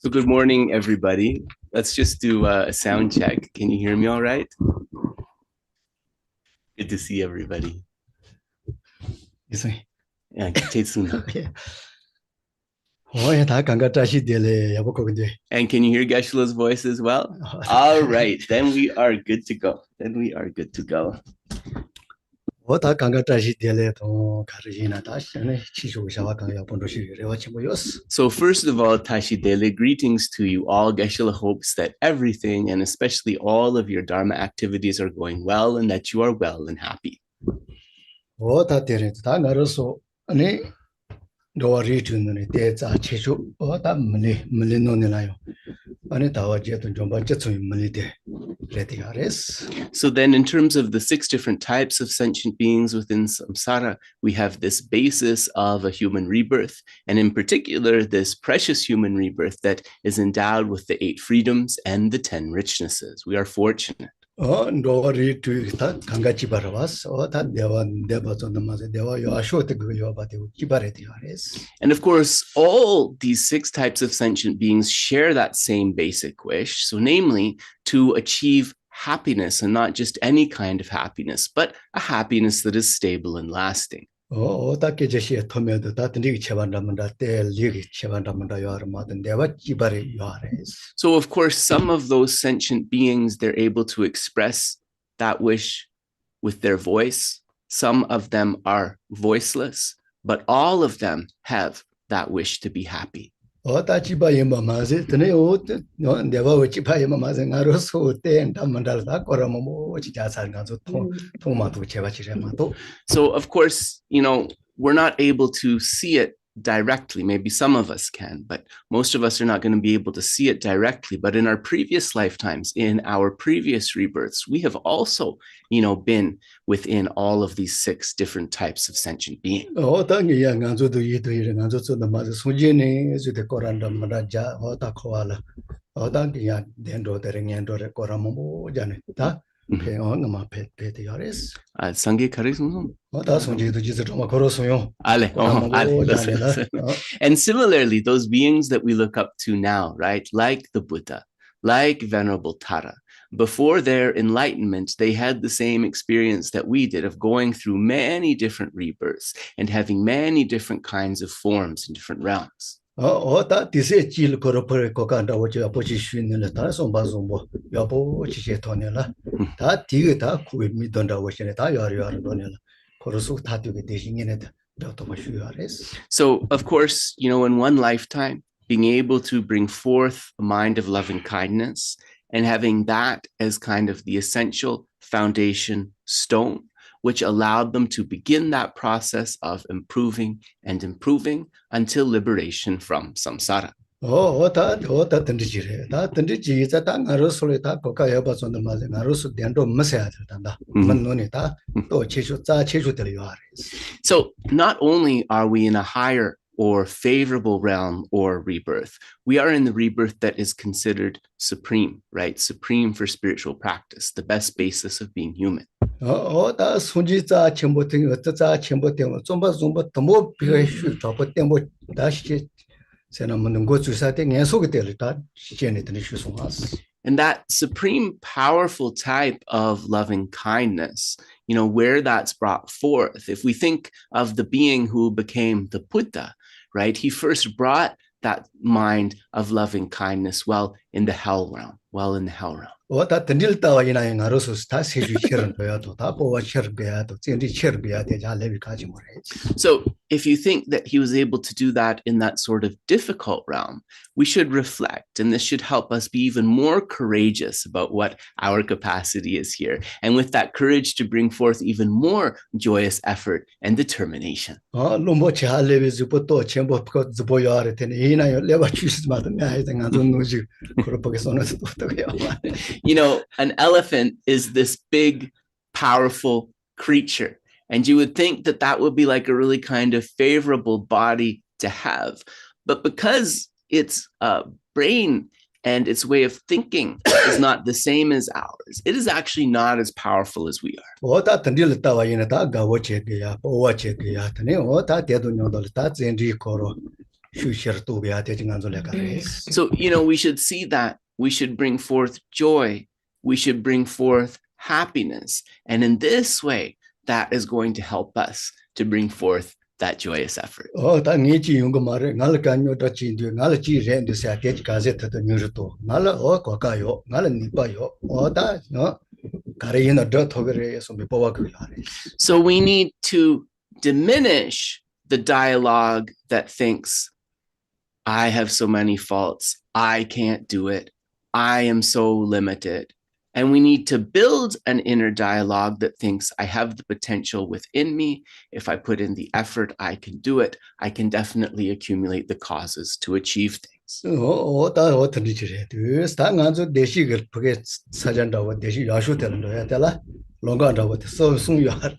So good morning, everybody. Let's just do a sound check. Can you hear me all right? Good to see everybody. Yeah, and can you hear Geshe-la's voice as well? All right, then we are good to go. So first of all, Tashidele, greetings to you all. Geshe-la hopes that everything and especially all of your Dharma activities are going well and that you are well and happy. So then in terms of the 6 different types of sentient beings within samsara, we have this basis of a human rebirth, and in particular, this precious human rebirth that is endowed with the 8 freedoms and the 10 richnesses. We are fortunate. And of course, all these 6 types of sentient beings share that same basic wish, so namely to achieve happiness, and not just any kind of happiness, but a happiness that is stable and lasting. So of course, some of those sentient beings, they're able to express that wish with their voice. Some of them are voiceless, but all of them have that wish to be happy. So of course, we're not able to see it directly. Maybe some of us can, but most of us are not going to be able to see it directly. But in our previous lifetimes, in our previous rebirths, we have also, been within all of these 6 different types of sentient beings. And similarly, those beings that we look up to now, right? Like the Buddha, like Venerable Tara, before their enlightenment, they had the same experience that we did of going through many different rebirths and having many different kinds of forms in different realms. So of course, in one lifetime, being able to bring forth a mind of loving kindness and having that as kind of the essential foundation stone, which allowed them to begin that process of improving and improving until liberation from samsara. So not only are we in a higher or favorable realm or rebirth, we are in the rebirth that is considered supreme, right? Supreme for spiritual practice, the best basis of being human. And that supreme powerful type of loving kindness, where that's brought forth, if we think of the being who became the Buddha, right? He first brought that mind of loving kindness in the hell realm. So if you think that he was able to do that in that sort of difficult realm, we should reflect, and this should help us be even more courageous about what our capacity is here, and with that courage to bring forth even more joyous effort and determination. An elephant is this big, powerful creature. And you would think that that would be like a really kind of favorable body to have. But because its brain and its way of thinking is not the same as ours, it is actually not as powerful as we are. share to be at So, we should see that we should bring forth joy. We should bring forth happiness. And in this way, that is going to help us to bring forth that joyous effort. Oh, that need you mare, Nalakanyo Dachindu, Nalachi Ren, the Saket Gazette, the Nuruto, Nala or Kokayo, Nala Nipayo, or that, no, Karina dirt over some people. So we need to diminish the dialogue that thinks, I have so many faults, I can't do it, I am so limited. And we need to build an inner dialogue that thinks I have the potential within me. If I put in the effort, I can do it. I can definitely accumulate the causes to achieve things. Oh, that what did you start answer the sugar forgets Sajanda what the Yashu tell Longa what so soon you are.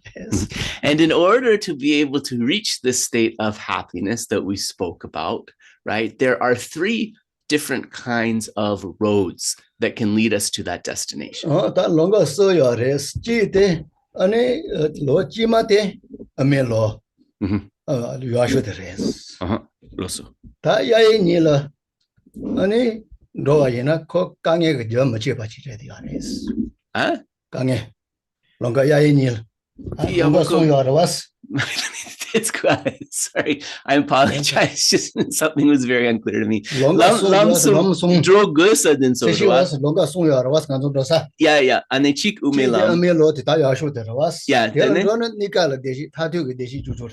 And in order to be able to reach this state of happiness that we spoke about, right, there are three different kinds of roads that can lead us to that destination. Oh, that longer so your res, Gite, Ane, Lo Chimate, Amelo, Yashu the res. Rosso. Ta Yai Nila, Ane, Doyena, Cock Kange, Germachipachi, the honest. Huh? Kange, Longa Yai Nil. Longer so your was. It's quiet. Sorry, I apologize. Just something was very unclear to me. Lamsum drog gusa din so was Longa so your was Nandosa. Yeah. Ane chik umelam. Amelo Taya show there was. Yeah, Nikala Deshi, Tatu Deshi Juju.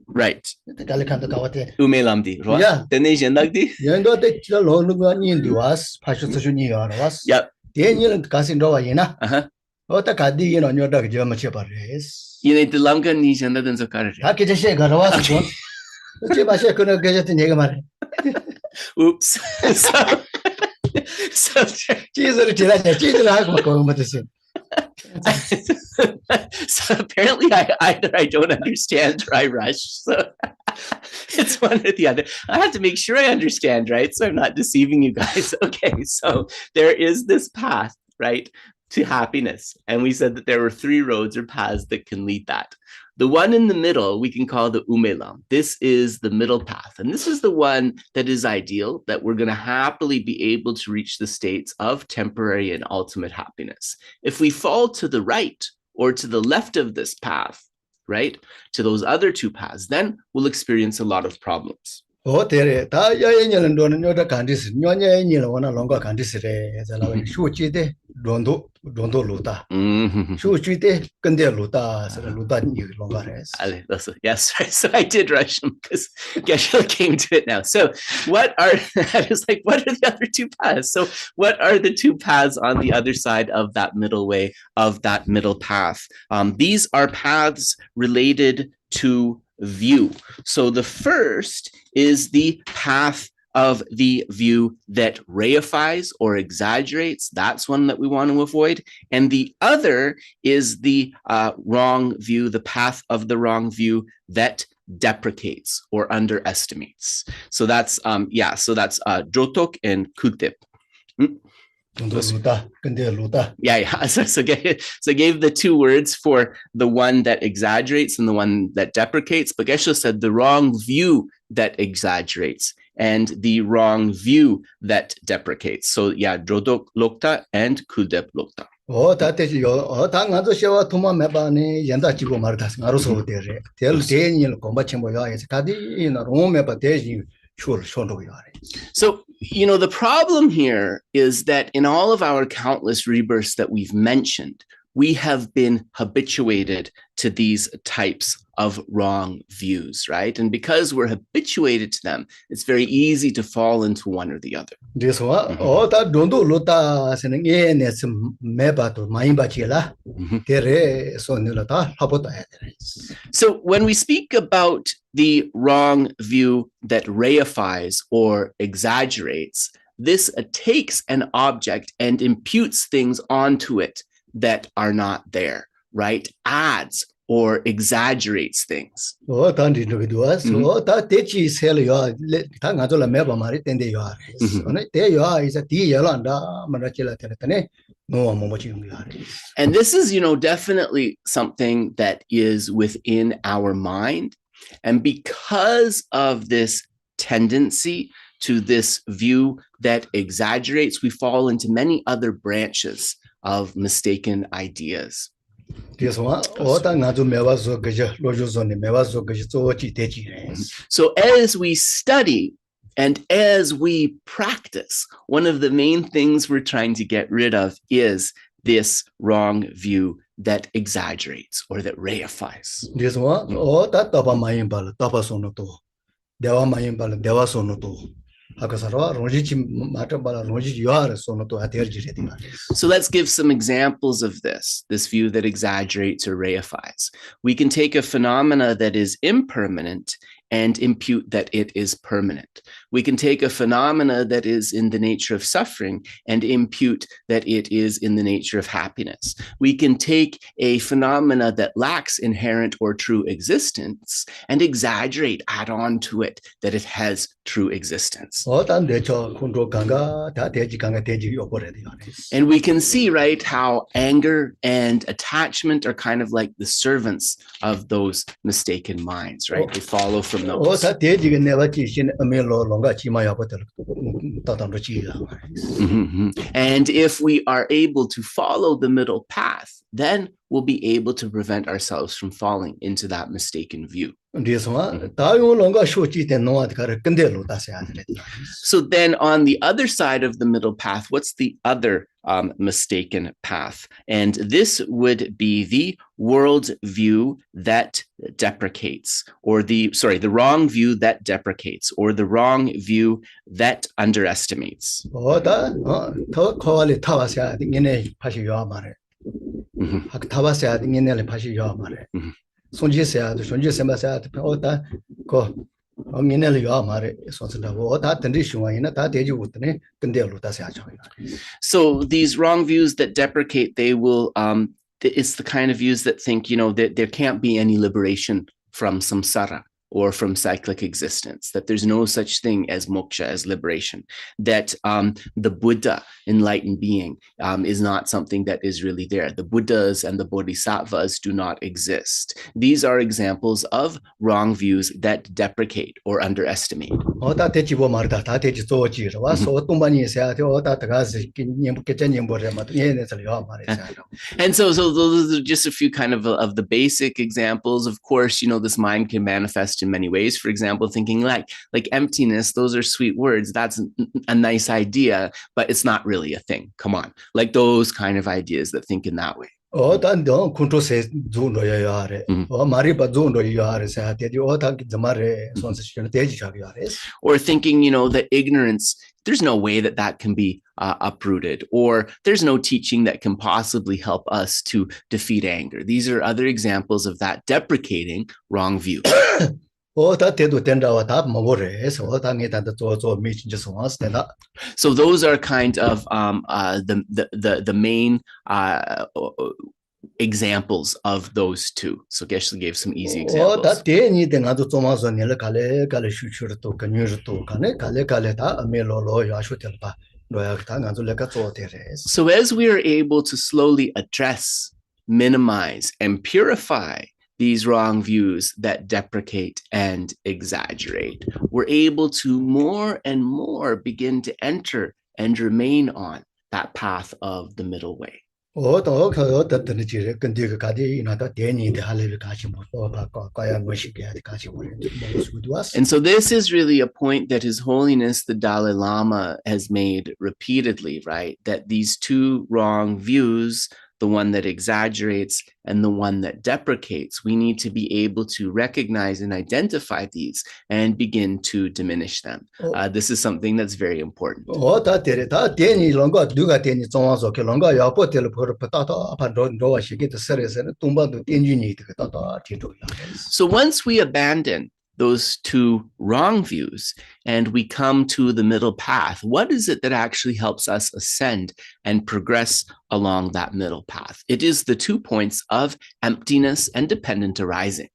Right. The Galicanta Kawate. Umelam di. Yeah. The nation like di. Yendo de Longa in was, Passion was. Yep. The Indian Casindoa Yena. What a cadi on your dog Germachipa race. You need the Lanka nation that in so carriage. Hakisha Garawas. Chibasha couldn't get it in Yegamar. Oops. So apparently either I don't understand or I rush. So it's one or the other. I have to make sure I understand, right? So I'm not deceiving you guys. Okay, so there is this path, right, to happiness. And we said that there were three roads or paths that can lead that. The one in the middle, we can call the umelam. This is the middle path. And this is the one that is ideal, that we're going to happily be able to reach the states of temporary and ultimate happiness. If we fall to the right or to the left of this path, right, to those other two paths, then we'll experience a lot of problems. Oh, there, Tayan don't know the countries, Nonya, one longer countries, Shuchi, Dondo Luta. Shuchi, Kande Luta, Luta, longer. Yes, so I did rush them because Geshe came to it now. So I was like, what are the other two paths? So what are the two paths on the other side of that middle way, of that middle path? These are paths related to view. So the first is the path of the view that reifies or exaggerates. That's one that we want to avoid. And the other is the wrong view, the path of the wrong view that deprecates or underestimates. So that's drotok and kutip. Yeah. So gave the two words for the one that exaggerates and the one that deprecates. But Geshe said the wrong view that exaggerates and the wrong view that deprecates. So yeah, drodok lokta and kudep lokta. Oh, that is your Tangazo Shewa Tuma Mebani, Yanda Chigo Martas, Naruso Dere. Tell Daniel Combachimboya is Kadi in a room Mepateji. So, the problem here is that in all of our countless rebirths that we've mentioned, we have been habituated to these types of wrong views, right? And because we're habituated to them, it's very easy to fall into one or the other. This one, oh, that don't do Luta sending in as Meba to Maimbachila. So when we speak about the wrong view that reifies or exaggerates, this takes an object and imputes things onto it that are not there, right? Adds or exaggerates things. Oh, that teaches is hell. You are Tangazola Meba Marit and they are. There you are, is a tea Yolanda, Manachilla Teletane. No, and this is, definitely something that is within our mind. And because of this tendency to this view that exaggerates, we fall into many other branches of mistaken ideas. So as we study and as we practice, one of the main things we're trying to get rid of is this wrong view that exaggerates or that reifies. So let's give some examples of this view that exaggerates or reifies. We can take a phenomena that is impermanent and impute that it is permanent. We can take a phenomena that is in the nature of suffering and impute that it is in the nature of happiness. We can take a phenomena that lacks inherent or true existence and exaggerate, add on to it that it has true existence. And we can see, right, how anger and attachment are kind of like the servants of those mistaken minds, right? They follow from those. And if we are able to follow the middle path, then we'll be able to prevent ourselves from falling into that mistaken view. So then on the other side of the middle path, what's the other mistaken path? And this would be the world view that deprecates, or the wrong view that deprecates, or the wrong view that underestimates. So these wrong views that deprecate, they will, it's the kind of views that think, that there can't be any liberation from samsara, or from cyclic existence, that there's no such thing as moksha, as liberation, that the Buddha, enlightened being, is not something that is really there. The Buddhas and the Bodhisattvas do not exist. These are examples of wrong views that deprecate or underestimate. And so those are just a few kind of the basic examples. Of course, this mind can manifest in many ways. For example, thinking like emptiness, those are sweet words. That's a nice idea, but it's not really a thing. Come on. Like those kind of ideas that think in that way. Or thinking, that ignorance, there's no way that can be uprooted, or there's no teaching that can possibly help us to defeat anger. These are other examples of that deprecating wrong view. So those are kind of the main examples of those two. So Geshe gave some easy examples. So as we are able to slowly address, minimize, and purify these wrong views that deprecate and exaggerate, we're able to more and more begin to enter and remain on that path of the middle way. And so this is really a point that His Holiness the Dalai Lama has made repeatedly, right? That these two wrong views, the one that exaggerates and the one that deprecates, we need to be able to recognize and identify these and begin to diminish them. This is something that's very important. So once we abandon those two wrong views and we come to the middle path, what is it that actually helps us ascend and progress along that middle path? It is the 2 points of emptiness and dependent arising.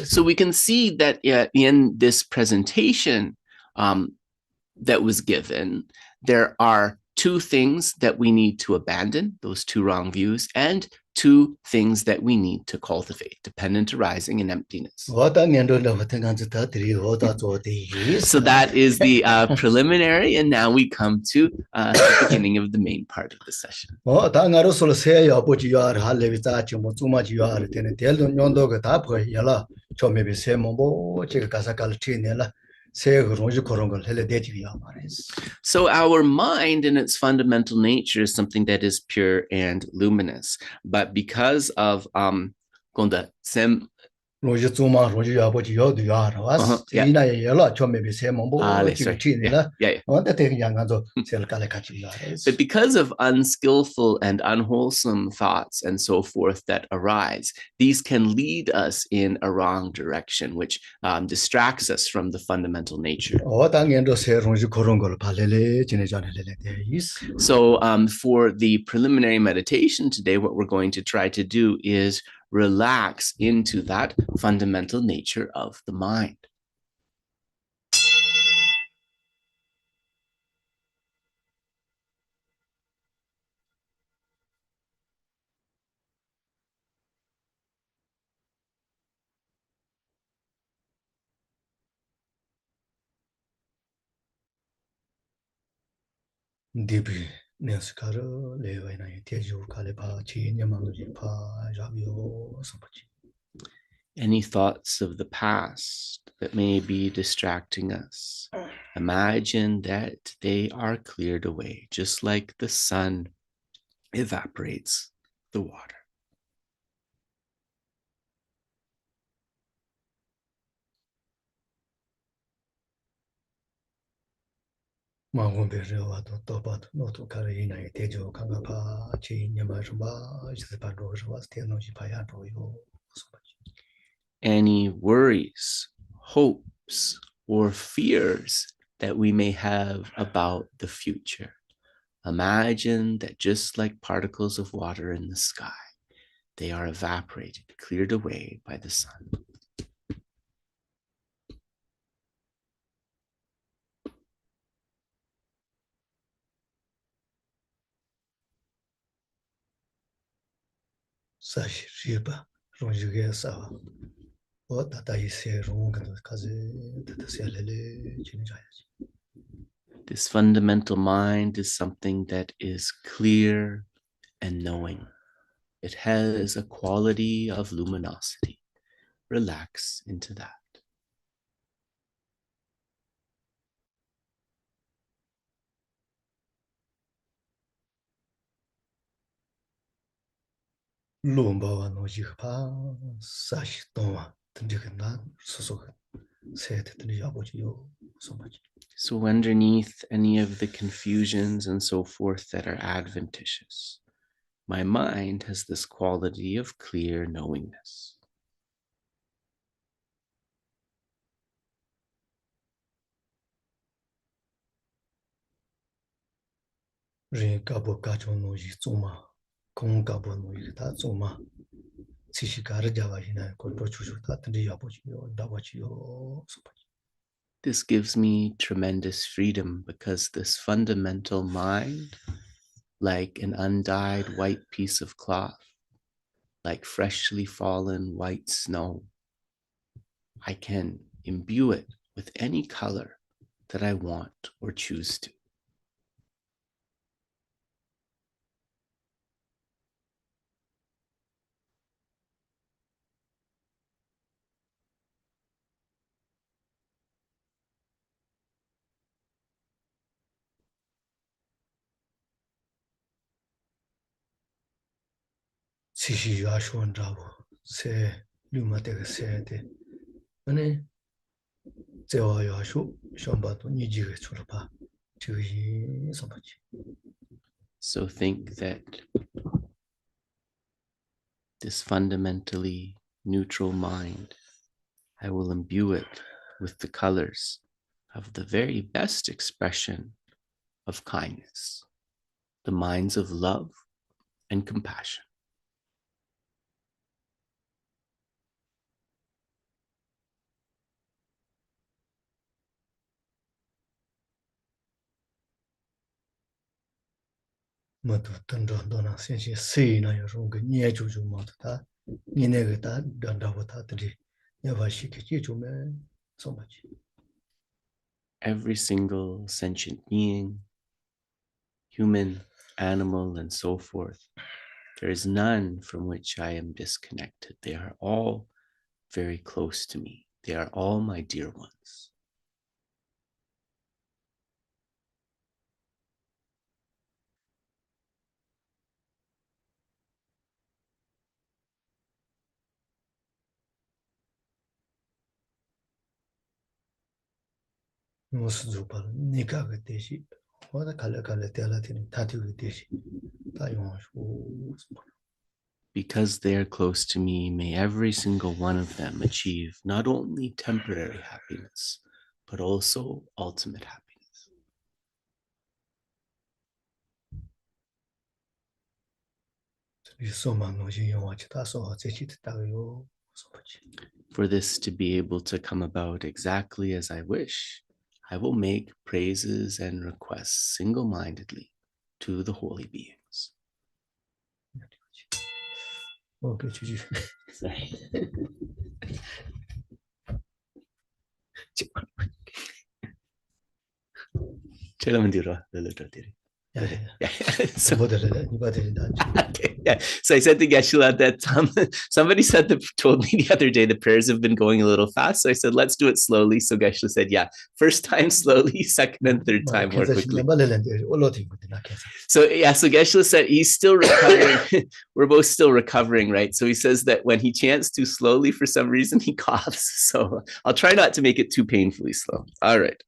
So we can see that in this presentation that was given, there are two things that we need to abandon, those two wrong views, and two things that we need to cultivate, dependent arising and emptiness. So that is the preliminary, and now we come to the beginning of the main part of the session. So our mind in its fundamental nature is something that is pure and luminous, but because of but because of unskillful and unwholesome thoughts and so forth that arise, these can lead us in a wrong direction, which distracts us from the fundamental nature. So for the preliminary meditation today, what we're going to try to do is relax into that fundamental nature of the mind. Any thoughts of the past that may be distracting us, imagine that they are cleared away, just like the sun evaporates the water. Any worries, hopes, or fears that we may have about the future, imagine that just like particles of water in the sky, they are evaporated, cleared away by the sun. This fundamental mind is something that is clear and knowing. It has a quality of luminosity. Relax into that. So underneath any of the confusions and so forth that are adventitious, my mind has this quality of clear knowingness. This gives me tremendous freedom because this fundamental mind, like an undyed white piece of cloth, like freshly fallen white snow, I can imbue it with any color that I want or choose to. So think that this fundamentally neutral mind, I will imbue it with the colors of the very best expression of kindness, the minds of love and compassion. Matu tandro dona sensi sei na yo rong nye ju ju ma ta ni ne ga ta dan da wa ta tri ya ba shi ke ji ju me so ma ji. Every single sentient being, human, animal, and so forth, there is none from which I am disconnected. They are all very close to me. They are all my dear ones. Mo su zu pa ni ka ga de shi wa da kala te la tin ta ti de shi ta yo shu. Because they are close to me, may every single one of them achieve not only temporary happiness, but also ultimate happiness. For this to be able to come about exactly as I wish, I will make praises and requests single-mindedly to the holy beings. Okay, Sorry. So, yeah. So I said to Geshe that somebody told me the other day the prayers have been going a little fast. So I said, let's do it slowly. So Geshe said, yeah, first time slowly, second and third time more quickly. So yeah, so Geshe said he's still recovering. We're both still recovering, right? So he says that when he chants too slowly, for some reason, he coughs. So I'll try not to make it too painfully slow. All right.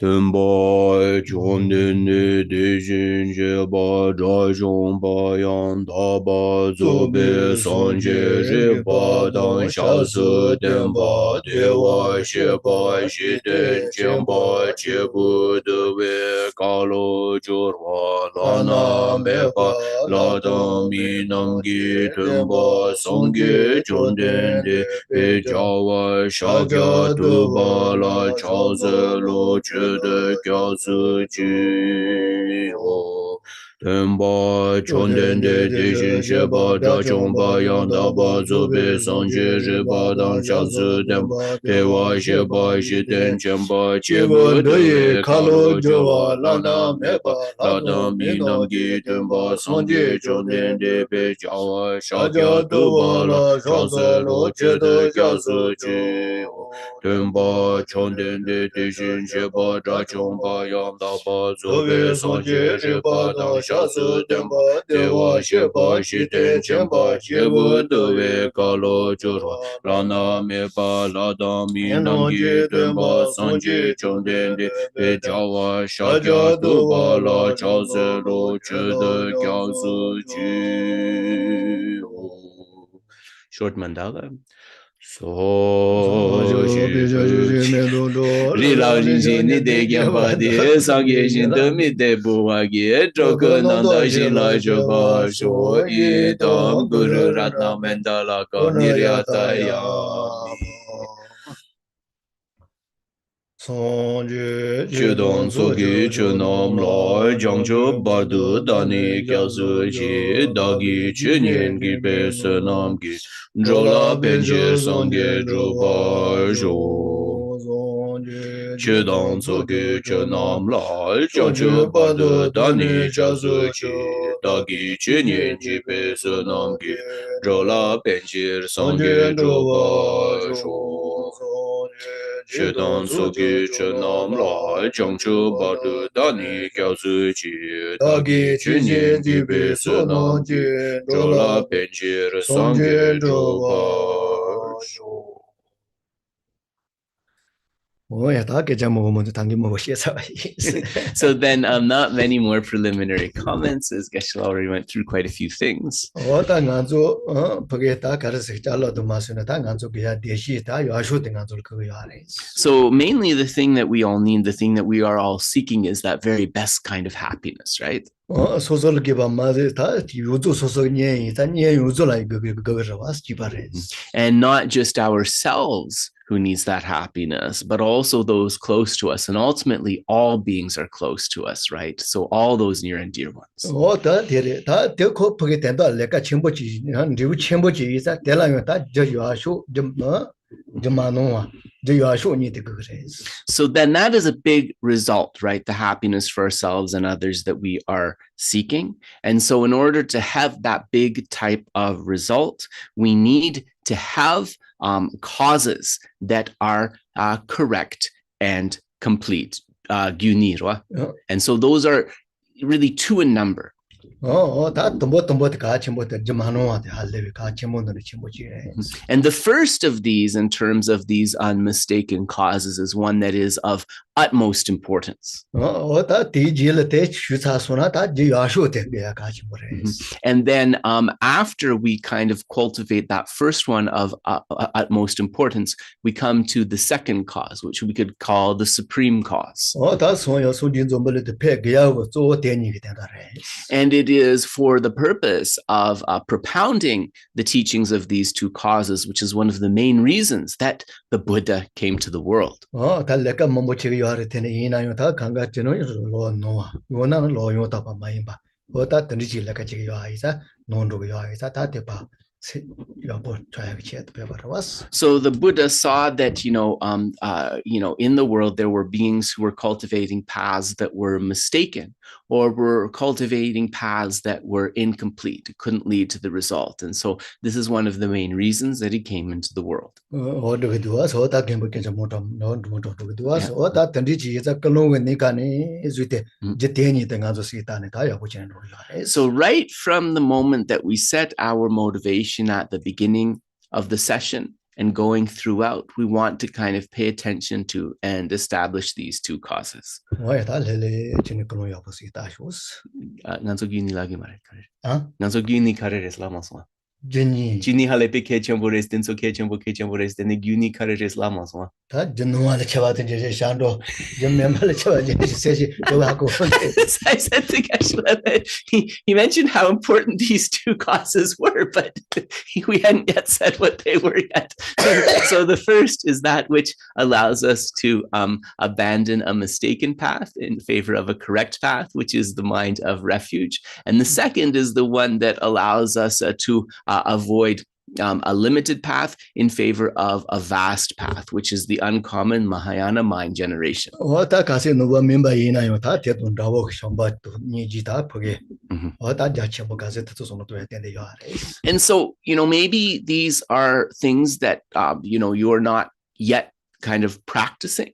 Tenpa chonden de dejin jeba dajong bayan daba zobe sanje riba dan shasu tenpa dewa sheba shiden chenpa chebu dewe kalo jorwa lana meba ladam minamgi tenpa songge chonden de pejawa shakya tuba la chaze lo de gyatsu chi o tenpa chonden de deshin sheba dachong bayan daba zobe sanje riba dan shasu tenpa dewa sheba shiten chenpa chebu dewe kalo jowa lana meba lada minamgi tenpa sanje chonden de pejawa shakya tuba la chasu lo de gyatsu chi o tenpa chonden de deshin sheba dachong bayan daba zobe sanje riba dan shasu tenpa dewa sheba shiten chenpa chebu dewe kalo jorwa lana meba lada minamgi tenpa sanje chonden de pejawa shakya tuba la chasu lo de gyatsu chi. Short mandala. So ri lao jin jin ni de gyan pa de sang ye jin de mi de bu wa ge zhou ge nan da jin la zhou ba shuo yi dam guru ratna mandala ka niryata yami. Chudon sogi chunam la jangcho bardu dani kyasu chi dagi chunyen gi pe sunam gi drola penjir sangye drupa jo. Chudon sogi chunam la jangcho bardu dani kyasu chi dagi chunyen gi pe sunam gi drola penjir sangye drupa jo. Shedan sogi chenam la jangchu bardu dani gyatsu chi dagi chenyen jibe sunam ji jola penjir sangye joba sho. So then not many more preliminary comments, as Geshe already went through quite a few things. So mainly the thing that we all need, the thing that we are all seeking is that very best kind of happiness, right? And not just ourselves who needs that happiness, but also those close to us. And ultimately, all beings are close to us, right? So all those near and dear ones. So then that is a big result, right? The happiness for ourselves and others that we are seeking. And so in order to have that big type of result, we need to have causes that are correct and complete. And so those are really two in number. And the first of these, in terms of these unmistaken causes, is one that is of utmost importance. And then after we kind of cultivate that first one of utmost importance, we come to the second cause, which we could call the supreme cause. And it is for the purpose of propounding the teachings of these two causes, which is one of the main reasons that the Buddha came to the world. So the Buddha saw that, in the world, there were beings who were cultivating paths that were mistaken, or were cultivating paths that were incomplete, couldn't lead to the result. And so this is one of the main reasons that he came into the world. So right from the moment that we set our motivation at the beginning of the session and going throughout, we want to kind of pay attention to and establish these two causes. Jini halepe kechambores denso kechambores dene gyuni kare islamos wa. I said to Geshe that he mentioned how important these two causes were, but we hadn't yet said what they were yet. So the first is that which allows us to abandon a mistaken path in favor of a correct path, which is the mind of refuge. And the second is the one that allows us to avoid a limited path in favor of a vast path, which is the uncommon Mahāyāna mind generation. And so, maybe these are things that, you're not yet kind of practicing,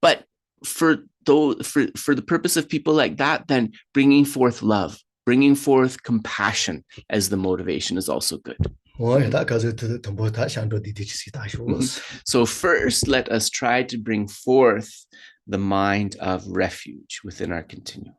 but for the purpose of people like that, then bringing forth love, bringing forth compassion as the motivation is also good. So first, let us try to bring forth the mind of refuge within our continuum.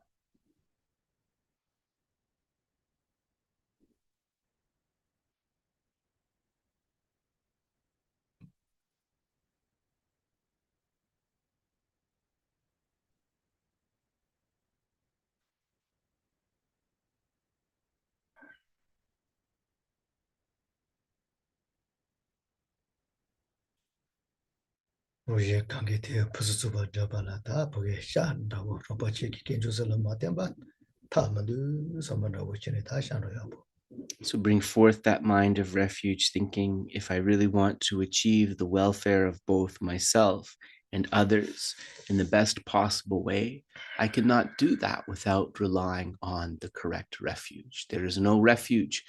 So bring forth that mind of refuge, thinking, if I really want to achieve the welfare of both myself and others in the best possible way, I cannot do that without relying on the correct refuge. There is no refuge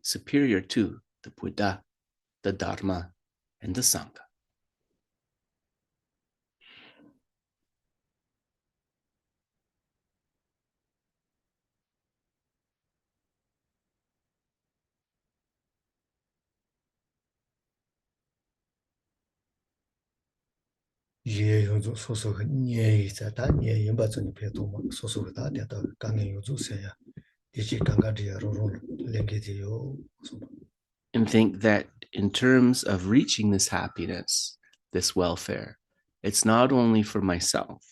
superior to the Buddha, the Dharma, and the Sangha. And think that in terms of reaching this happiness, this welfare, it's not only for myself,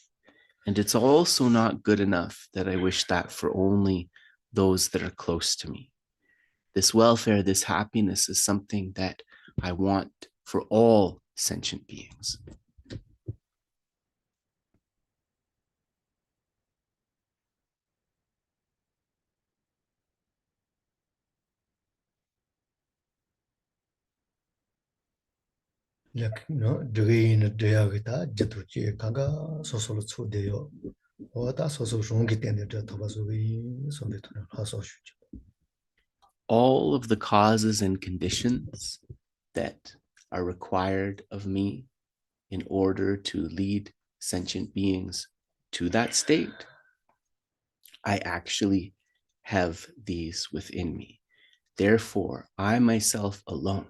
and it's also not good enough that I wish that for only those that are close to me. This welfare, this happiness is something that I want for all sentient beings. All of the causes and conditions that are required of me in order to lead sentient beings to that state, I actually have these within me. Therefore, I myself alone,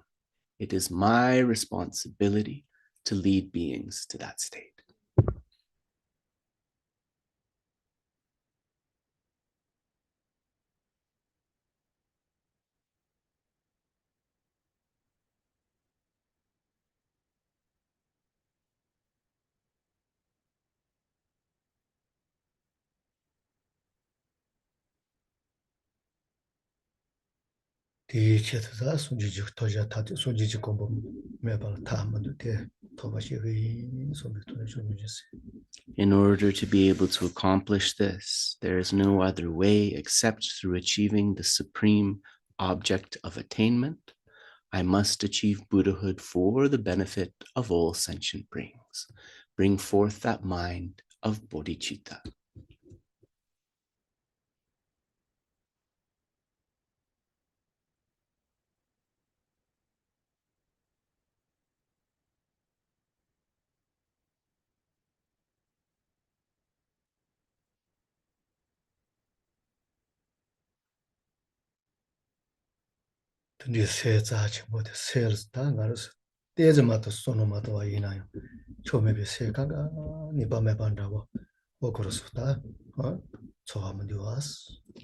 it is my responsibility to lead beings to that state. In order to be able to accomplish this, there is no other way except through achieving the supreme object of attainment. I must achieve Buddhahood for the benefit of all sentient beings. Bring forth that mind of bodhicitta.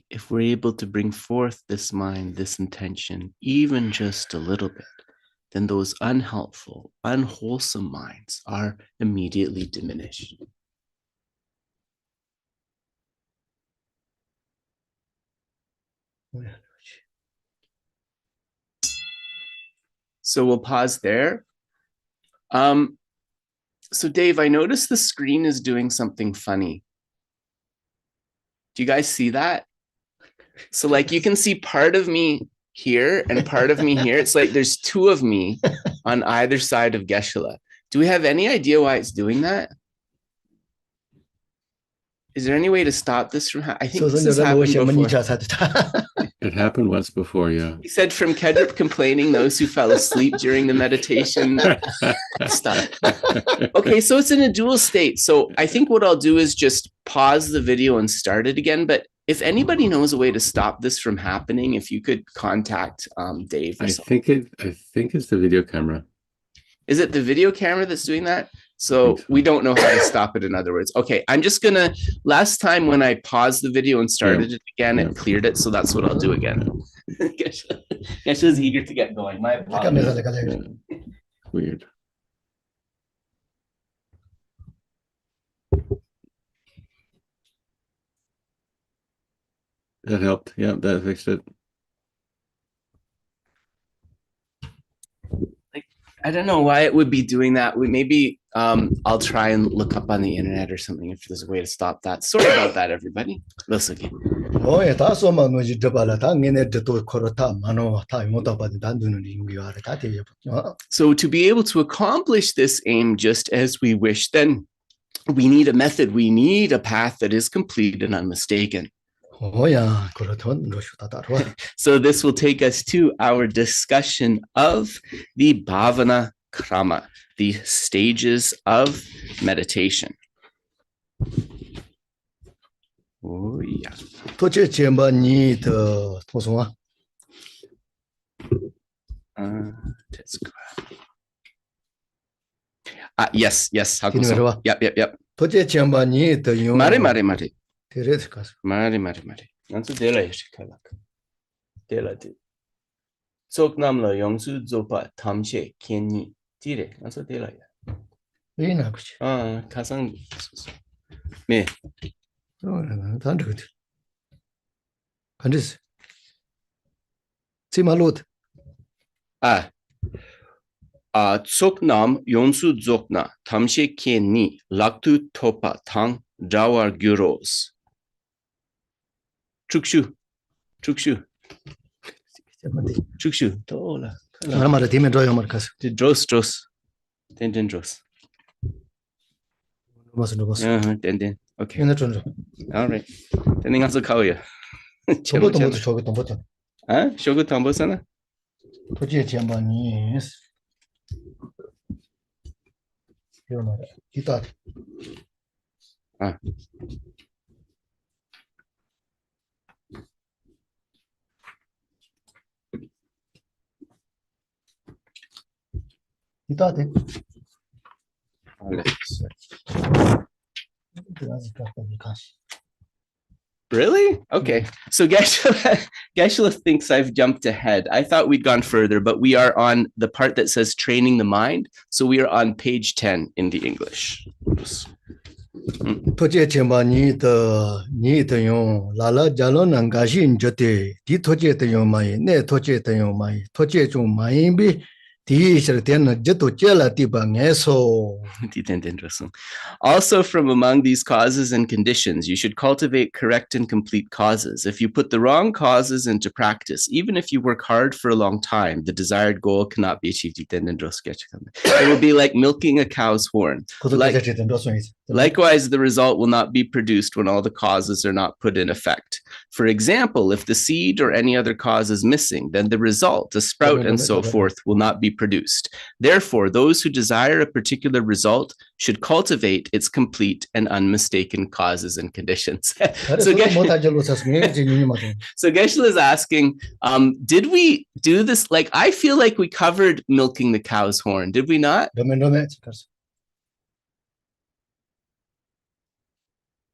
If we're able to bring forth this mind, this intention, even just a little bit, then those unhelpful, unwholesome minds are immediately diminished. So we'll pause there. So Dave, I noticed the screen is doing something funny. Do you guys see that? So like you can see part of me here and part of me here. It's like there's two of me on either side of Geshe. Do we have any idea why it's doing that? Is there any way to stop this from happening? I think this has happened before. It happened once before, yeah. He said from Kedrup complaining, those who fell asleep during the meditation stuff. Okay, so it's in a dual state. So I think what I'll do is just pause the video and start it again. But if anybody knows a way to stop this from happening, if you could contact Dave. I think it's the video camera. Is it the video camera that's doing that? So we don't know how to stop it, in other words. Okay, I'm just gonna, last time when I paused the video and started it again, it cleared it. So that's what I'll do again. Geshe is eager to get going. My apologies. Weird. That helped. Yeah, that fixed it. I don't know why it would be doing that. Maybe I'll try and look up on the internet or something if there's a way to stop that. Sorry about that, everybody. Listen again. So to be able to accomplish this aim just as we wish, then we need a method. We need a path that is complete and unmistaken. So this will take us to our discussion of the Bhāvanākrama, the stages of meditation. Oh, yeah. Yes. Yep. Mari. Nansu dela yeshikala. Dela di. Sok namla yongsu zopa tamshe kenyi. Dire. Nansu dela ya. Kasang. Me. Tsoknam yonsu dzokna tamshe keni laktu topa tang jawar gyuros. Trukshu. Tola. Mara time draw your marcas. Dros. Den dros. Den. Okay. In the trundle. All right. Then also Kauya. Shogotombo. Huh? Shogutombo sana? Japanese. You know, he thought. He thought it. Really? Okay. So Geshe thinks I've jumped ahead. I thought we'd gone further, but we are on the part that says training the mind. So we are on page 10 in the English. 토제 쳔바니 더 용 라라 잘로난 가신 저때 디 토제 더 용마이 네 토제 더 용마이 토제 좀 마이비 Also, from among these causes and conditions, you should cultivate correct and complete causes. If you put the wrong causes into practice, even if you work hard for a long time, the desired goal cannot be achieved. It will be like milking a cow's horn. Likewise, the result will not be produced when all the causes are not put in effect. For example, if the seed or any other cause is missing, then the result, a sprout and so forth, will not be produced. Therefore, those who desire a particular result should cultivate its complete and unmistaken causes and conditions. So Geshe is asking, did we do this? Like, I feel like we covered milking the cow's horn. Did we not?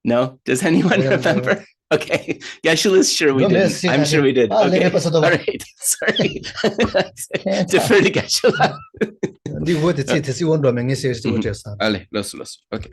No? Does anyone remember? Okay. Geshe is sure we didn't. I'm sure we did. Okay. All right. Sorry. Defer to Geshe. Allez, los. Okay.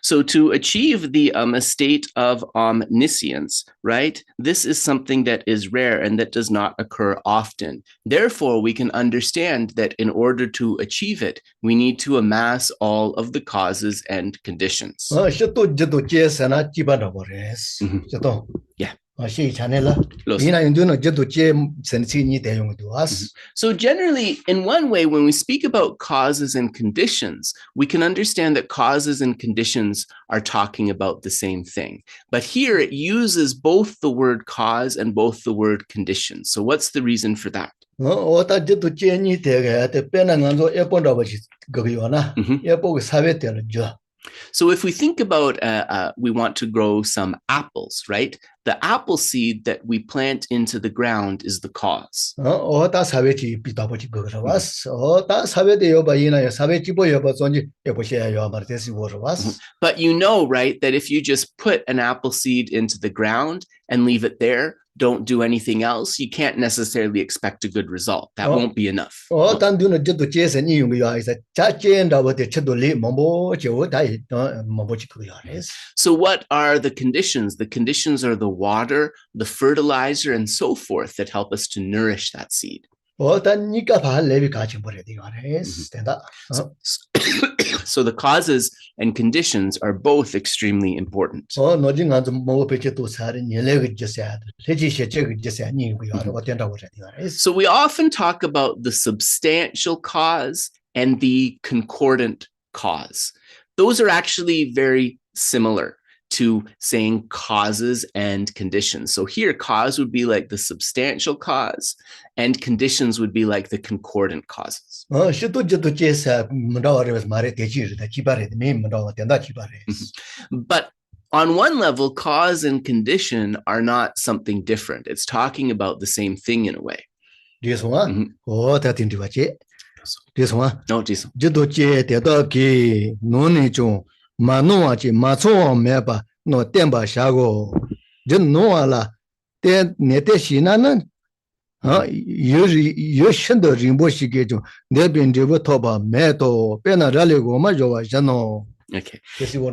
So to achieve the state of omniscience, right? This is something that is rare and that does not occur often. Therefore, we can understand that in order to achieve it, we need to amass all of the causes and conditions. Yeah. So generally, in one way, when we speak about causes and conditions, we can understand that causes and conditions are talking about the same thing. But here it uses both the word cause and both the word condition. So what's the reason for that? So if we think about, we want to grow some apples, right? The apple seed that we plant into the ground is the cause. But you know, right, that if you just put an apple seed into the ground and leave it there, don't do anything else, you can't necessarily expect a good result. That won't be enough. So what are the conditions? The conditions are the water, the fertilizer, and so forth that help us to nourish that seed. So the causes and conditions are both extremely important. So we often talk about the substantial cause and the concordant cause. Those are actually very similar to saying causes and conditions. So here, cause would be like the substantial cause, and conditions would be like the concordant causes. But on one level, cause and condition are not something different. It's talking about the same thing in a way. This one? Oh, that into a jet. This one? No, this one. Manoachi Matso Meba no Temba Shago Genoala Nete Shinanan yu shindo rinpo shige jo nebin dribu toba meto pena rally goma jowa jano. Okay.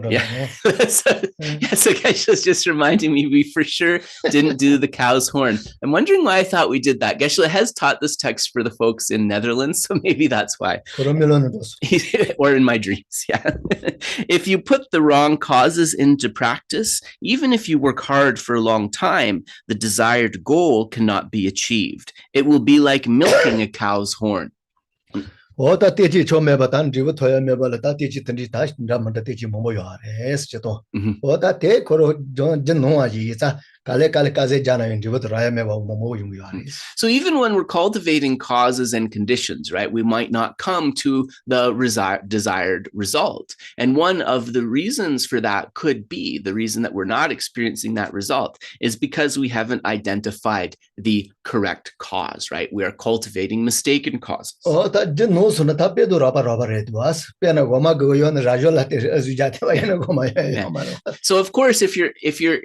Yeah. So Geshe was just reminding me we for sure didn't do the cow's horn. I'm wondering why I thought we did that. Geshe has taught this text for the folks in Netherlands, so maybe that's why. Or in my dreams, yeah. If you put the wrong causes into practice, even if you work hard for a long time, the desired goal cannot be achieved. It will be like milking a cow's horn. Oda teji chomeba tan dribu toya meba la ta teji tandi ta ramanda teji momo yare cheto. Oda te koro jon noa ji ta kale kaze jana yin dribu raya meba momo yum yare. So even when we're cultivating causes and conditions, right, we might not come to the desired result. And one of the reasons for that could be, the reason that we're not experiencing that result is because we haven't identified the correct cause, right? We are cultivating mistaken causes. So of course, if you're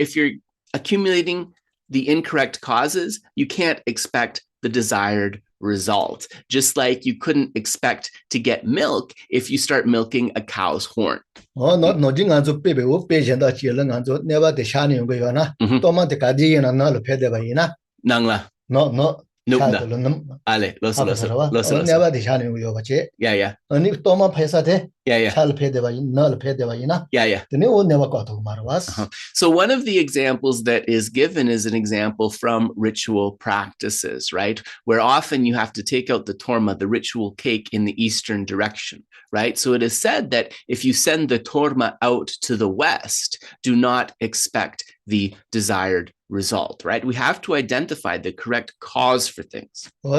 accumulating the incorrect causes, you can't expect the desired result. Just like you couldn't expect to get milk if you start milking a cow's horn. No. Ale, loso. Yeah. So one of the examples that is given is an example from ritual practices, right? Where often you have to take out the torma, the ritual cake, in the eastern direction, right? So it is said that if you send the torma out to the west, do not expect the desired result, right? We have to identify the correct cause for things. So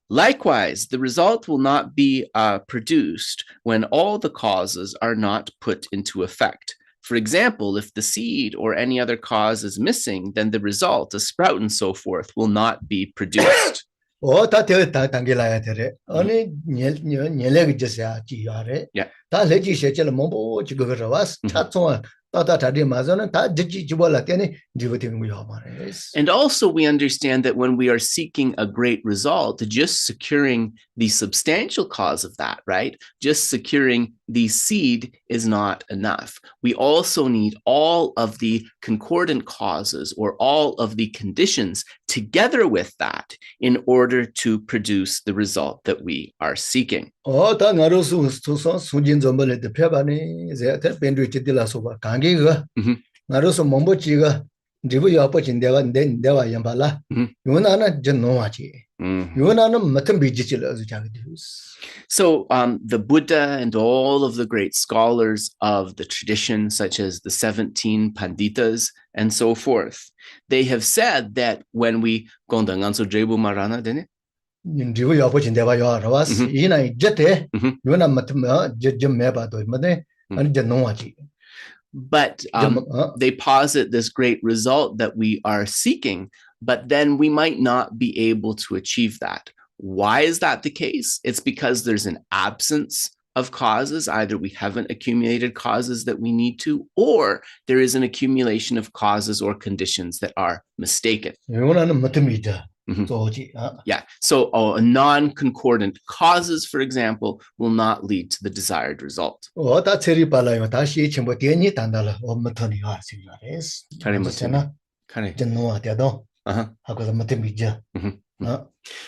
likewise, the result will not be produced when all the causes are not put into effect. For example, if the seed or any other cause is missing, then the result, a sprout and so forth, will not be produced. And also we understand that when we are seeking a great result, just securing the substantial cause of that, right? Just securing the seed is not enough. We also need all of the concordant causes or all of the conditions together with that in order to produce the result that we are seeking. So the Buddha and all of the great scholars of the tradition, such as the 17 Panditas and so forth, they have said that when we but they posit this great result that we are seeking, but then we might not be able to achieve that. Why is that the case? It's because there's an absence of causes. Either we haven't accumulated causes that we need to, or there is an accumulation of causes or conditions that are mistaken. Yeah. So non-concordant causes, for example, will not lead to the desired result.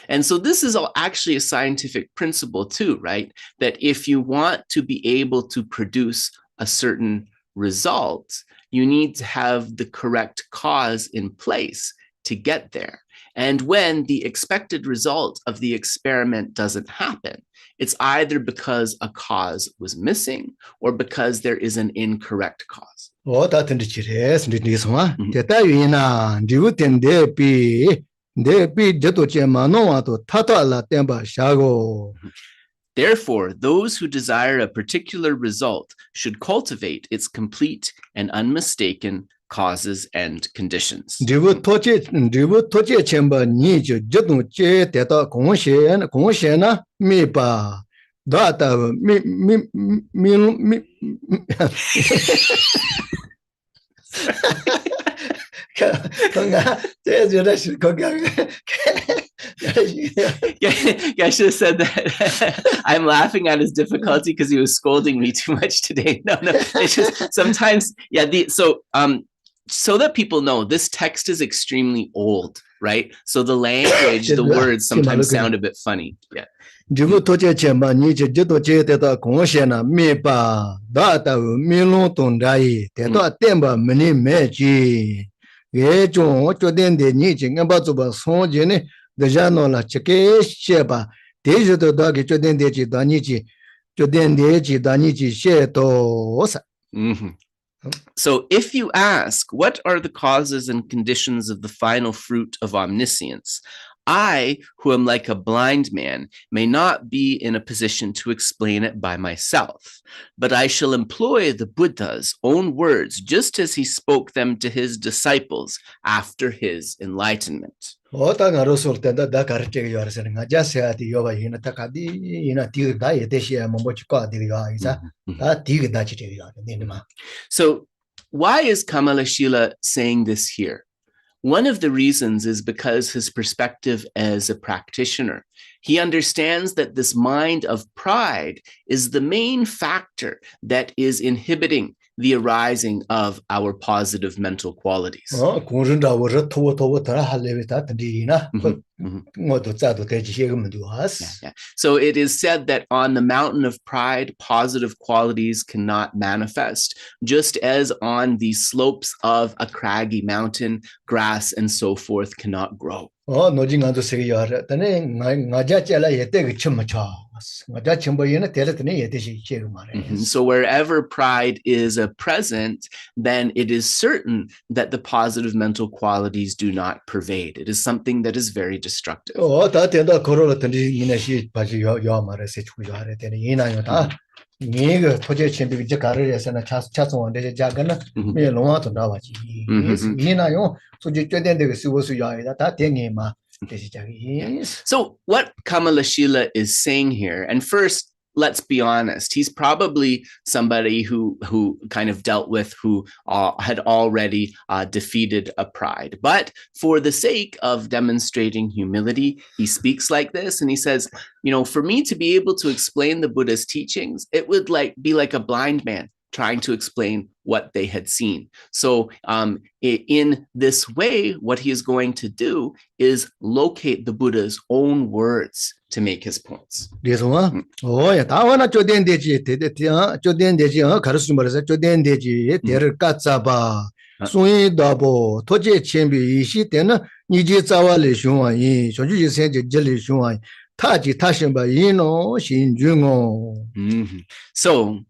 And so this is actually a scientific principle too, right? That if you want to be able to produce a certain result, you need to have the correct cause in place to get there. And when the expected result of the experiment doesn't happen, it's either because a cause was missing or because there is an incorrect cause. Therefore, those who desire a particular result should cultivate its complete and unmistaken causes and conditions. Dribu toche chemba ni jo jodun che teta gongxian na mi ba da ta mi Geshe said that I'm laughing at his difficulty because he was scolding me too much today. No, it's just sometimes, so that people know, this text is extremely old, right? So the language, the words sometimes sound a bit funny. Yeah. Dribu toche chemba ni jo jodun che teta gongxian na mi ba da ta mi long tong dai teta temba meni meji ye zhong zhuo dian de ni jing ba zu ba song ji ne de ja no la che ke xie ba de ju de da ge zhuo dian de ji da ni ji zhuo dian de ji da ni ji xie do sa. So if you ask, what are the causes and conditions of the final fruit of omniscience? I, who am like a blind man, may not be in a position to explain it by myself, but I shall employ the Buddha's own words, just as he spoke them to his disciples after his enlightenment. So why is Kamalaśīla saying this here? One of the reasons is because his perspective as a practitioner. He understands that this mind of pride is the main factor that is inhibiting the arising of our positive mental qualities. So it is said that on the mountain of pride, positive qualities cannot manifest, just as on the slopes of a craggy mountain, grass and so forth cannot grow. So wherever pride is present, then it is certain that the positive mental qualities do not pervade. It is something that is very destructive. So what Kamalaśīla is saying here, and first, let's be honest, he's probably somebody who kind of dealt with, who had already defeated a pride. But for the sake of demonstrating humility, he speaks like this, and he says, for me to be able to explain the Buddha's teachings, it would be like a blind man trying to explain what they had seen. So in this way, what he is going to do is locate the Buddha's own words to make his points. So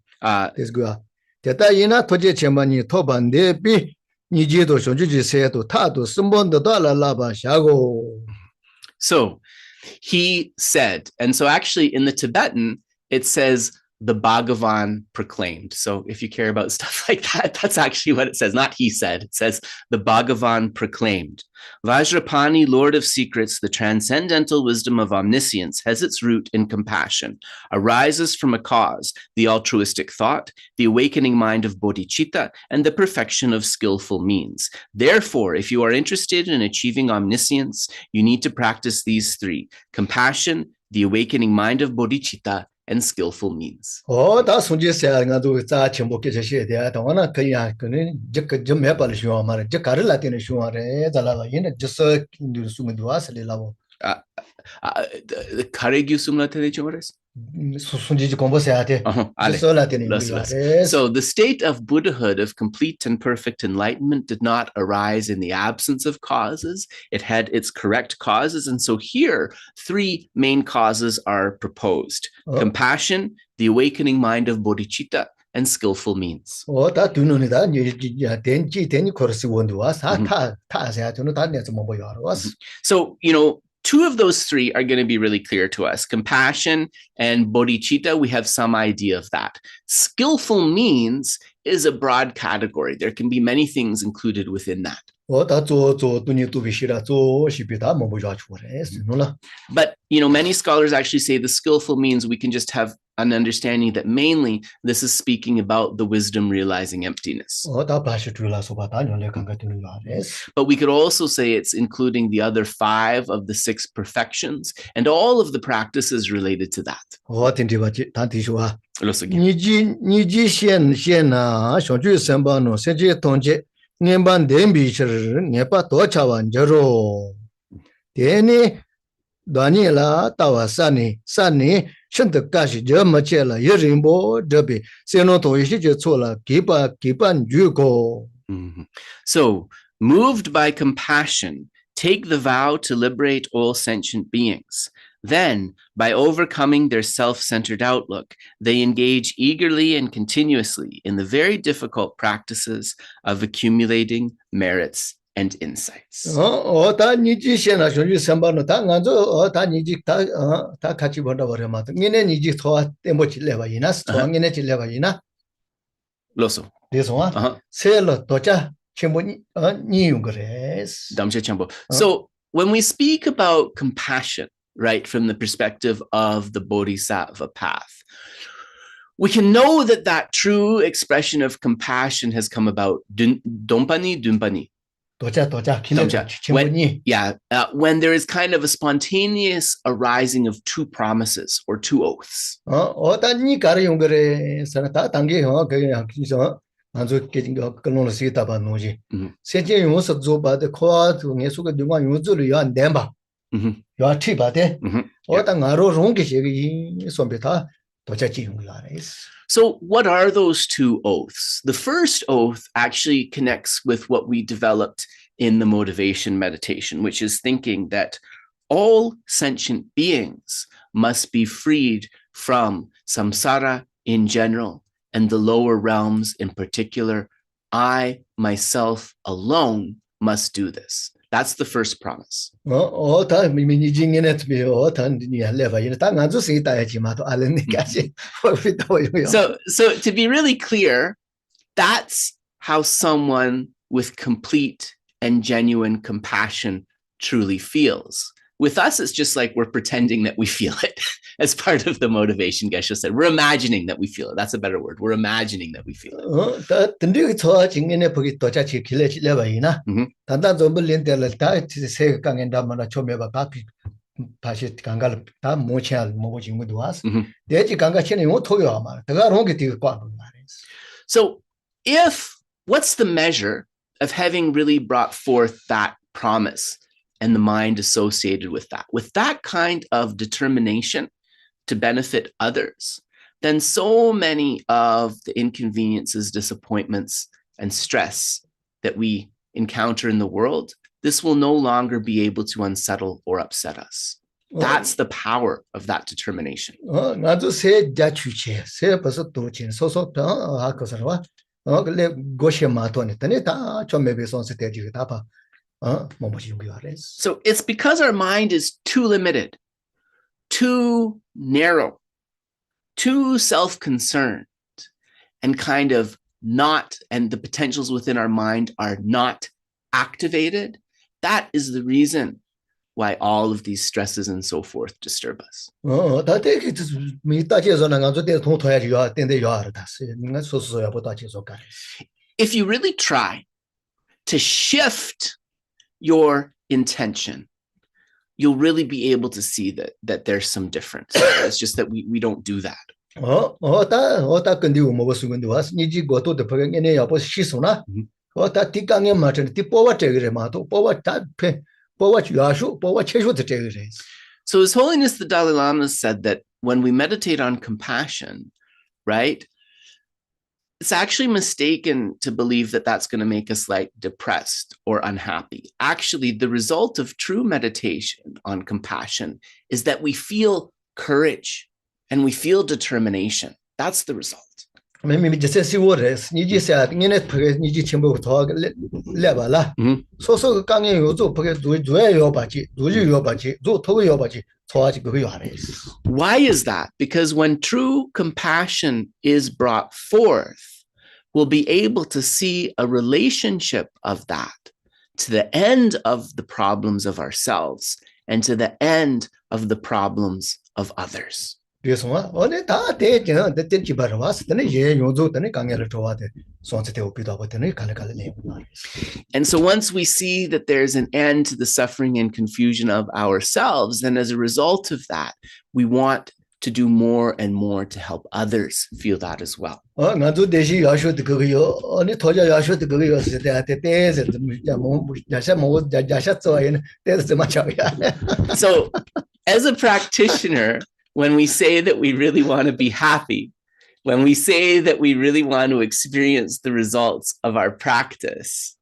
this good. Tetayina toje chemani tobande bi nijido shonjuji seto tato sumbondo dala laba shago. So he said, and so actually in the Tibetan, it says the Bhagavan proclaimed. So if you care about stuff like that, that's actually what it says. Not he said, it says the Bhagavan proclaimed. Vajrapani, Lord of Secrets, the transcendental wisdom of omniscience has its root in compassion, arises from a cause, the altruistic thought, the awakening mind of bodhicitta, and the perfection of skillful means. Therefore, if you are interested in achieving omniscience, you need to practice these three: compassion, the awakening mind of bodhicitta, and skillful means. That's what you say. I do it. I can book it. I don't want to say I can just make a show. I'm just a Latin show. Just do some do us a level. The Karegu Sumla. So the state of Buddhahood, of complete and perfect enlightenment, did not arise in the absence of causes. It had its correct causes. And so here, three main causes are proposed: compassion, the awakening mind of bodhicitta, and skillful means. So, two of those three are going to be really clear to us. Compassion and bodhicitta, we have some idea of that. Skillful means is a broad category. There can be many things included within that. But, many scholars actually say the skillful means we can just have an understanding that mainly this is speaking about the wisdom realizing emptiness. But we could also say it's including the other 5 of the 6 perfections and all of the practices related to that. Daniela tawa sani Śāntarakṣita machela yerimbo debi seno to yishije chola kipan juko. So, moved by compassion, take the vow to liberate all sentient beings. Then, by overcoming their self-centered outlook, they engage eagerly and continuously in the very difficult practices of accumulating merits and insights. So, when we speak about compassion, right, from the perspective of the bodhisattva path, we can know that that true expression of compassion has come about dumpani. When there is kind of a spontaneous arising of 2 promises or 2 oaths. So what are those 2 oaths? The first oath actually connects with what we developed in the motivation meditation, which is thinking that all sentient beings must be freed from samsara in general and the lower realms in particular. I, myself alone, must do this. That's the first promise. So to be really clear, that's how someone with complete and genuine compassion truly feels. With us, it's just like we're pretending that we feel it as part of the motivation. Geshe said, we're imagining that we feel it. That's a better word. We're imagining that we feel it. So what's the measure of having really brought forth that promise and the mind associated with that kind of determination to benefit others, then so many of the inconveniences, disappointments, and stress that we encounter in the world, this will no longer be able to unsettle or upset us. That's the power of that determination. So it's because our mind is too limited, too narrow, too self-concerned, and kind of not, and the potentials within our mind are not activated. That is the reason why all of these stresses and so forth disturb us. If you really try to shift your intention, you'll really be able to see that there's some difference. It's just that we don't do that. So His Holiness the Dalai Lama said that when we meditate on compassion, right, it's actually mistaken to believe that that's going to make us like depressed or unhappy. Actually, the result of true meditation on compassion is that we feel courage and we feel determination. That's the result. maybe just see what is. You just said, you know, you just chamber talk level. So, Kang Yuzu, do your budget, do your budget, do your budget, Why is that? Because when true compassion is brought forth, we'll be able to see a relationship of that to the end of the problems of ourselves and to the end of the problems of others. And so once we see that there's an end to the suffering and confusion of ourselves, then as a result of that, we want to do more and more to help others feel that as well. So as a practitioner, when we say that we really want to be happy, when we say that we really want to experience the results of our practice,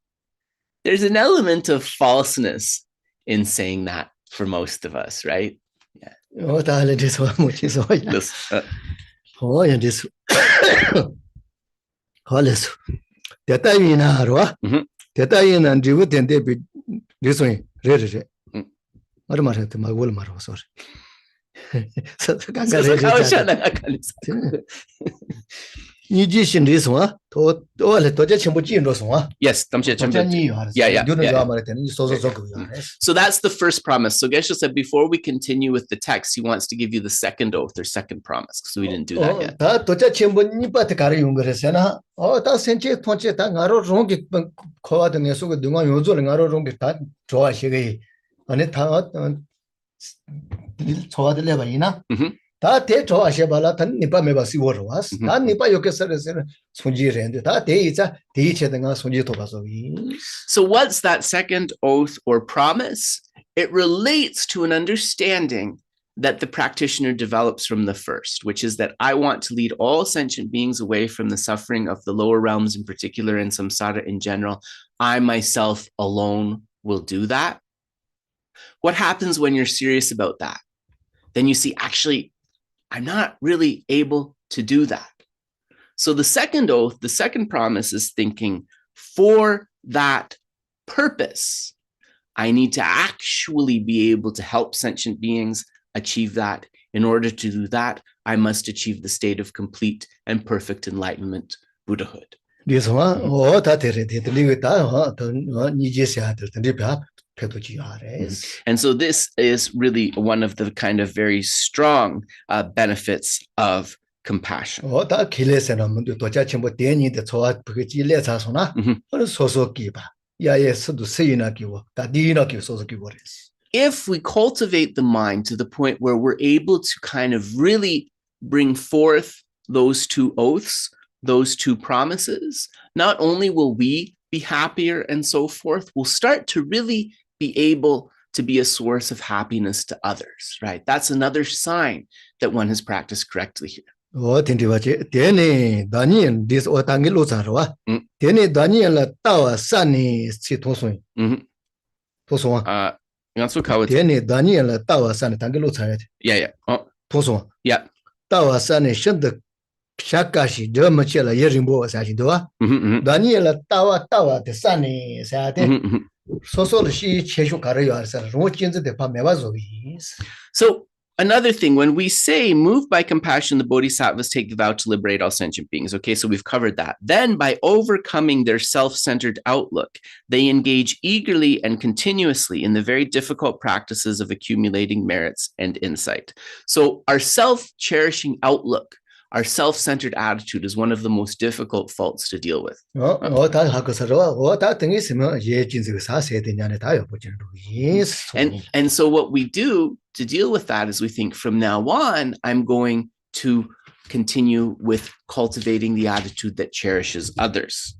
there's an element of falseness in saying that for most of us, right? Yeah. Yes, yeah. So that's the first promise. So Geshe said before we continue with the text, he wants to give you the second oath or second promise, because we didn't do that yet. So what's that second oath or promise? It relates to an understanding that the practitioner develops from the first, which is that I want to lead all sentient beings away from the suffering of the lower realms in particular and samsara in general. I myself alone will do that. What happens when you're serious about that? Then you see, actually, I'm not really able to do that. So the second oath, the second promise is thinking, for that purpose, I need to actually be able to help sentient beings achieve that. In order to do that, I must achieve the state of complete and perfect enlightenment, Buddhahood. And so this is really one of the kind of very strong benefits of compassion. If we cultivate the mind to the point where we're able to kind of really bring forth those two oaths, those two promises, not only will we be happier and so forth, we'll start to really be able to be a source of happiness to others, right? That's another sign that one has practiced correctly here. Shakashi Dermachela Yerimbo Sajidoa, Daniela Tawa the Sunny Sate, so she Cheshu Karayo, Rochins the Pamevazois. So another thing, when we say moved by compassion, the bodhisattvas take the vow to liberate all sentient beings. Okay, so we've covered that. Then by overcoming their self-centered outlook, they engage eagerly and continuously in the very difficult practices of accumulating merits and insight. So our self-cherishing outlook, our self-centered attitude is one of the most difficult faults to deal with. And so what we do to deal with that is we think from now on, I'm going to continue with cultivating the attitude that cherishes others.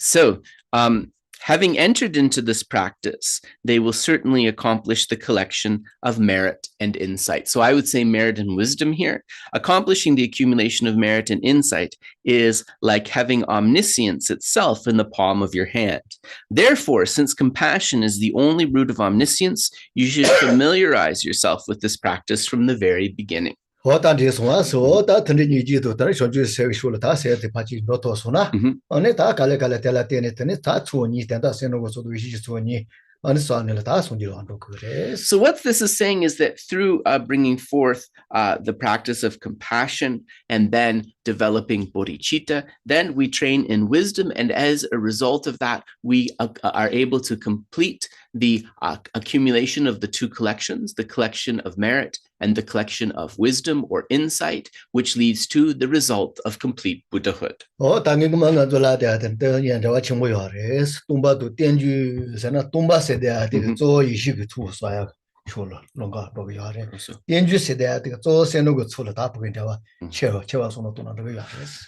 So, having entered into this practice, they will certainly accomplish the collection of merit and insight. So I would say merit and wisdom here. Accomplishing the accumulation of merit and insight is like having omniscience itself in the palm of your hand. Therefore, since compassion is the only root of omniscience, you should familiarize yourself with this practice from the very beginning. So what this is saying is that through bringing forth the practice of compassion and then developing bodhicitta, then we train in wisdom, and as a result of that, we are able to complete the accumulation of the two collections, the collection of merit and the collection of wisdom or insight, which leads to the result of complete Buddhahood.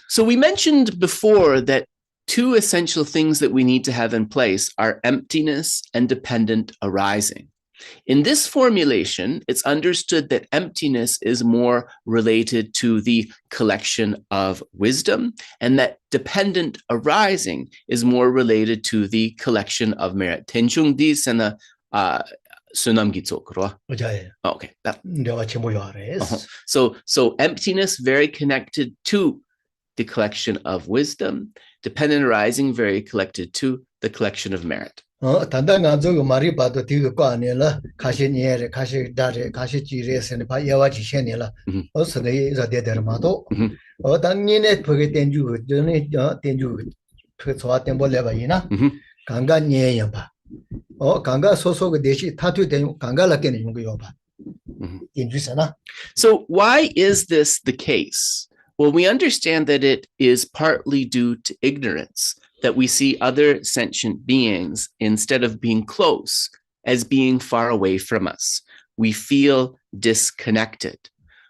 So we mentioned before that two essential things that we need to have in place are emptiness and dependent arising. In this formulation, it's understood that emptiness is more related to the collection of wisdom, and that dependent arising is more related to the collection of merit. Tenchung di sena Sonam gitsokro. Okay. So emptiness very connected to the collection of wisdom, dependent arising very connected to the collection of merit. So why is this the case? Well, we understand that it is partly due to ignorance, that we see other sentient beings, instead of being close, as being far away from us. We feel disconnected.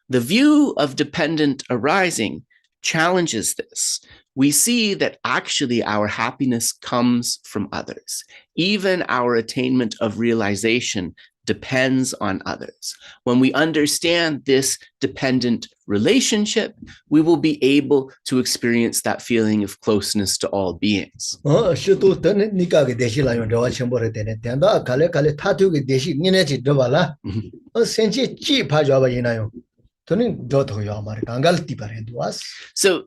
The view of dependent arising challenges this. We see that actually our happiness comes from others. Even our attainment of realization depends on others. When we understand this dependent relationship, we will be able to experience that feeling of closeness to all beings. So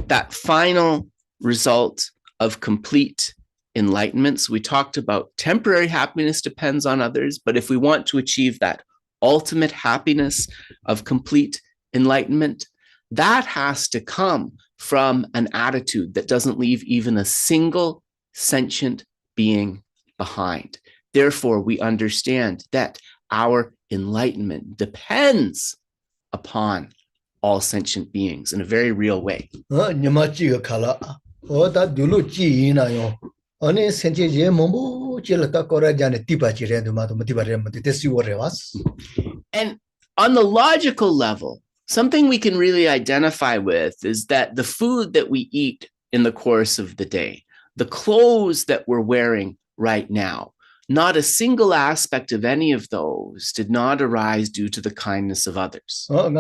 that final result of complete enlightenments, we talked about temporary happiness depends on others, but if we want to achieve that ultimate happiness of complete enlightenment, that has to come from an attitude that doesn't leave even a single sentient being behind. Therefore, we understand that our enlightenment depends upon all sentient beings in a very real way. And on the logical level, something we can really identify with is that the food that we eat in the course of the day, the clothes that we're wearing right now, not a single aspect of any of those did not arise due to the kindness of others. And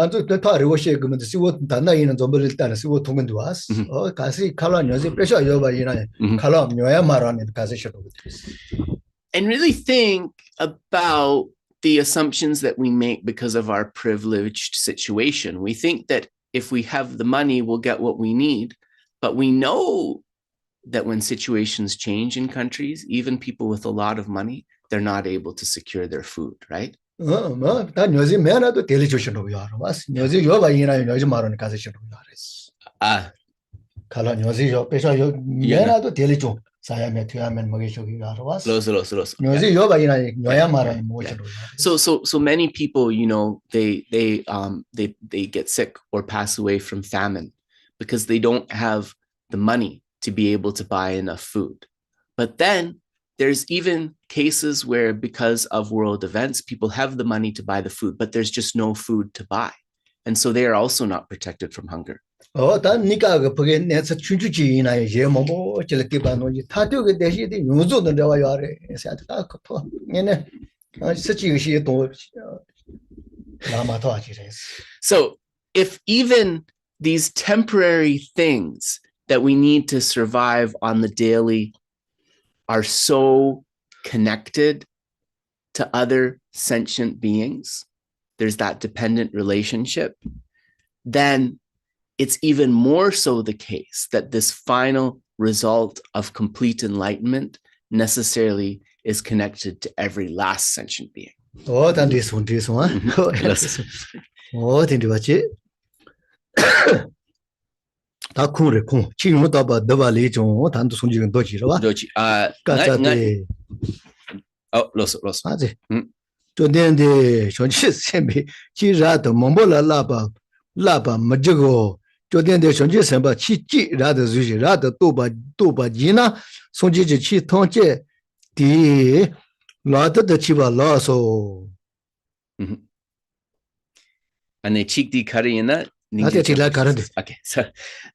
really think about the assumptions that we make because of our privileged situation. We think that if we have the money, we'll get what we need, but we know that when situations change in countries, even people with a lot of money, they're not able to secure their food, right? So many people, you know, they get sick or pass away from famine because they don't have the money to be able to buy enough food. But then there's even cases where because of world events, people have the money to buy the food, but there's just no food to buy. And so they are also not protected from hunger. Oh, that Nika again, that's a Chuchi in a Yemobo, Cheletibano, Tatu, the Yuzu, the Dawayare, said, such a she to Lamatochi. So if even these temporary things that we need to survive on the daily are so connected to other sentient beings, there's that dependent relationship, then it's even more so the case that this final result of complete enlightenment necessarily is connected to every last sentient being. Oh, then this one. Oh, think about it. Takure Kung, Chimutaba, Davali, Tanto Sunji and Doji. Oh, lost. To then the Shonchi Sembi, Chirata, Mombola Laba, Majago, to then the Shonchi Semba, Chichi, rather Zuji, rather Tuba Gina, Sonji Chi Tonche, the Lata the Chiva Lasso. And they cheek the curry in that. Okay, so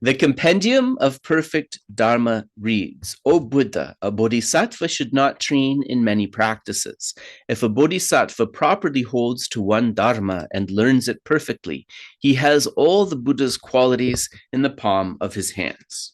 the Compendium of Perfect Dharma reads, O Buddha, a bodhisattva should not train in many practices. If a bodhisattva properly holds to one dharma and learns it perfectly, he has all the Buddha's qualities in the palm of his hands.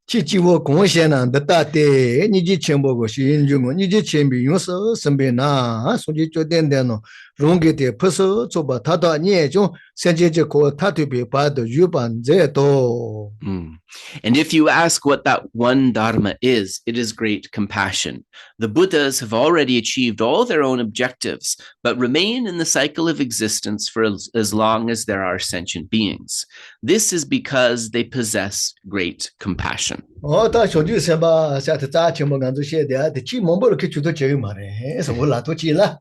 Chichiwo Gongxian the Tate, Niji Chembogo, Shinjungo, Niji Chembi, Yoso, Sambena, Soji Dendeno, Rongete, Pusso, Soba Tata Niejo, Sanjeko, Tatubi, Pad, Yuban, Zeto. And if you ask what that one dharma is, it is great compassion. The Buddhas have already achieved all their own objectives, but remain in the cycle of existence for as long as there are sentient beings. This is because they possess great compassion. Oh, that's what you said about Satachimogan, the Chimombo Kichudo Chimare, so Latochila.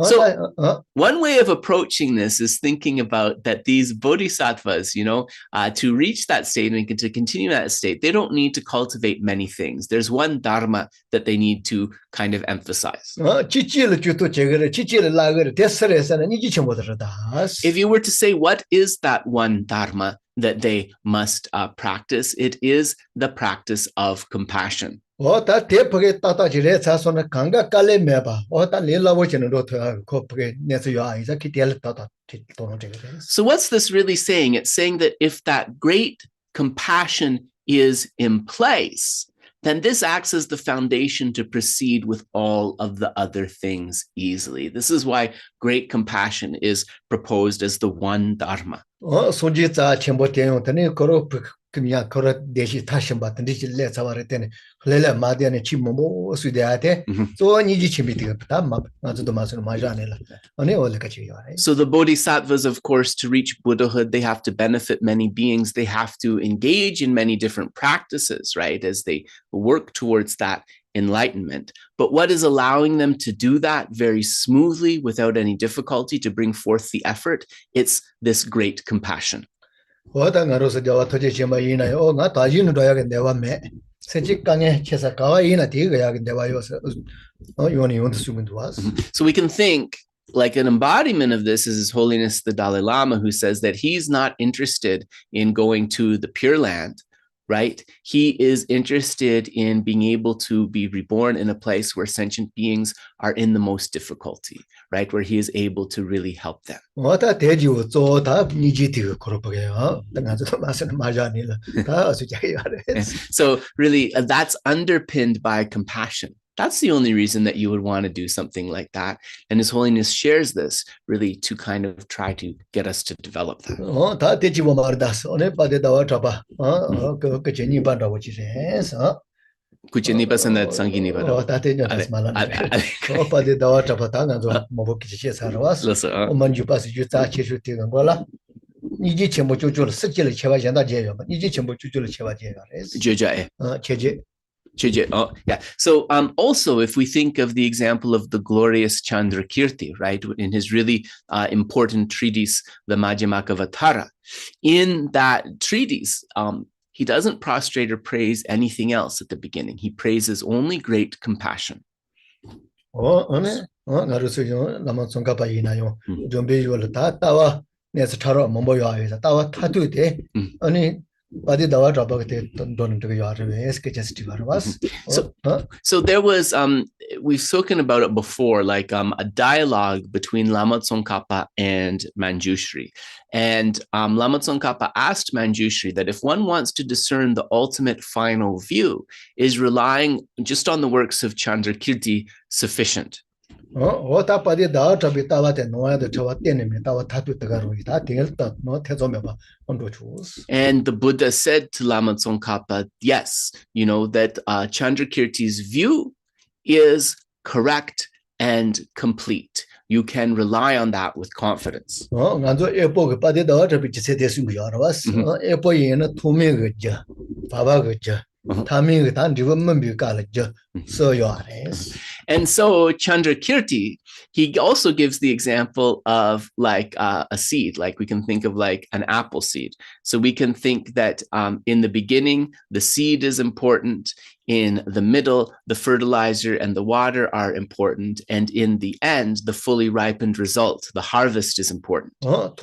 So, one way of approaching this is thinking about that these bodhisattvas, to reach that state and to continue that state, they don't need to cultivate many things. There's one dharma that they need to kind of emphasize. If you were to say, what is that one dharma that they must practice? It is the practice of compassion. So what's this really saying? It's saying that if that great compassion is in place, then this acts as the foundation to proceed with all of the other things easily. This is why great compassion is proposed as the one dharma. So the bodhisattvas, of course, to reach Buddhahood, they have to benefit many beings. They have to engage in many different practices, right, as they work towards that enlightenment. But what is allowing them to do that very smoothly without any difficulty, to bring forth the effort? It's this great compassion. So we can think like an embodiment of this is His Holiness the Dalai Lama, who says that he's not interested in going to the Pure Land, right? He is interested in being able to be reborn in a place where sentient beings are in the most difficulty, right? Where he is able to really help them. So really, that's underpinned by compassion. That's the only reason that you would want to do something like that. And His Holiness shares this really to kind of try to get us to develop that. Oh, yeah. So also, if we think of the example of the glorious Śāntarakṣita, right, in his really important treatise, the Madhyamakavatara, in that treatise, he doesn't prostrate or praise anything else at the beginning. He praises only great compassion. 나루스요 남아 송가바이나요 좀비요를 다 따와 내서 차로 몸보여야 따와 타두대 아니 바디 다와 잡아게 돈 되게 야르에 스케치스티브 was so there was we've spoken about it before, like a dialogue between Lama Tsongkhapa and Manjushri, and Lama Tsongkhapa asked Manjushri that if one wants to discern the ultimate final view, is relying just on the works of Śāntarakṣita sufficient? And the Buddha said to Lama Tsongkhapa, yes, you know, that Śāntarakṣita's view is correct and complete. You can rely on that with confidence. And so Śāntarakṣita, he also gives the example of like a seed, like we can think of like an apple seed. So we can think that in the beginning, the seed is important. In the middle, the fertilizer and the water are important. And in the end, the fully ripened result, the harvest is important. So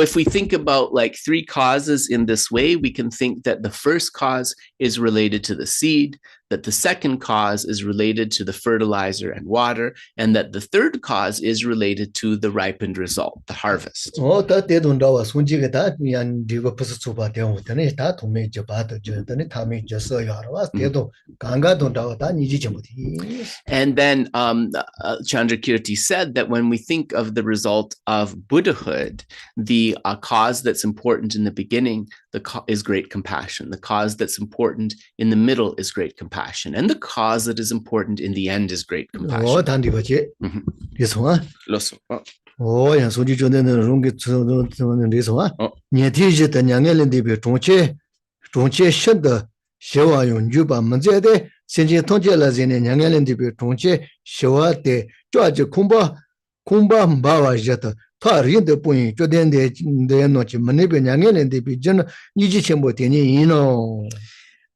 if we think about like three causes in this way, we can think that the first cause is related to the seed, that the second cause is related to the fertilizer and water, and that the third cause is related to the ripened result, the harvest. And then Śāntarakṣita said that when we think of the result of Buddhahood, the cause that's important in the beginning is great compassion. The cause that's important in the middle is great compassion. And the cause that is important in the end is great compassion.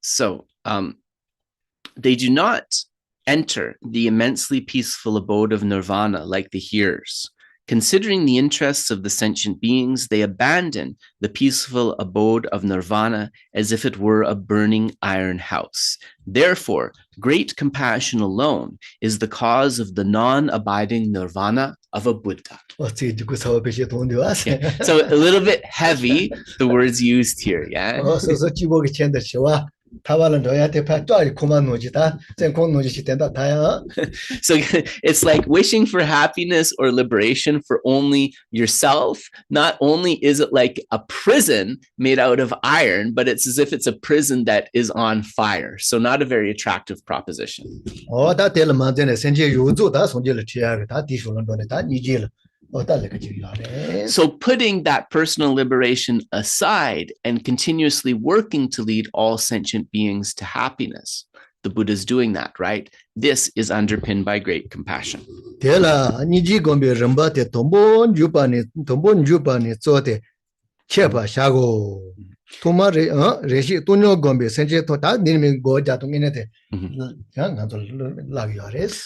So they do not enter the immensely peaceful abode of nirvana like the hearers. Considering the interests of the sentient beings, they abandon the peaceful abode of nirvana as if it were a burning iron house. Therefore, great compassion alone is the cause of the non-abiding nirvana of a Buddha. Yeah. So a little bbit heavy, the words used here, yeah? So it's like wishing for happiness or liberation for only yourself. Not only is it like a prison made out of iron, but it's as if it's a prison that is on fire. So not a very attractive proposition. So putting that personal liberation aside and continuously working to lead all sentient beings to happiness, the Buddha is doing that, right? This is underpinned by great compassion.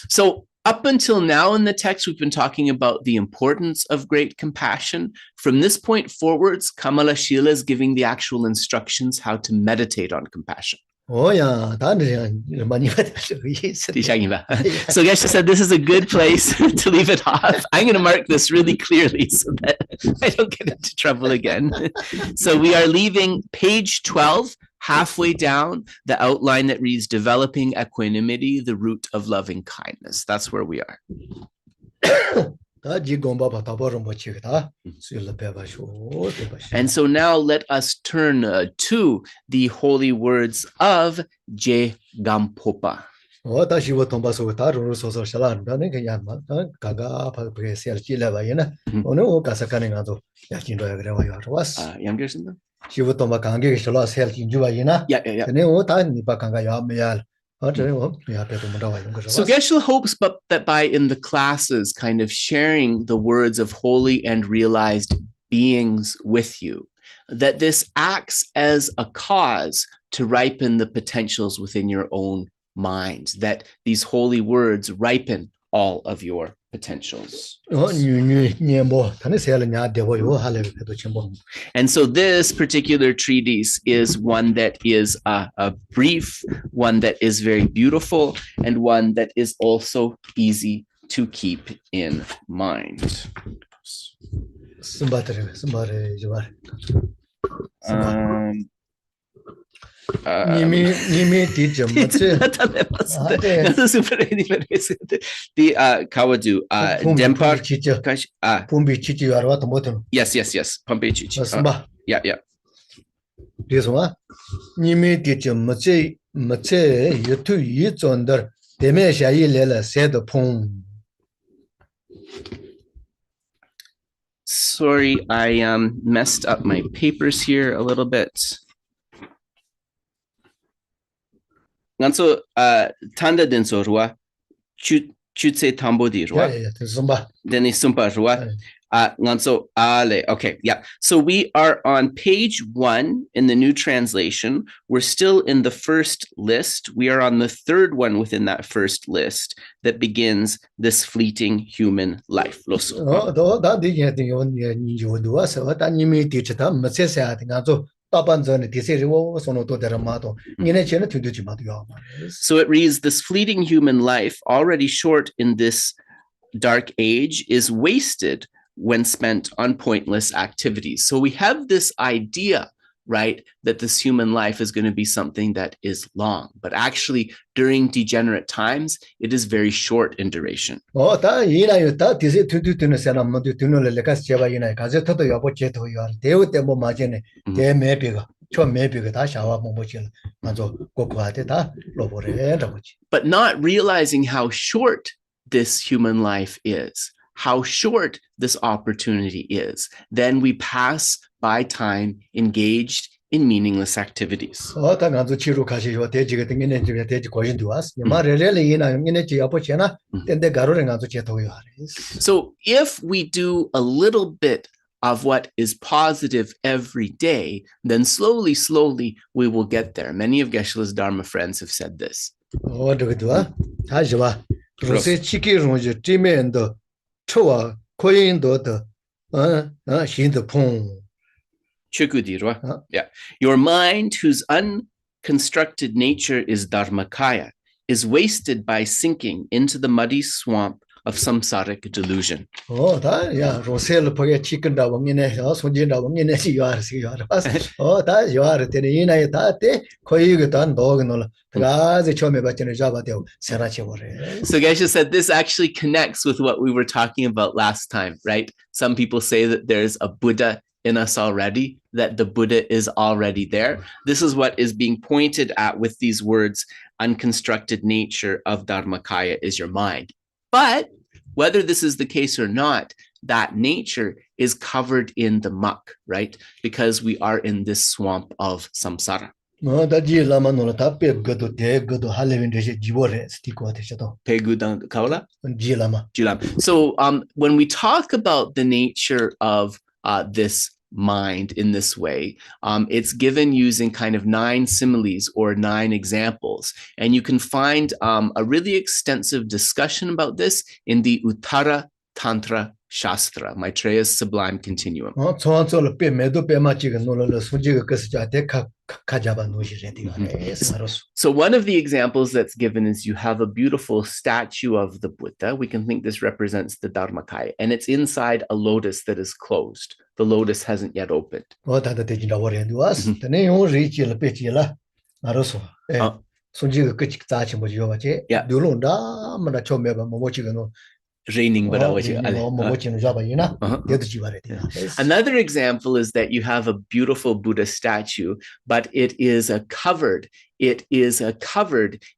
So up until now in the text, we've been talking about the importance of great compassion. From this point forwards, Kamalaśīla is giving the actual instructions how to meditate on compassion. So Geshe said this is a good place to leave it off. I'm going to mark this really clearly so that I don't get into trouble again. So we are leaving page 12, halfway down, the outline that reads developing equanimity, the root of loving kindness. That's where we are. And so now let us turn to the holy words of Geshe Gampo. Younger than So Geshe hopes that by in the classes kind of sharing the words of holy and realized beings with you, that this acts as a cause to ripen the potentials within your own mind, that these holy words ripen all of your potentials. And so this particular treatise is one that is a brief, one that is very beautiful, and one that is also easy to keep in mind. Kawadu Dempar. Yes. Pampe Chichi. Yeah. This one. Nimi teachum mace yutu yizonder deme shayi lela said pong. Sorry, I messed up my papers here a little bit. Nganso tanda denso rua chutse tambo di rua. Zumba. Deni sumpa rua. Nganso ale. Okay, yeah. So we are on page 1 in the new translation. We're still in the first list. We are on the third one within that first list that begins this fleeting human life. So it reads, this fleeting human life, already short in this dark age, is wasted when spent on pointless activities. So we have this idea, right, that this human life is going to be something that is long, but actually during degenerate times, it is very short in duration. But not realizing how short this human life is, how short this opportunity is, then we pass by time engaged in meaningless activities. So if we do a little bit of what is positive every day, then slowly we will get there. Many of Geshe's Dharma friends have said this. Yeah. Your mind, whose unconstructed nature is dharmakaya, is wasted by sinking into the muddy swamp of samsaric delusion. So Geshe said this actually connects with what we were talking about last time, right? Some people say that there's a Buddha in us already, that the Buddha is already there. This is what is being pointed at with these words, unconstructed nature of Dharmakaya is your mind. But whether this is the case or not, that nature is covered in the muck, right? Because we are in this swamp of samsara. So when we talk about the nature of this mind in this way, it's given using kind of 9 similes or 9 examples. And you can find a really extensive discussion about this in the Uttara Tantra Shastra, Maitreya's Sublime Continuum. So one of the examples that's given is you have a beautiful statue of the Buddha. We can think this represents the Dharmakaya, and it's inside a lotus that is closed. The lotus hasn't yet opened. Another example is that you have a beautiful Buddha statue, but it is covered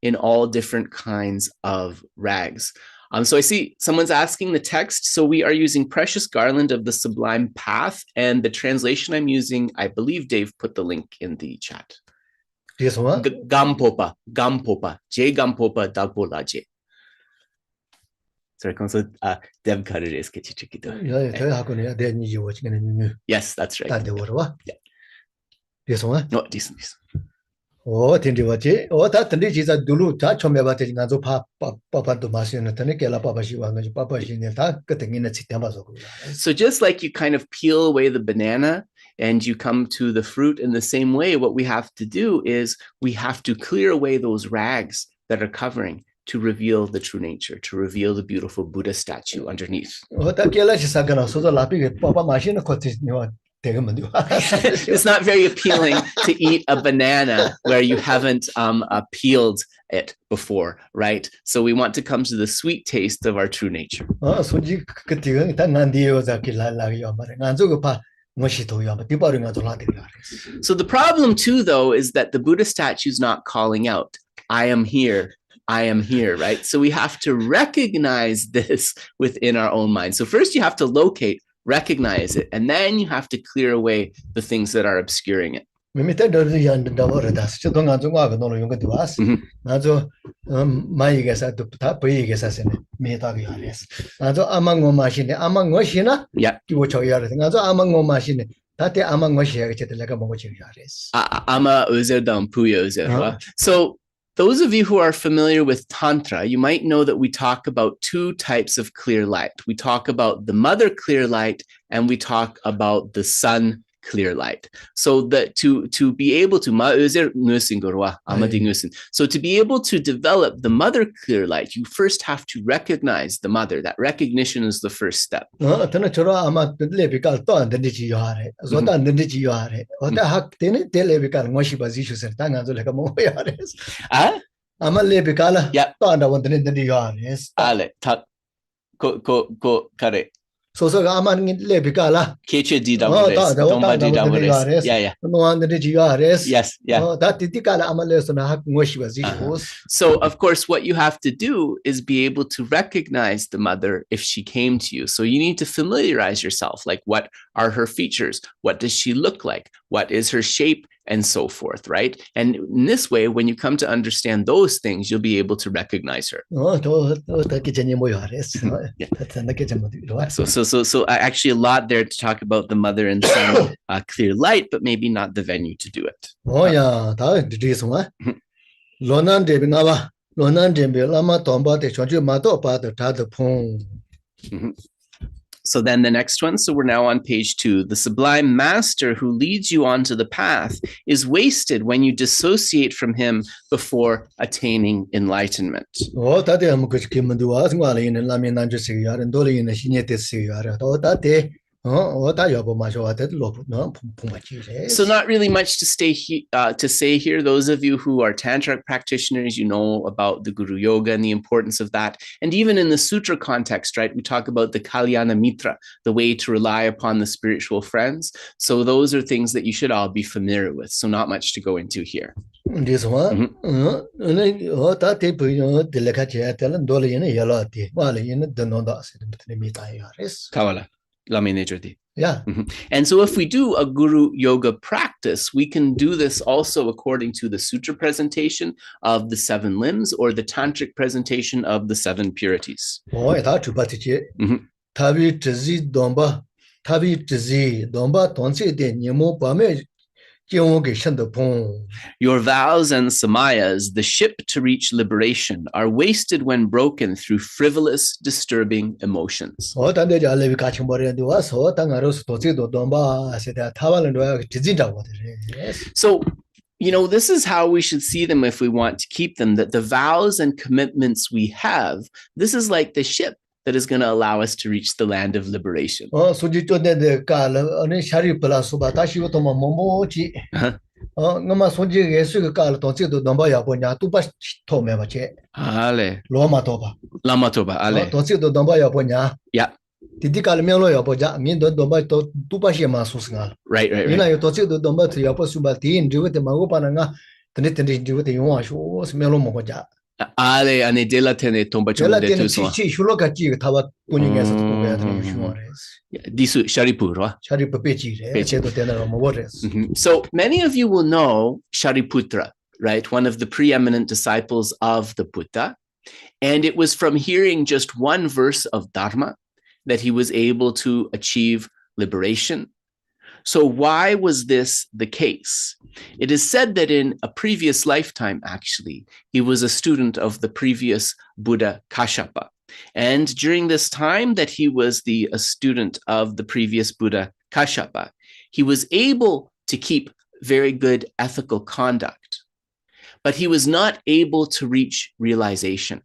in all different kinds of rags. So I see someone's asking the text. So we are using Precious Garland of the Sublime Path, and the translation I'm using, I believe Dave put the link in the chat. This one? Gampopa, J Gampopa Dagpolaje. Sorry, Dev Karare. Yes, that's right. Yeah. This one? No, decent. Oh, Tindiwachi, or that Tindija Dulu, touch on me about it, Nazo Papa to Masin, Tanikela Papa Shiva, Papa Shineta, getting in a Sitamazo. So just like you kind of peel away the banana and you come to the fruit in the same way, what we have to do is we have to clear away those rags that are covering to reveal the true nature, to reveal the beautiful Buddha statue underneath. It's not very appealing to eat a banana where you haven't peeled it before, right? So we want to come to the sweet taste of our true nature. So the problem too, though, is that the Buddha statue is not calling out, I am here, right? So we have to recognize this within our own mind. So first you have to locate, recognize it, and then you have to clear away the things that are obscuring it. So those of you who are familiar with Tantra, you might know that we talk about two types of clear light. We talk about the mother clear light and we talk about the sun clear light. So that to be able to so to be able to develop the mother clear light, you first have to recognize the mother. That recognition is the first step. So aman lebikala keche di davares tomba di davares no andre jiares yes that tikala amaleso na hak ngoshi bazishos. So of course what you have to do is be able to recognize the mother if she came to you. So you need to familiarize yourself, like what are her features, what does she look like, what is her shape, and so forth, right? And in this way, when you come to understand those things, you'll be able to recognize her. So actually a lot there to talk about the mother and sun clear light, but maybe not the venue to do it. So then the next one, so we're now on page 2. The sublime master who leads you onto the path is wasted when you dissociate from him before attaining enlightenment. So not really much to say here. Those of you who are tantric practitioners, you know about the Guru Yoga and the importance of that. And even in the sutra context, right, we talk about the Kalyana Mitra, the way to rely upon the spiritual friends. So those are things that you should all be familiar with. So not much to go into here. This one, yeah. And so if we do a Guru Yoga practice, we can do this also according to the sutra presentation of the 7 limbs or the tantric presentation of the 7 purities. Your vows and samayas, the ship to reach liberation, are wasted when broken through frivolous, disturbing emotions. So, you know, this is how we should see them if we want to keep them, that the vows and commitments we have, this is like the ship that is going to allow us to reach the land of liberation. Yeah. Right. So many of you will know Shariputra, right? One of the preeminent disciples of the Buddha. And it was from hearing just one verse of Dharma that he was able to achieve liberation. So why was this the case? It is said that in a previous lifetime, actually, he was a student of the previous Buddha Kāśyapa. And during this time that he was a student of the previous Buddha Kāśyapa, he was able to keep very good ethical conduct, but he was not able to reach realization.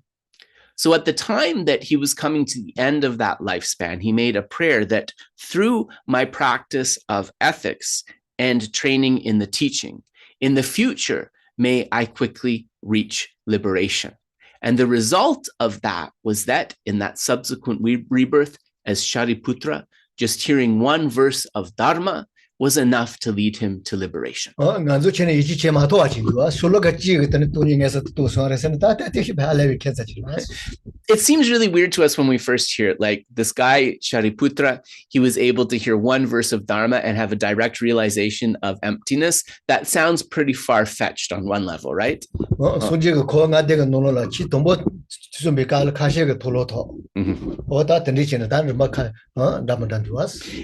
So at the time that he was coming to the end of that lifespan, he made a prayer that through my practice of ethics and training in the teaching, in the future, may I quickly reach liberation. And the result of that was that in that subsequent rebirth as Shariputra, just hearing one verse of Dharma was enough to lead him to liberation. It seems really weird to us when we first hear it. Like this guy, Shariputra, he was able to hear one verse of Dharma and have a direct realization of emptiness. That sounds pretty far-fetched on one level, right?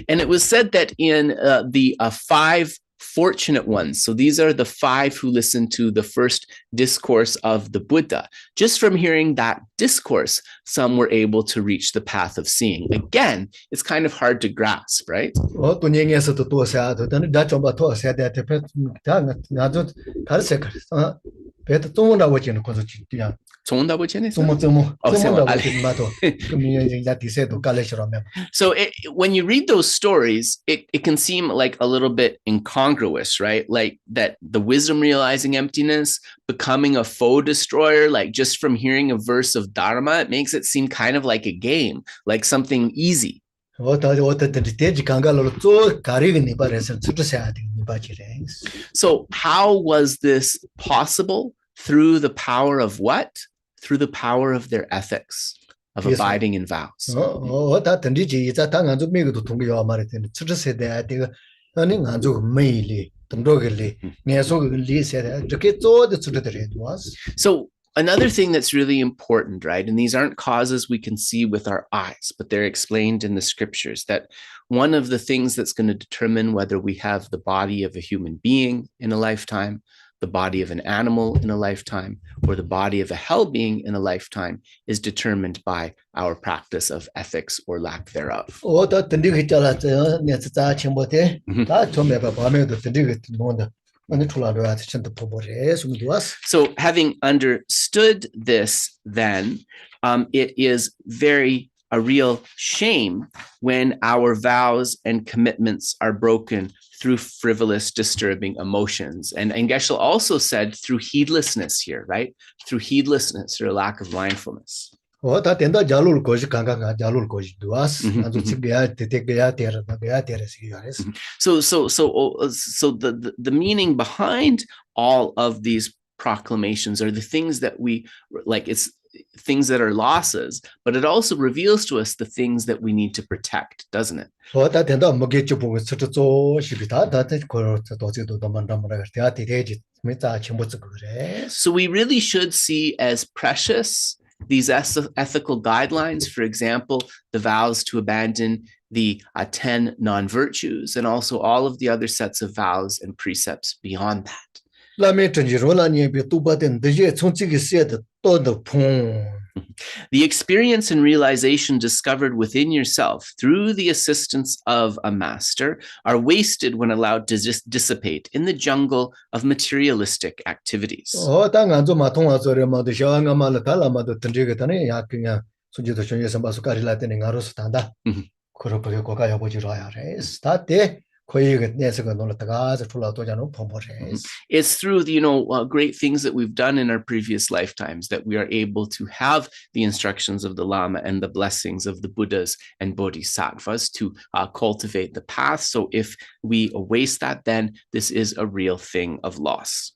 And it was said that in the five fortunate ones, so these are the five who listened to the first discourse of the Buddha, just from hearing that discourse, some were able to reach the path of seeing. Again, it's kind of hard to grasp, right? So when you read those stories, it can seem like a little bit incongruous, right? Like that the wisdom realizing emptiness, becoming a foe destroyer, like just from hearing a verse of Dharma, it makes it seem kind of like a game, like something easy. So how was this possible? Through the power of what? Through the power of their ethics, of abiding in vows. So another thing that's really important, right? And these aren't causes we can see with our eyes, but they're explained in the scriptures, that one of the things that's going to determine whether we have the body of a human being in a lifetime, the body of an animal in a lifetime, or the body of a hell being in a lifetime is determined by our practice of ethics or lack thereof. So having understood this, then, it is a real shame when our vows and commitments are broken through frivolous, disturbing emotions. And Geshe also said through heedlessness here, right? Through heedlessness or lack of mindfulness. So the meaning behind all of these proclamations are the things that we like. It's things that are losses, but it also reveals to us the things that we need to protect, doesn't it? So we really should see as precious these ethical guidelines, for example, the vows to abandon the 10 non-virtues, and also all of the other sets of vows and precepts beyond that. The experience and realization discovered within yourself through the assistance of a master are wasted when allowed to just dissipate in the jungle of materialistic activities. It's through the great things that we've done in our previous lifetimes that we are able to have the instructions of the Lama and the blessings of the Buddhas and Bodhisattvas to cultivate the path. So if we waste that, then this is a real thing of loss.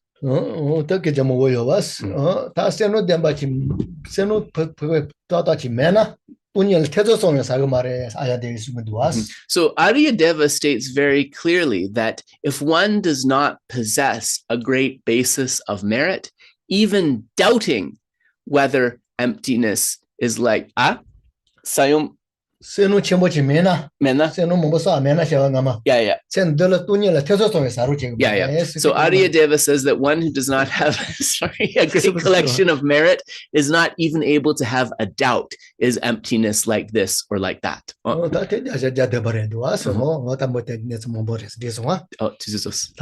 So Aryadeva states very clearly that if one does not possess a great basis of merit, even doubting whether emptiness is like sayom Senu chembochi mena. Mena? Senu mombosa mena shawangama. Yeah. Sen de la tunyela teso so saru cheng. Yeah. So Aryadeva says that one who does not have a great collection of merit is not even able to have a doubt. Is emptiness like this or like that? Oh, Jesus.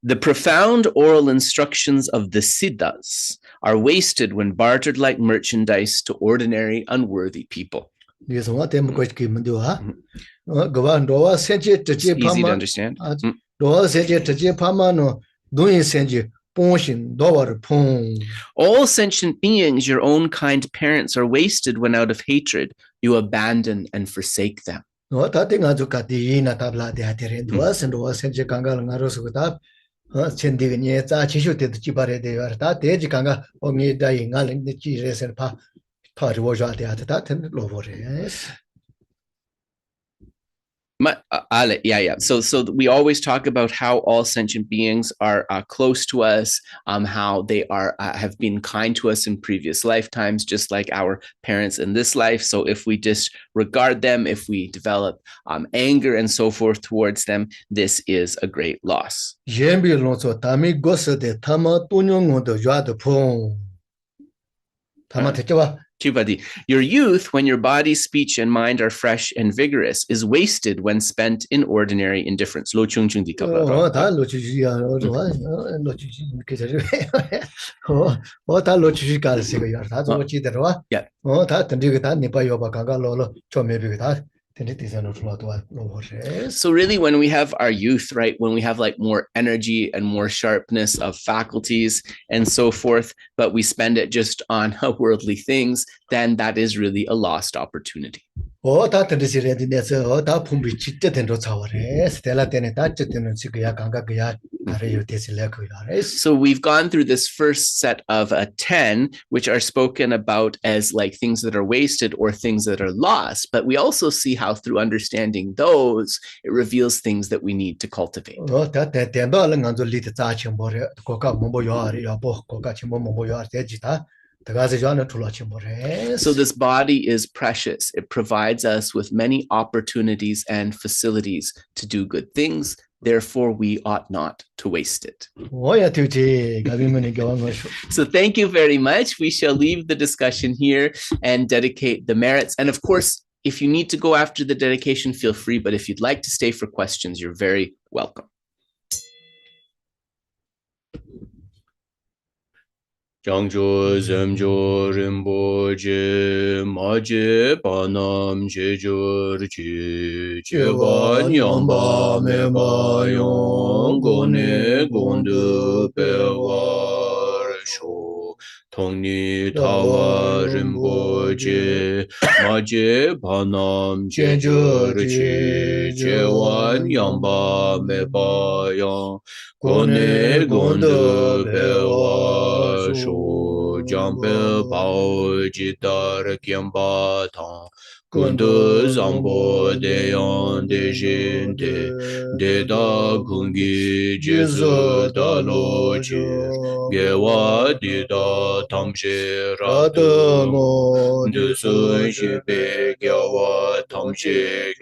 The profound oral instructions of the Siddhas are wasted when bartered like merchandise to ordinary, unworthy people. It's easy to understand. All sentient beings, your own kind parents, are wasted when out of hatred you abandon and forsake them. Yeah. So we always talk about how all sentient beings are close to us, how they are have been kind to us in previous lifetimes, just like our parents in this life. So if we disregard them, if we develop anger and so forth towards them, this is a great loss. Your youth, when your body, speech, and mind are fresh and vigorous, is wasted when spent in ordinary indifference. So really, when we have our youth, right, when we have like more energy and more sharpness of faculties and so forth, but we spend it just on worldly things, then that is really a lost opportunity. So we've gone through this first set of 10, which are spoken about as like things that are wasted or things that are lost. But we also see how through understanding those, it reveals things that we need to cultivate. So this body is precious. It provides us with many opportunities and facilities to do good things. Therefore, we ought not to waste it. So thank you very much. We shall leave the discussion here and dedicate the merits. And of course, if you need to go after the dedication, feel free. But if you'd like to stay for questions, you're very welcome. Jangjo zemjo rimboje maje panam jejor ji jewa nyamba meba yong gone gonde pewar sho tongni tawa rimboje maje panam jejor ji jewa nyamba meba yong gone gonde pewar sho jambe bao jitar kiamba ta kundu zambo de yon de jinde de da gungi jesu da lo chi gewa de da tamje ra de mo de su ji be gewa tamje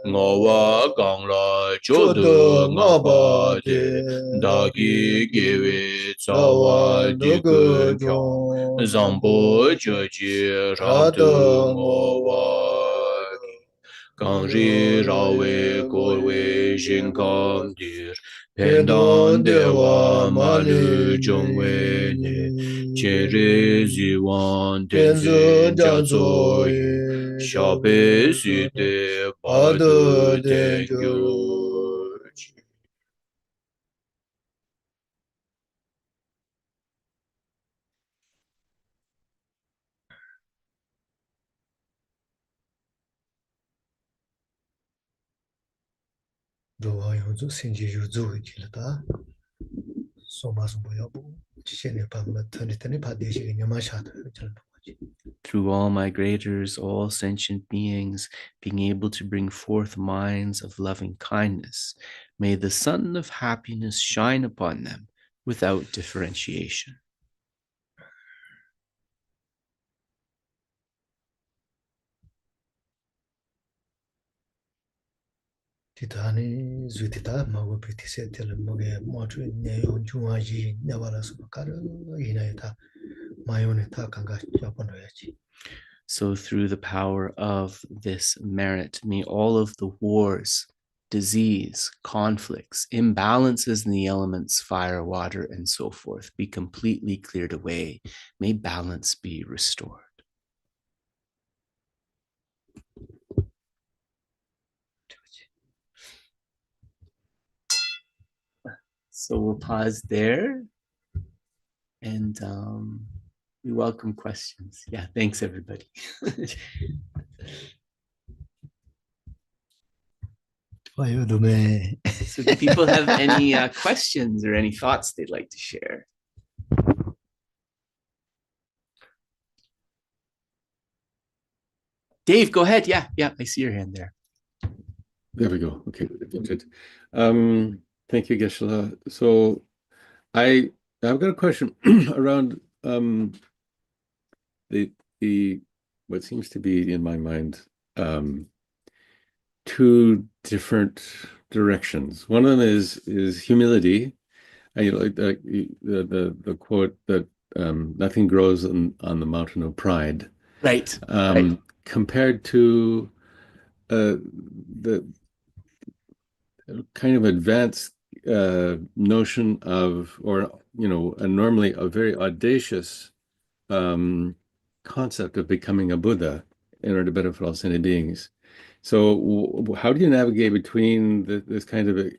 ngowa gang la cho de ngaba de da gi gewe tsawa de gu kyong zambo joji ra de ngowa Gangri rawe korwe jinkam dir pendan dewa malu jongwe ne chere ziwan tenzen jazo ye shabe sute padu tengyu. Doa yonzu senji yuzu wikilata soma sumbo yabu chene pa ma tani pa deshi nyama shata through all migrators, all sentient beings, being able to bring forth minds of loving kindness. May the sun of happiness shine upon them without differentiation. Titani Zutita, Mago Pretise, Telemoge, Motre, Neon, Juaji, Navalas, Makara, Inaita, Mayoneta, Kanga, Japonoyachi. So through the power of this merit, may all of the wars, disease, conflicts, imbalances in the elements, fire, water, and so forth, be completely cleared away. May balance be restored. So we'll pause there and we welcome questions. Yeah, thanks everybody. So do people have any questions or any thoughts they'd like to share? Dave, go ahead. Yeah, I see your hand there. There we go. Okay, good. Thank you, Geshe. So I've got a question around the what seems to be in my mind two different directions. One of them is humility. And like the quote that nothing grows on the mountain of pride. Right. Right. Compared to the kind of advanced notion of, or normally a very audacious concept of becoming a Buddha in order to benefit all sentient beings. So how do you navigate between this kind of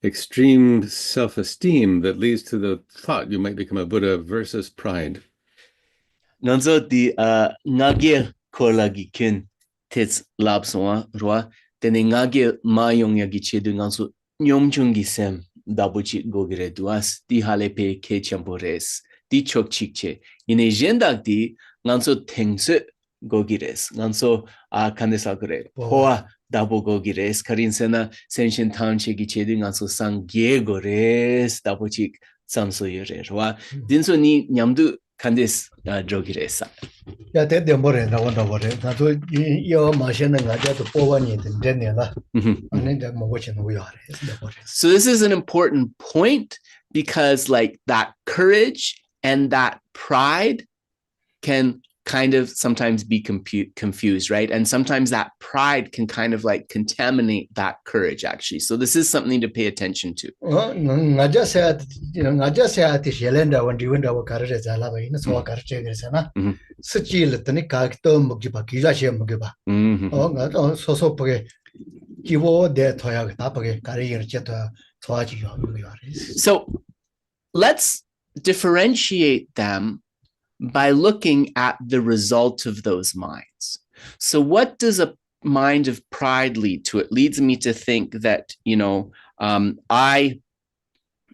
extreme self-esteem that leads to the thought you might become a Buddha versus pride? Nanzo di ngage kolagi kin tits labswa rwa tene ngage mayong yagi chedu nganso nyomchungi sem dabuchi gogire duas di halepe ke champores di chokchikche ine jendak di nganso tengse gogires nganso kandesa gre hoa dabo gogires karinsena senshin township gi chedu nganso sangye gores dabuchi samso yore rwa dinso ni nyamdu Candice Drogiresa. Yeah, they more than one over it. That's what your machine and I got to pour one in Daniela. And then they're watching we are. So this is an important point because like that courage and that pride can kind of sometimes be confused, right? And sometimes that pride can kind of like contaminate that courage actually. So this is something to pay attention to. I just said, I just said this Yelenda when you went over Carrera Zalava in so a Carrera, Sicil, the Nicacto Mugiba, Kizashi Mugiba. Oh, so Pugge, Kivo de Toya Tapage, Carrier Jetta, Twaji. So let's differentiate them by looking at the result of those minds. So what does a mind of pride lead to? It leads me to think that, I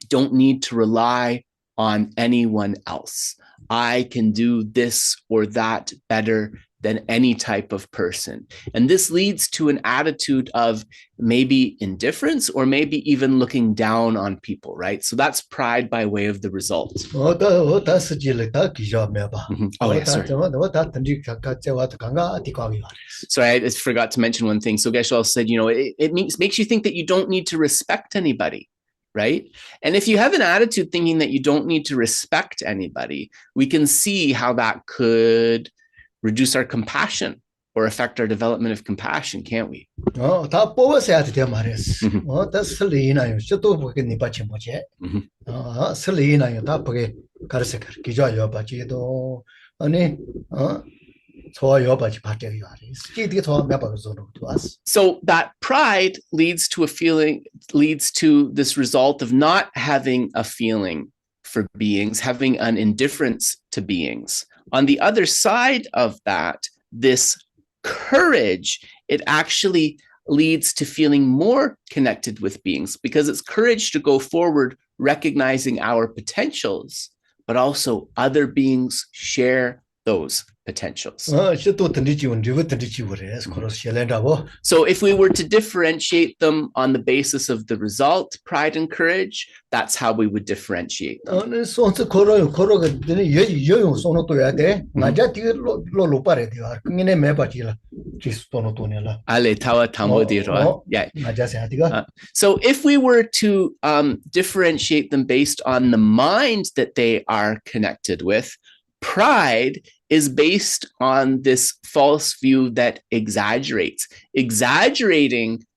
don't need to rely on anyone else. I can do this or that better than any type of person. And this leads to an attitude of maybe indifference or maybe even looking down on people, right? So that's pride by way of the result. Oh, that's a Sorry, I just forgot to mention one thing. So Geshe said, it makes you think that you don't need to respect anybody, right? And if you have an attitude thinking that you don't need to respect anybody, we can see how that could reduce our compassion or affect our development of compassion, can't we? Oh, that was at the Maris. Oh, that's Selina, you should do in the Bachimoche. Selina, you tap Karasek, Kijoyo, Bachido, so that pride leads to this result of not having a feeling for beings, having an indifference to beings. On the other side of that, this courage, it actually leads to feeling more connected with beings because it's courage to go forward, recognizing our potentials, but also other beings share those potentials. So if we were to differentiate them on the basis of the result, pride and courage, that's how we would differentiate them. So if we were to differentiate them based on the mind that they are connected with, pride is based on this false view that exaggerating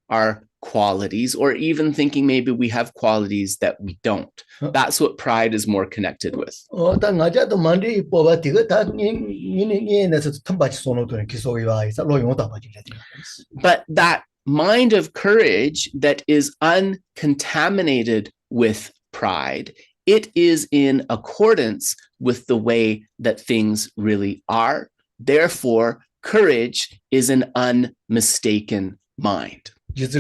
our qualities, or even thinking maybe we have qualities that we don't. That's what pride is more connected with. But that mind of courage that is uncontaminated with pride, it is in accordance with the way that things really are. Therefore, courage is an unmistaken mind. Yeah. So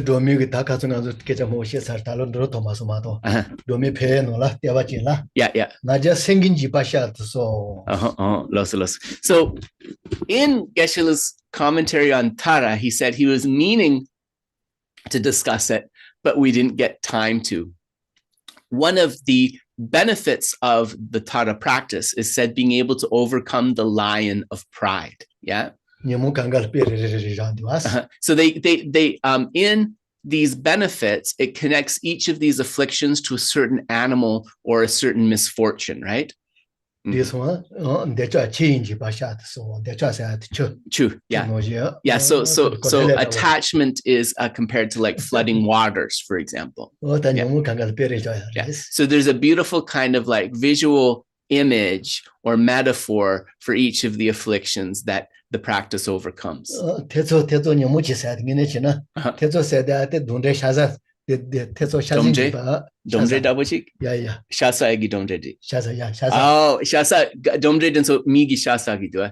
in Geshe-la's commentary on Tara, he said he was meaning to discuss it, but we didn't get time to. One of the benefits of the Tara practice is said being able to overcome the lion of pride. Yeah. So they in these benefits, it connects each of these afflictions to a certain animal or a certain misfortune, right? This one, True. Yeah. So attachment is compared to like flooding waters, for example. Yeah. So there's a beautiful kind of like visual image or metaphor for each of the afflictions that the practice overcomes. Domdre dabojik? Yeah. Shasa agi domdre di. Shasa. Oh, shasa domdre den so migi shasa agi do.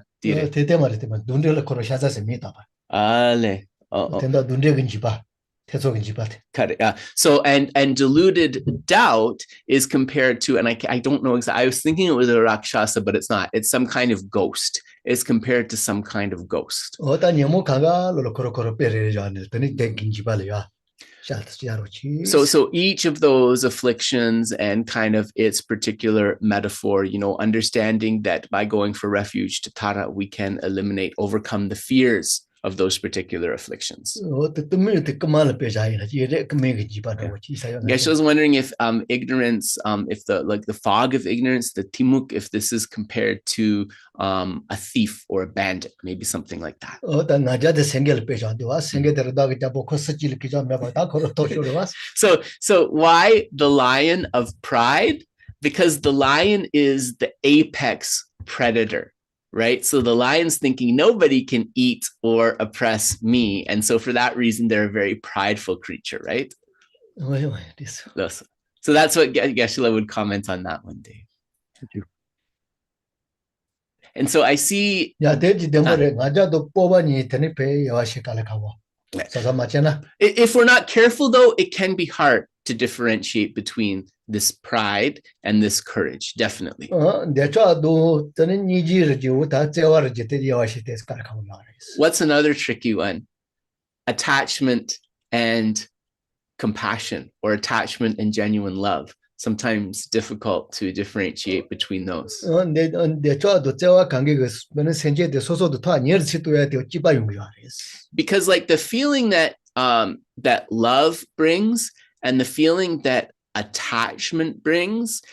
Domdre la koro shasa se mita ba. Ale. Tenda domdre ginjiba. So and deluded doubt is compared to, and I don't know exactly, I was thinking it was a rakshasa, but it's not. It's some kind of ghost. It's compared to some kind of ghost. So each of those afflictions and kind of its particular metaphor, understanding that by going for refuge to Tara, we can overcome the fears of those particular afflictions. Geshe was wondering if ignorance, if the fog of ignorance, the timuk, if this is compared to a thief or a bandit, maybe something like that. So why the lion of pride? Because the lion is the apex predator. Right? So the lion's thinking nobody can eat or oppress me. And so for that reason, they're a very prideful creature, right? So that's what Geshe-la would comment on that one day. Thank you. And so I see... If we're not careful, though, it can be hard to differentiate between this pride and this courage, definitely. What's another tricky one? Attachment and compassion, or attachment and genuine love. Sometimes difficult to differentiate between those. Because like the feeling that that love brings and the feeling that attachment brings,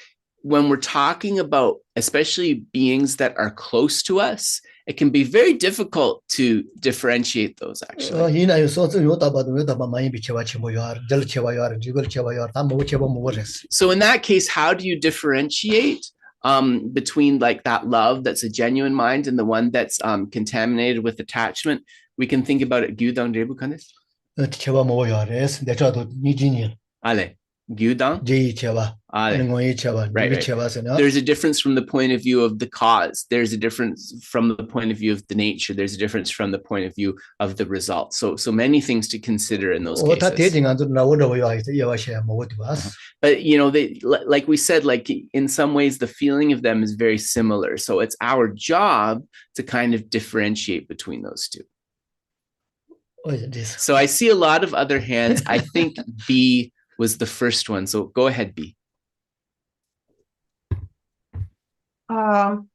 when we're talking about especially beings that are close to us, it can be very difficult to differentiate those, actually. So in that case, how do you differentiate between like that love that's a genuine mind and the one that's contaminated with attachment? We can think about it. Ale. Gyudang? Right. There's a difference from the point of view of the cause. There's a difference from the point of view of the nature. There's a difference from the point of view of the result. So many things to consider in those cases. But they, like we said, like in some ways the feeling of them is very similar. So it's our job to kind of differentiate between those two. So I see a lot of other hands. I think B was the first one. So go ahead, B. Well,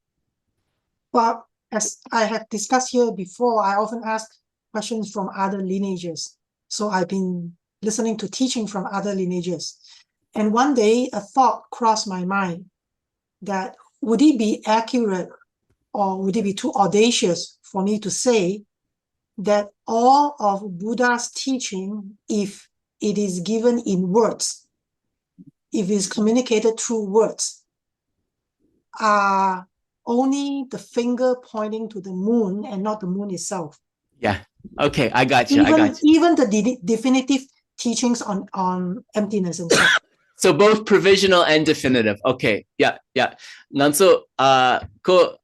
as I have discussed here before, I often ask questions from other lineages. So I've been listening to teaching from other lineages. And one day a thought crossed my mind that would it be accurate or would it be too audacious for me to say that all of Buddha's teaching, if it is given in words, if it is communicated through words, are only the finger pointing to the moon and not the moon itself. Yeah. Okay, I got you. Even the definitive teachings on emptiness and stuff. So both provisional and definitive. Okay. Yeah. Nanso ko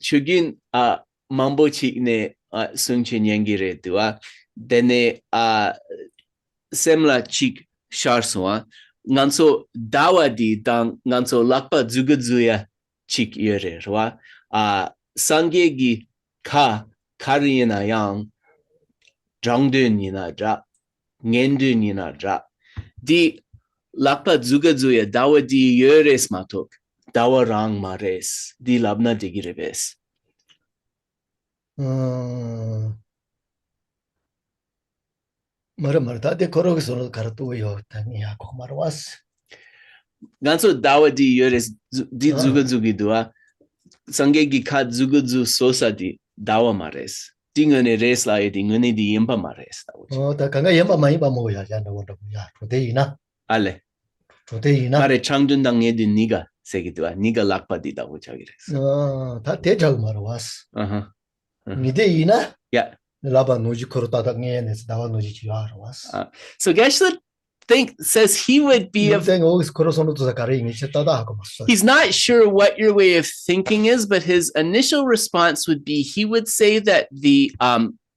chugin mambochi ne sungchen yangire tua dene semla chik sharswa nanso dawadi dang nanso lakpa zuguzuya chik yere rwa sangegi ka karina yang drangdun yina dra ngendun yina dra di lakpa zuguzuya dawadi yeres matok dawarang mares di labna digirebes. Ganso dawadi yores di zuguzugi dua sangegi ka zuguzu sosa di dawa mares dingane res la dingane di yempa mares ale mare changdun dang di niga segidua niga lakpa di dawo chagires yeah. So Geshe says he would be he's not sure what your way of thinking is, but his initial response would be he would say that the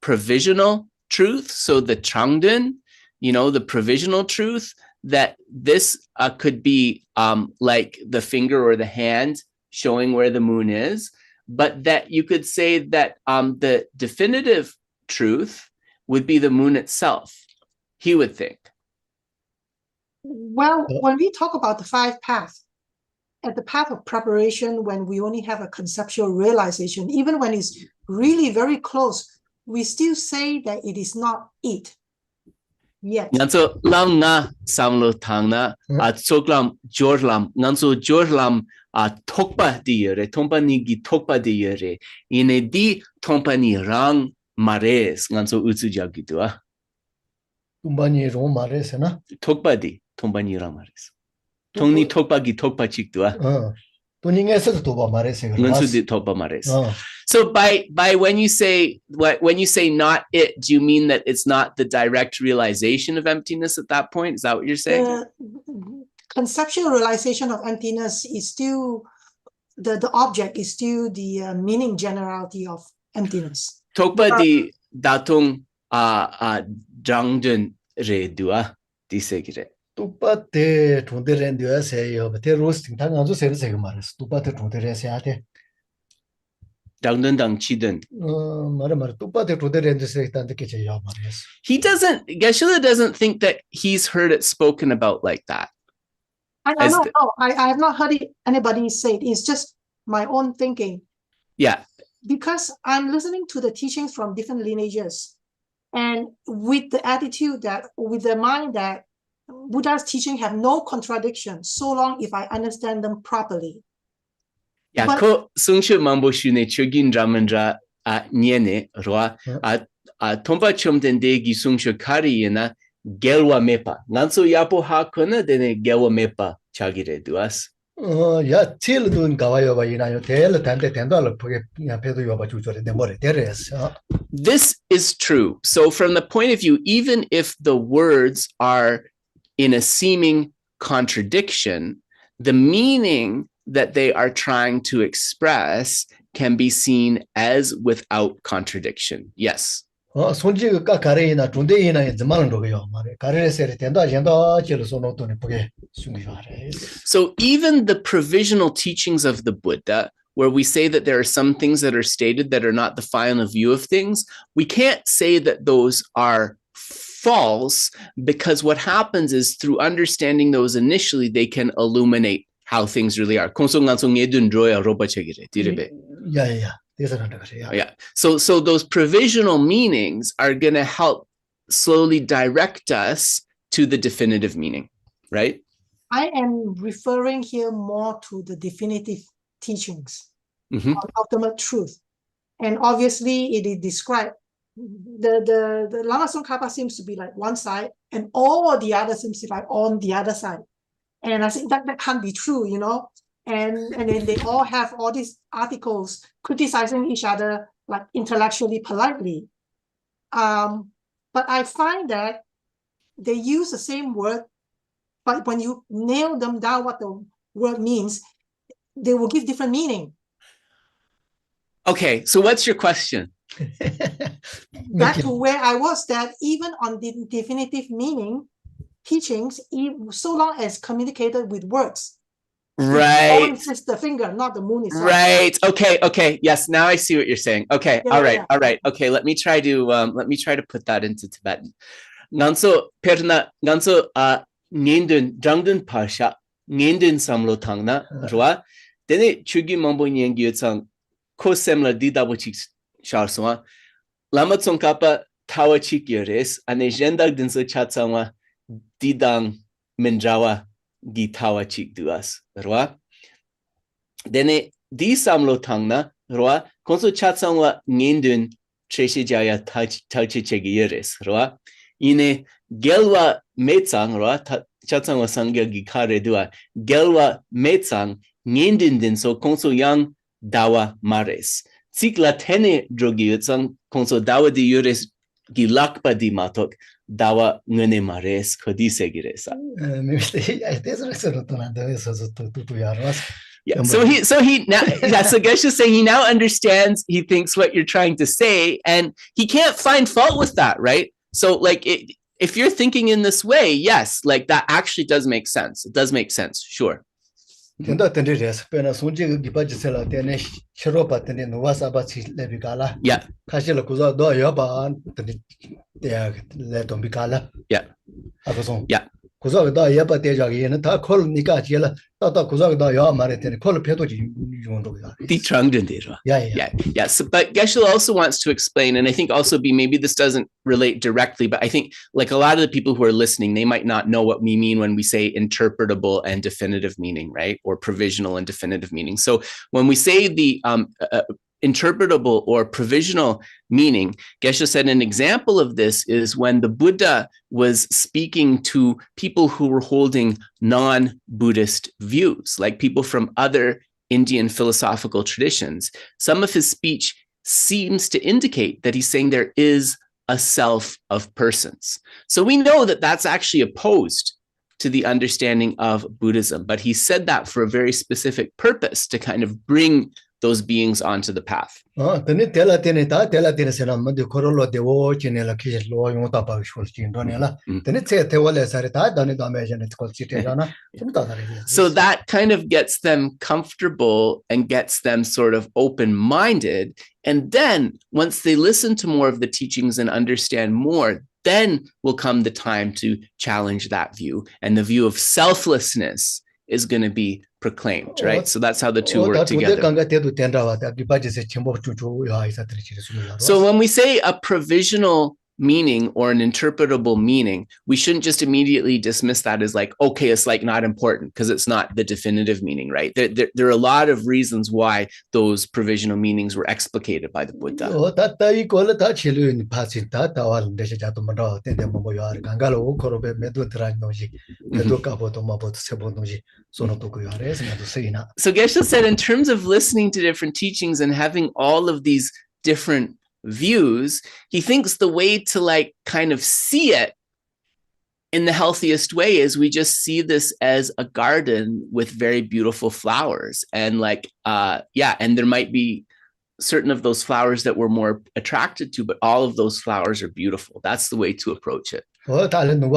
provisional truth, so the Changdun, the provisional truth, that this could be like the finger or the hand showing where the moon is, but that you could say that the definitive truth would be the moon itself, he would think. Well, when we talk about the 5 paths, at the path of preparation, when we only have a conceptual realization, even when it's really very close, we still say that it is not it yet. Nanso lam na samlo tangna tsoklam jorlam nanso jorlam tokpa diere tompa nigi tokpa diere ine di tompa ni rang mares nanso utsuja gitu tumbani ro mares na tokpa di tompa ni rang mares tongni tokpa gi tokpa chiktua tuninge서 toba mares nanso di topa mares. So by when you say not it, do you mean that it's not the direct realization of emptiness at that point? Is that what you're saying? Conceptual realization of emptiness is still the object is still the meaning generality of emptiness. Tokpa di datung drangdun re dua disegire. Tupate tunderendua seyo te roasting tanganzo serse mares tupate tunderese ate. He doesn't, Geshe doesn't think that he's heard it spoken about like that. I have not heard anybody say it. It's just my own thinking. Yeah. Because I'm listening to the teachings from different lineages and with the attitude that, with the mind that Buddha's teaching have no contradiction so long if I understand them properly. Yeah, ko sungshu mambo shune chogin ramandra nyene roa tompa chomden degi sungshu kari yena gelwa mepa nanso yapo hakona dene gelwa mepa chagire duas. Ya til dun gawayo ba inayo tel tante tendal poge pedo yoba chuchore demore deres. This is true. So from the point of view, even if the words are in a seeming contradiction, the meaning that they are trying to express can be seen as without contradiction. Yes. 손지가 가래이나 존대이나 자만도요 말에 가래세를 된다 된다 질 손노도네 보게 숨기와래. So even the provisional teachings of the Buddha, where we say that there are some things that are stated that are not the final view of things, we can't say that those are false, because what happens is through understanding those initially, they can illuminate how things really are. Yeah. So those provisional meanings are going to help slowly direct us to the definitive meaning, right? I am referring here more to the definitive teachings, of ultimate truth. And obviously it is described, the Lama Tsongkhapa seems to be like one side, and all the other seems to be like on the other side. And I think that can't be true, you know? And then they all have all these articles criticizing each other like intellectually, politely. But I find that they use the same word, but when you nail them down what the word means, they will give different meaning. Okay, so what's your question? Back to where I was, that even on the definitive meaning teachings, so long as communicated with words. Right. It's just the finger, not the moon itself. Right. Okay. Yes. Now I see what you're saying. Okay. All right. Okay. Let me try to put that into Tibetan. Nganso perna nganso ngendun drangdun pasha ngendun samlo tangna rwa dene chugi mambo nyengyu tsang ko semla didabuchik sharswa Lama Tsongkhapa tawachik yores ane jendag dinso chatsangwa didang menjawa gitawa chik duas rwa dene di samlo tangna rwa konso chatsangwa ngendun treshe jaya tauchi chegi yeres rwa ine gelwa metsang rwa chatsangwa sangya gikare dua gelwa metsang ngendun din so konso yang dawa mares sikla tene drogi utsang konso dawa di yores gilakpa di matok dawa ngene mares kodise giresa. Yeah. So Geshe is saying he now understands, he thinks what you're trying to say, and he can't find fault with that, right? So like if you're thinking in this way, yes, like that actually does make sense. It does make sense, sure. Yeah. Yeah. So, but Geshe also wants to explain, and I think also maybe this doesn't relate directly, but I think like a lot of the people who are listening, they might not know what we mean when we say interpretable and definitive meaning, right? Or provisional and definitive meaning. So when we say the interpretable or provisional meaning, Geshe said an example of this is when the Buddha was speaking to people who were holding non-Buddhist views, like people from other Indian philosophical traditions. Some of his speech seems to indicate that he's saying there is a self of persons. So we know that that's actually opposed to the understanding of Buddhism, but he said that for a very specific purpose, to kind of bring those beings onto the path. So that kind of gets them comfortable and gets them sort of open-minded. And then once they listen to more of the teachings and understand more, then will come the time to challenge that view. And the view of selflessness is going to be proclaimed, right? So that's how the two work together. So when we say a provisional meaning or an interpretable meaning, we shouldn't just immediately dismiss that as like, okay, it's like not important because it's not the definitive meaning, right? There are a lot of reasons why those provisional meanings were explicated by the Buddha. So Geshe said, in terms of listening to different teachings and having all of these different views, he thinks the way to like kind of see it in the healthiest way is we just see this as a garden with very beautiful flowers. And like, and there might be certain of those flowers that we're more attracted to, but all of those flowers are beautiful. That's the way to approach it. And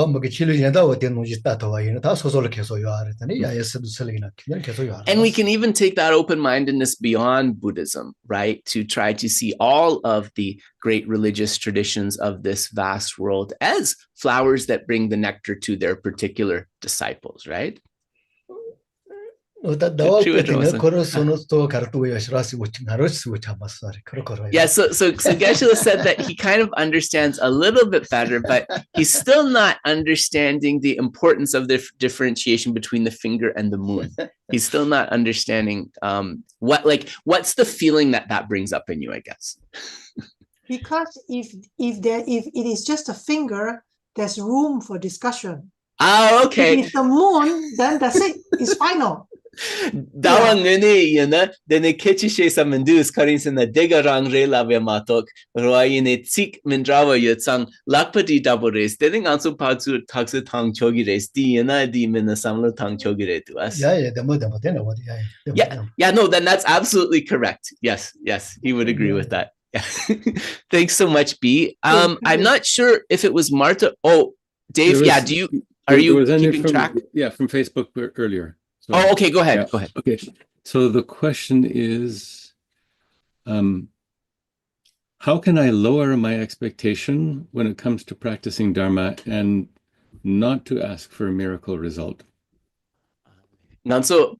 we can even take that open-mindedness beyond Buddhism, right? To try to see all of the great religious traditions of this vast world as flowers that bring the nectar to their particular disciples, right? Yeah, so Geshe said that he kind of understands a little bit better, but he's still not understanding the importance of the differentiation between the finger and the moon. He's still not understanding what's the feeling that brings up in you, I guess. Because if it is just a finger, there's room for discussion. Oh, okay. If it's the moon, then that's it. It's final. Dawang dene ketchishe samandus karinsen na dega rangre lave matok royine tsik mindrawa yutsang lakpati dabores dening ansu patsu taksu tang chogires di mina samlo tang chogire to us. No, then that's absolutely correct. Yes, he would agree with that. Thanks so much, B. I'm not sure if it was Martha. Oh, Dave, are you keeping track? Yeah, from Facebook earlier. So, okay, go ahead. Go ahead. Okay, so the question is, how can I lower my expectation when it comes to practicing Dharma and not to ask for a miracle result? Nanso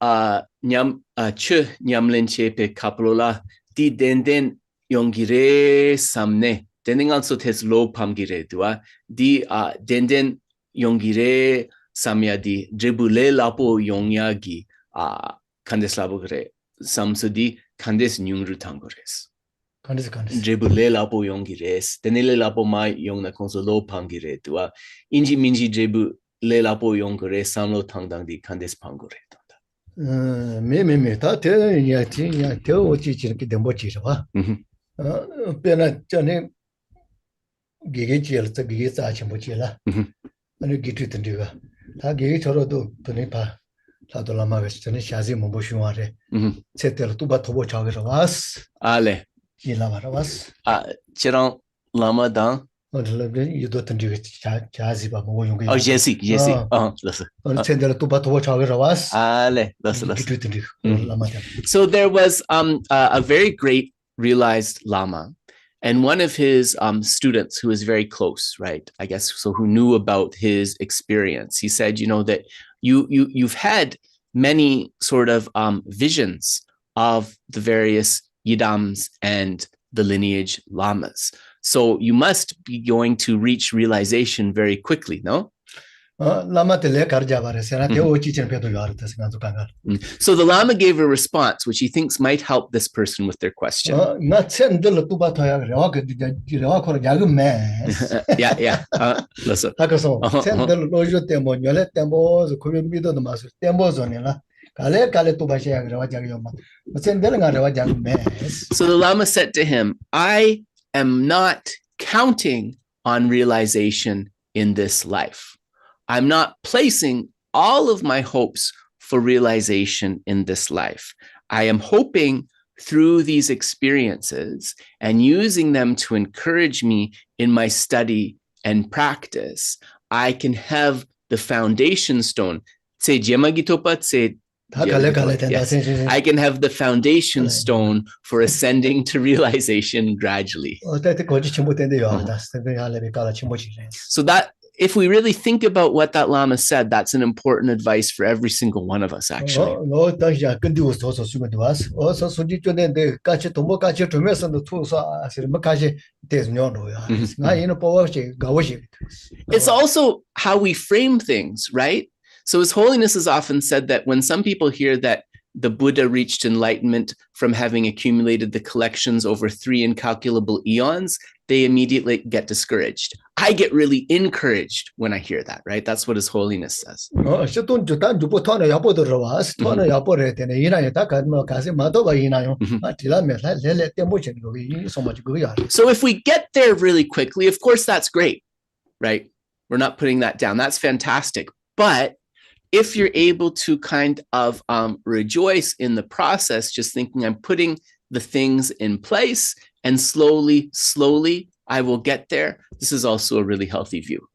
chu nyamlen chepe kaplola di den yongire samne dening also tes lo pamgire dua di den yongire samya di drebule lapo yongyagi kandes labogre samsudi kandes nyungru tangores drebule lapo yongires denele lapo ma yongna consolo pangire tua inji minji drebu le lapo yongore samlo tangdang di kandes pangore me ta te ya te o chi chi ki dembo chi ba pena chane gege chi ta gege ta chi mo chi la ane gitu tendiga 다 게이 저러도 돈이 봐 다들 아마 전에 샤지 뭐 보시와래 세텔 두바 토보 자게서 왔어 알레 기라 와라 왔어 지랑 라마당 어들레 유도 텐디가 샤지 봐 뭐 용게 제시 listen 세텔 두바 토보 자게서 왔어 알레 listen gitu tendi가 라마당 So there was a very great realized Lama. And one of his students who was very close, right? I guess, so who knew about his experience, he said, that you've had many sort of visions of the various yidams and the lineage lamas. So you must be going to reach realization very quickly, no? So the Lama gave a response, which he thinks might help this person with their question. Listen. So the Lama said to him, I am not counting on realization in this life. I'm not placing all of my hopes for realization in this life. I am hoping through these experiences and using them to encourage me in my study and practice, I can have the foundation stone. I can have the foundation stone for ascending to realization gradually. So that, if we really think about what that Lama said, that's an important advice for every single one of us, actually. It's also how we frame things, right? So His Holiness has often said that when some people hear that the Buddha reached enlightenment from having accumulated the collections over 3 incalculable eons, they immediately get discouraged. I get really encouraged when I hear that, right? That's what His Holiness says. So if we get there really quickly, of course, that's great, right? We're not putting that down. That's fantastic. But if you're able to kind of rejoice in the process, just thinking I'm putting the things in place and slowly, I will get there. This is also a really healthy view.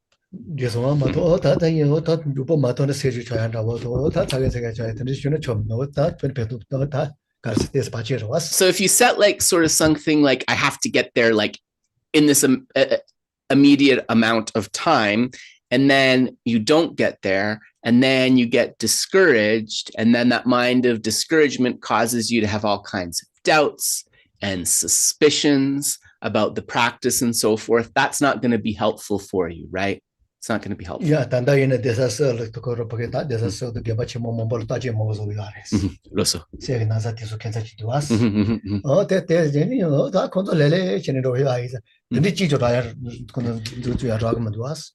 So if you set like sort of something like I have to get there like in this immediate amount of time, and then you don't get there, and then you get discouraged, and then that mind of discouragement causes you to have all kinds of doubts and suspicions about the practice and so forth. That's not going to be helpful for you, right? It's not going to be helpful. Yeah,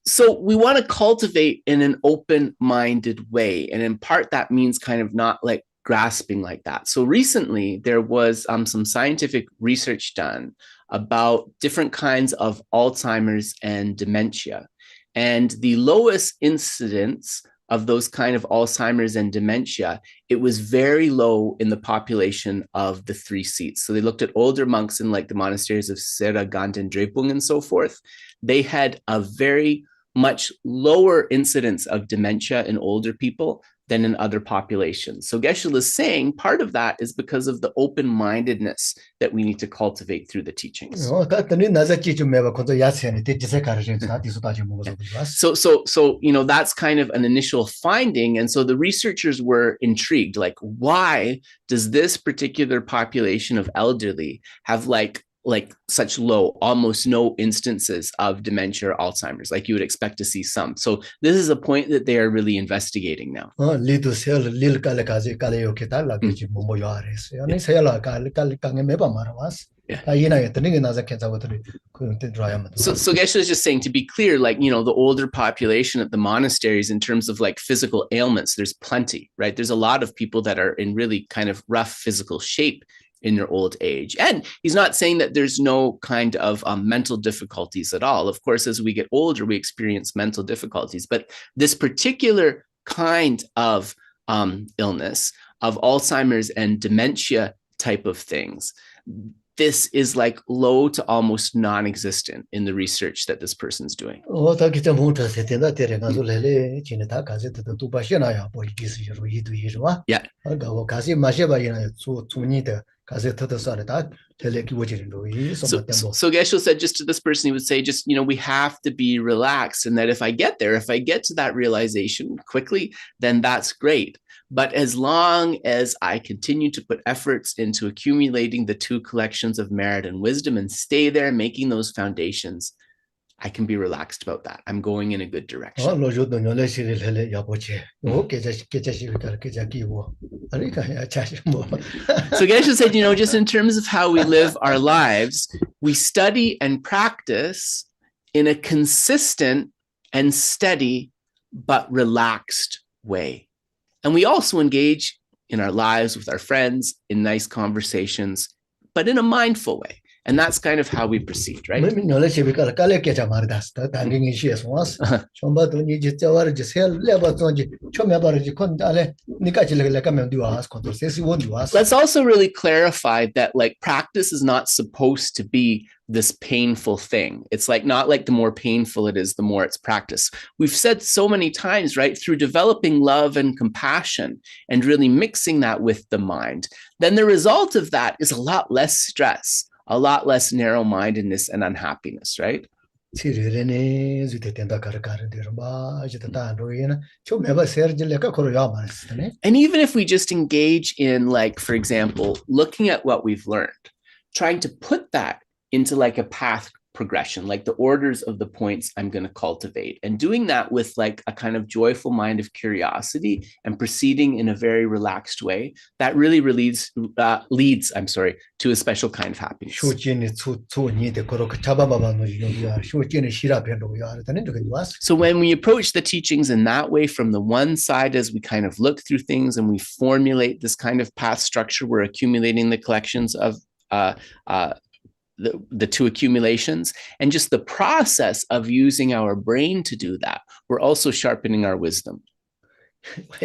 So we want to cultivate in an open-minded way, and in part that means kind of not like grasping like that. So recently there was some scientific research done about different kinds of Alzheimer's and dementia. And the lowest incidence of those kind of Alzheimer's and dementia, it was very low in the population of the 3 seats. So they looked at older monks in like the monasteries of Sera, Gand, and Drepung and so forth. They had a very much lower incidence of dementia in older people than in other populations. So Geshe is saying part of that is because of the open-mindedness that we need to cultivate through the teachings. So you know, that's kind of an initial finding. And so the researchers were intrigued, like, why does this particular population of elderly have like such low, almost no instances of dementia or Alzheimer's, like you would expect to see some. So this is a point that they are really investigating now. So Geshe is just saying, to be clear, like, you know, the older population at the monasteries in terms of like physical ailments, there's plenty, right? There's a lot of people that are in really kind of rough physical shape in their old age. And he's not saying that there's no kind of mental difficulties at all. Of course, as we get older, we experience mental difficulties. But this particular kind of illness, of Alzheimer's and dementia type of things, this is like low to almost non-existent in the research that this person's doing. Yeah. So Geshe said just to this person, he would say, just, you know, we have to be relaxed, and that if I get to that realization quickly, then that's great. But as long as I continue to put efforts into accumulating the 2 collections of merit and wisdom and stay there making those foundations, I can be relaxed about that. I'm going in a good direction. So Geshe said, you know, just in terms of how we live our lives, we study and practice in a consistent and steady but relaxed way. And we also engage in our lives with our friends in nice conversations, but in a mindful way. And that's kind of how we proceed, right? Let's also really clarify that like practice is not supposed to be this painful thing. It's like not like the more painful it is, the more it's practice. We've said so many times, right, through developing love and compassion and really mixing that with the mind, then the result of that is a lot less stress, a lot less narrow-mindedness and unhappiness, right? And even if we just engage in, like, for example, looking at what we've learned, trying to put that into like a path progression, like the orders of the points I'm going to cultivate, and doing that with like a kind of joyful mind of curiosity and proceeding in a very relaxed way, that really leads to a special kind of happiness. So when we approach the teachings in that way, from the one side, as we kind of look through things and we formulate this kind of path structure, we're accumulating the collections of the two accumulations, and just the process of using our brain to do that, we're also sharpening our wisdom. So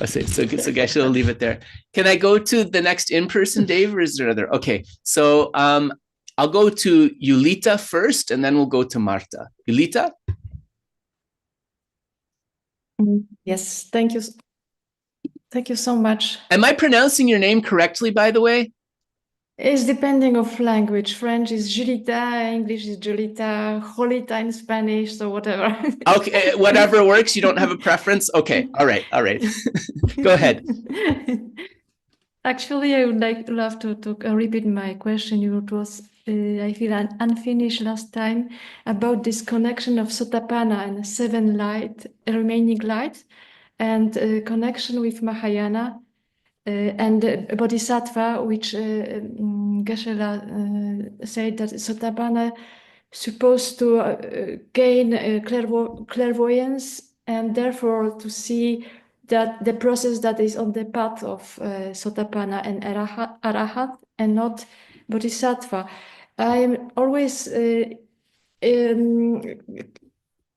Geshe will leave it there. Can I go to the next in-person, Dave, or is there other? Okay, so I'll go to Yulita first, and then we'll go to Marta. Yulita? Yes, thank you. Thank you so much. Am I pronouncing your name correctly, by the way? It's depending of language. French is Julita, English is Julita, Jolita in Spanish, so whatever. Okay, whatever works. You don't have a preference? Okay, all right. Go ahead. Actually, I would love to repeat my question. It was, I feel, unfinished last time about this connection of Sotapanna and seven remaining lights, and connection with Mahāyāna. And Bodhisattva, which Geshe said that Sotapanna supposed to gain clairvoyance, and therefore to see that the process that is on the path of Sotapanna and Arahat, and not Bodhisattva. I'm always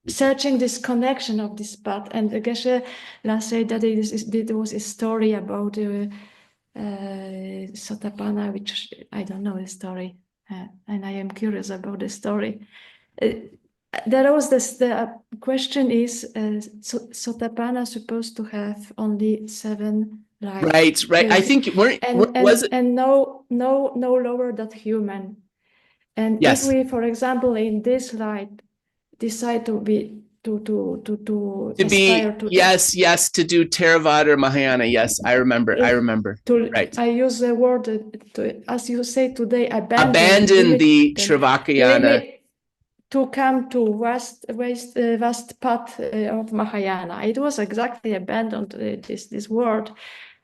searching this connection of this path, and Geshe last said that it was a story about Sotapanna, which I don't know the story, and I am curious about the story. There was the question is Sotapanna supposed to have only 7 lives, right. I think and no lower than human. And yes. If we, for example, in this light decide to be to do Theravada or Mahāyāna. Yes, I remember. Right. I use the word as you say today, abandon the Shravakayana to come to vast path of Mahāyāna. It was exactly abandoned this word.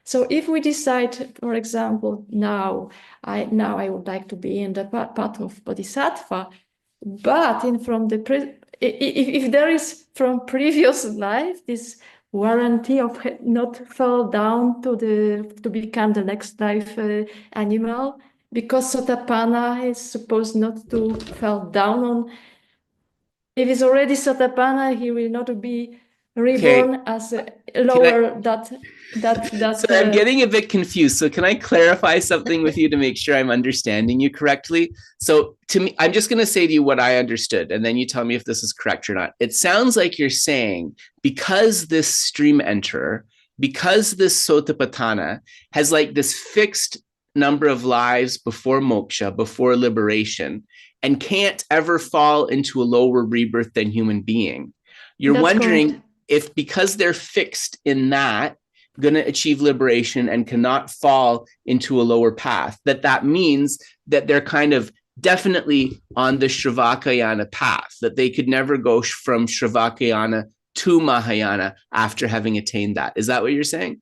So if we decide, for example, now I would like to be in the path of Bodhisattva, but if there is from previous life this warranty of not fall down to become the next life animal, because Sotapanna is supposed not to fall down on. If it's already Sotapanna, he will not be reborn as a lower that. So I'm getting a bit confused. So can I clarify something with you to make sure I'm understanding you correctly? So to me, I'm just going to say to you what I understood, and then you tell me if this is correct or not. It sounds like you're saying because this stream enterer, because this Sotapanna has like this fixed number of lives before moksha, before liberation, and can't ever fall into a lower rebirth than human being. You're wondering correct. If because they're fixed in that, going to achieve liberation and cannot fall into a lower path, that means that they're kind of definitely on the Shravakayana path, that they could never go from Shravakayana to Mahāyāna after having attained that. Is that what you're saying?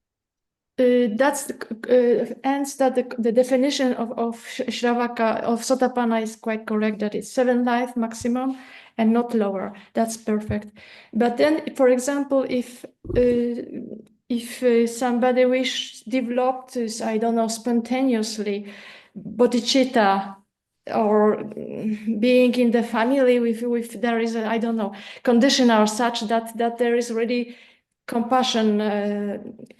That's the definition of Shravaka, of Sotapanna is quite correct, that it's 7 life maximum and not lower. That's perfect. But then, for example, if somebody developed, I don't know, spontaneously, bodhicitta, or being in the family with there is I don't know, condition or such that there is already compassion,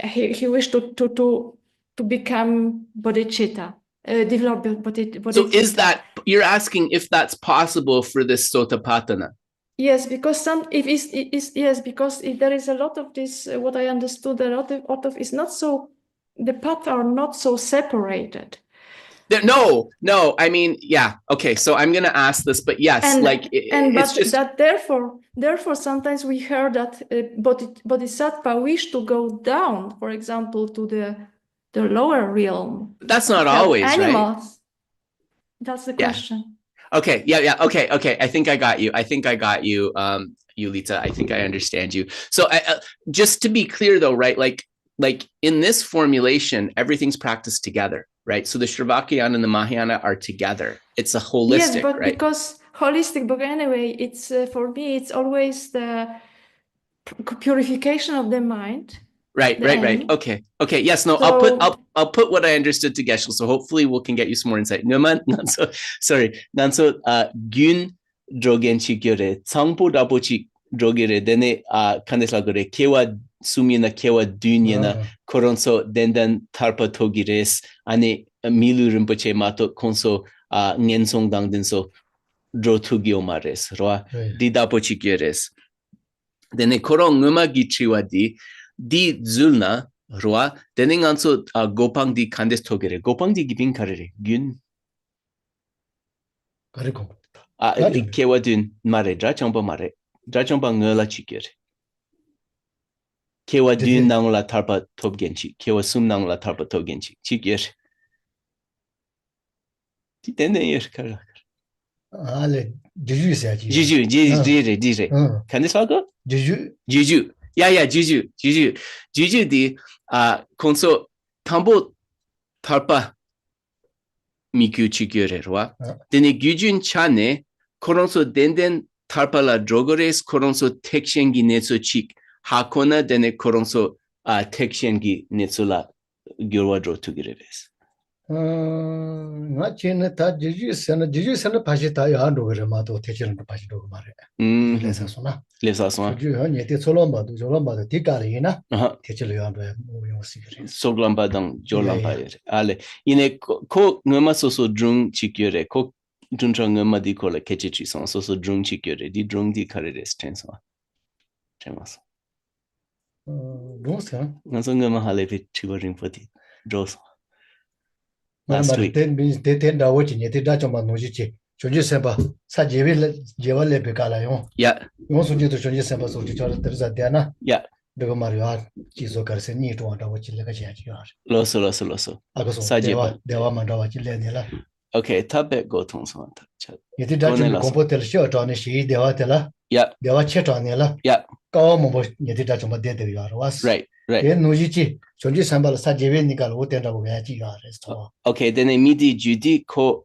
he wished to become bodhicitta, develop bodhicitta. So is that, you're asking if that's possible for this Sotapanna? Yes, because because there is a lot of this, what I understood, a lot of is not so, the paths are not so separated. No, I mean, yeah, okay, so I'm going to ask this, but yes, therefore sometimes we hear that Bodhisattva wish to go down, for example, to the lower realm. That's not always, animals. Right? That's the question. Okay, okay, I think I got you, Yulita, I think I understand you. So just to be clear though, right, like in this formulation, everything's practiced together, right? So the Shravakayana and the Mahāyāna are together. It's a holistic, yes, but right? Because holistic, but anyway, it's for me, it's always the purification of the mind. Right. Okay. Yes. No. So, I'll put what I understood to Geshe. So hopefully we can get you some more insight. Nanso gun drogen chikyore tsangpo dapochi drogere dene kandesla gore kewa sumina kewa dunyana koronso dendan tarpa togires ane milu rinpoche mato konso ngensong dangdenso drotugyo mares roa didapochi kyores dene korong nguma gichiwa di zulna roa dene nganso gopang di kandes togere gopang di gibin karere gun kewa dun mare drachangpa ngela chikere kewa dun nangla tarpa tobgenchi kewa sum nangla tarpa tobgenchi chikere ti dene yer kara ale juju se aji juju dire kandes lago juju yeah juju di konso tambo tarpa miku chikere roa dene gyujun chane koronso denden tarpala drogores koronso tekshengi netso chik hakona dene koronso tekshengi netsula gyurwa dro tugireres nga chene ta juju sana pashi ta ya ndogere ma to techen to pashi dog mare lesa sona juju ha nyete solomba do tikare ina techelo ya ndo yo sigere soglamba dang jolamba ale ine ko ngama soso drung chikyore ko duntra ngama di kola kechichi son soso drung chikyore di drung di kareres tenso chemas dosa ngaso ngama halepi chiwaring pati dros last week ten da wo chi te da choma no ji chi choji semba sa jewe le be kala yo yo so ji to choji semba so ji chora terza diana de mario chi so kar se ni to da wo chi le ka chi ya loso sa jeba dewa ma da wa chi le ne la okay tabe go tong so ta yeti da chi kompo tel shi to ne shi dewa tela dewa che to ne la ka mo bo yeti da choma de ya was right ye no ji chi choji semba sa jewe ni kala wo ten da wo ya chi ya resto okay then midi judi ko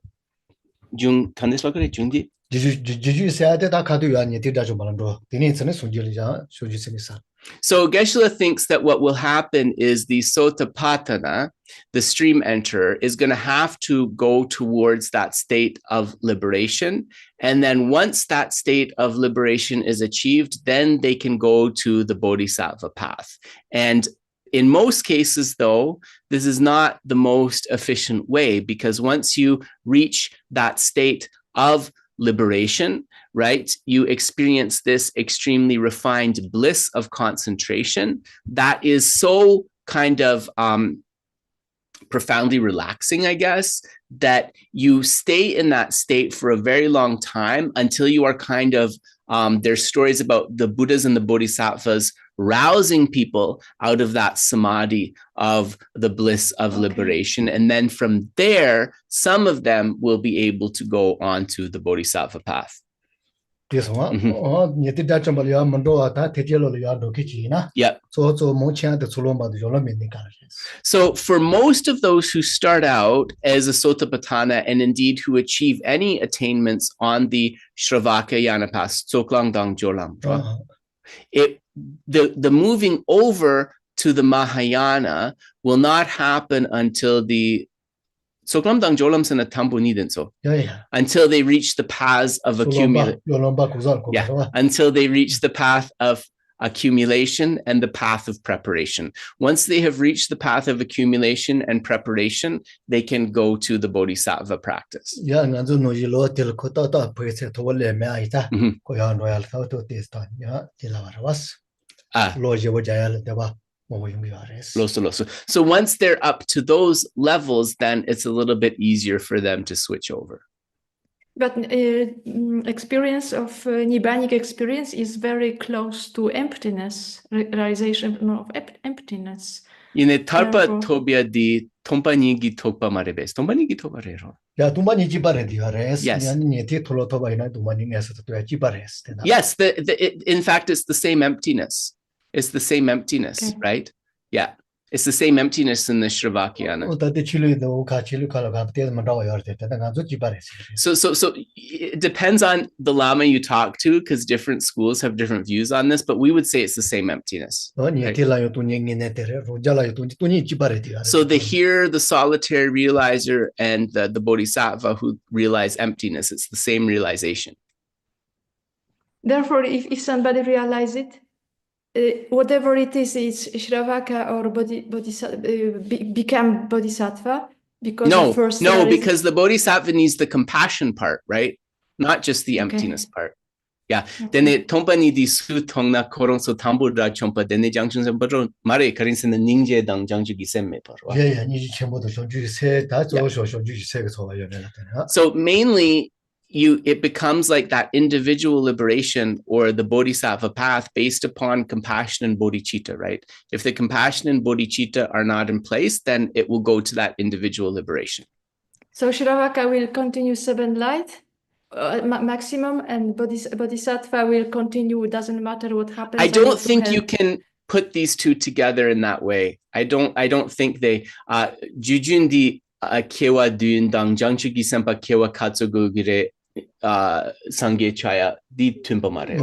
jung kandes lokare jungdi juju se ate da khadu ya ni ti da choma ndo dini tsene sunji le ja shoji se ni sa. So Geshe thinks that what will happen is the Sotapatthana, the stream enterer, is going to have to go towards that state of liberation. And then once that state of liberation is achieved, then they can go to the Bodhisattva path. And in most cases, though, this is not the most efficient way, because once you reach that state of liberation, right, you experience this extremely refined bliss of concentration that is so kind of profoundly relaxing, I guess, that you stay in that state for a very long time until you are kind of, there's stories about the Buddhas and the Bodhisattvas rousing people out of that samadhi of the bliss of liberation. And then from there, some of them will be able to go on to the Bodhisattva path. So for most of those who start out as a Sotapatthana and indeed who achieve any attainments on the Śravakayana path, Tsoklang Dang Jolam, the moving over to the Mahāyāna will not happen until the Tsoklam Dang Jolam Sana Tambu Nidenso. Until they reach the paths of accumulation. Until they reach the path of accumulation and the path of preparation. Once they have reached the path of accumulation and preparation, they can go to the Bodhisattva practice. So once they're up to those levels, then it's a little bit easier for them to switch over. But experience of Nibbanic experience is very close to emptiness, realization of emptiness. Ine tarpa tobia di tompanigi tokpa marebes. Tompanigi tokpa rero. Ya tompanigi baredi ares. Yes. Nieti tolo toba ina tompanigi asa to jibares. Yes, in fact it's the same emptiness. It's the same emptiness, right? Yeah. It's the same emptiness in the Śāntarakṣita. So it depends on the Lama you talk to, because different schools have different views on this, but we would say it's the same emptiness. Right? So the solitary realizer and the bodhisattva who realize emptiness, it's the same realization. Therefore, if somebody realizes it, whatever it is Śāntarakṣita or become bodhisattva because because the bodhisattva needs the compassion part, right? Not just the emptiness part. Yeah. Then it tompani di su tongna korong so tambura chompa dene jangchun semparo mare karinsen the ningje dang jangju gisemme parwa. So mainly it becomes like that individual liberation or the bodhisattva path based upon compassion and bodhicitta, right? If the compassion and bodhicitta are not in place, then it will go to that individual liberation. So Śāntarakṣita will continue 7 light maximum, and bodhisattva will continue. It doesn't matter what happens. I don't think you can put these two together in that way. I don't think they jujun di kewa dun dang jangchugi sempa kewa katsugugire sangye chaya di tumpamare.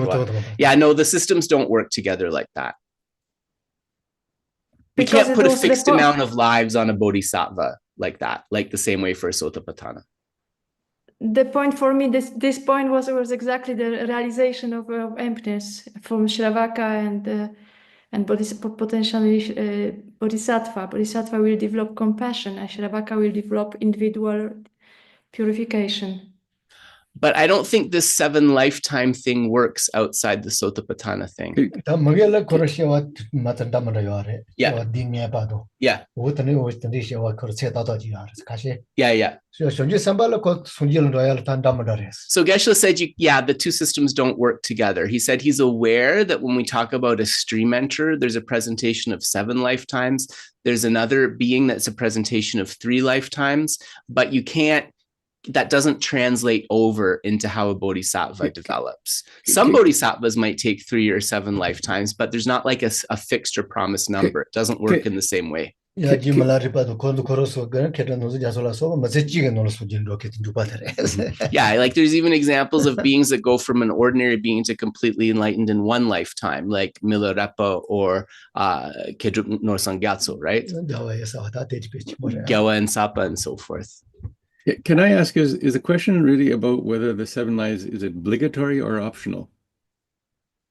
Yeah, no, the systems don't work together like that. We can't put a fixed amount of lives on a bodhisattva like that, like the same way for a Sotapadana. The point for me, this point was exactly the realization of emptiness from Śāntarakṣita and potentially bodhisattva. Bodhisattva will develop compassion, and Śāntarakṣita will develop individual purification. But I don't think this 7 lifetime thing works outside the Sotapadana thing. Yeah. Yeah. Yeah. So Geshe said, the two systems don't work together. He said he's aware that when we talk about a stream enter, there's a presentation of 7 lifetimes. There's another being that's a presentation of 3 lifetimes, but that doesn't translate over into how a bodhisattva develops. Some bodhisattvas might take 3 or 7 lifetimes, but there's not like a fixed or promised number. It doesn't work in the same way. Yeah, like there's even examples of beings that go from an ordinary being to completely enlightened in 1 lifetime, like Milarepa or Kedrup Norsang Gyatso, right? Gyawa and Sapa and so forth. Can I ask, is the question really about whether the 7 lives is obligatory or optional?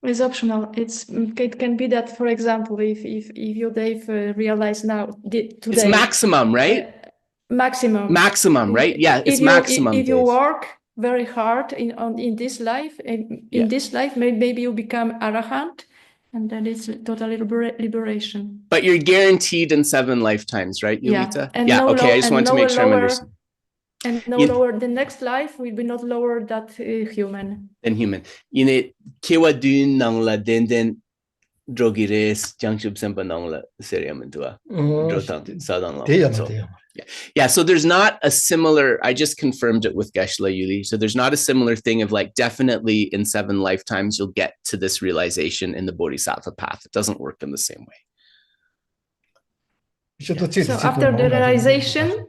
It's optional. It can be that, for example, if you Dave realize now today, it's maximum, right? Maximum, right? Yeah, it's maximum. If you work very hard in this life, this life, maybe you become arahant, and then it's total liberation. But you're guaranteed in 7 lifetimes, right, Yulita? Yeah. Okay. I just want to make sure I'm understanding. And lower, the next life will be not lower than human. Than human. Kewa dun nangla den drogires jangshub sempa nangla seriamentua drotang sadang. Yeah. So there's not a similar. I just confirmed it with Geshe Yuli. So there's not a similar thing of like definitely in 7 lifetimes you'll get to this realization in the bodhisattva path. It doesn't work in the same way. So after the realization.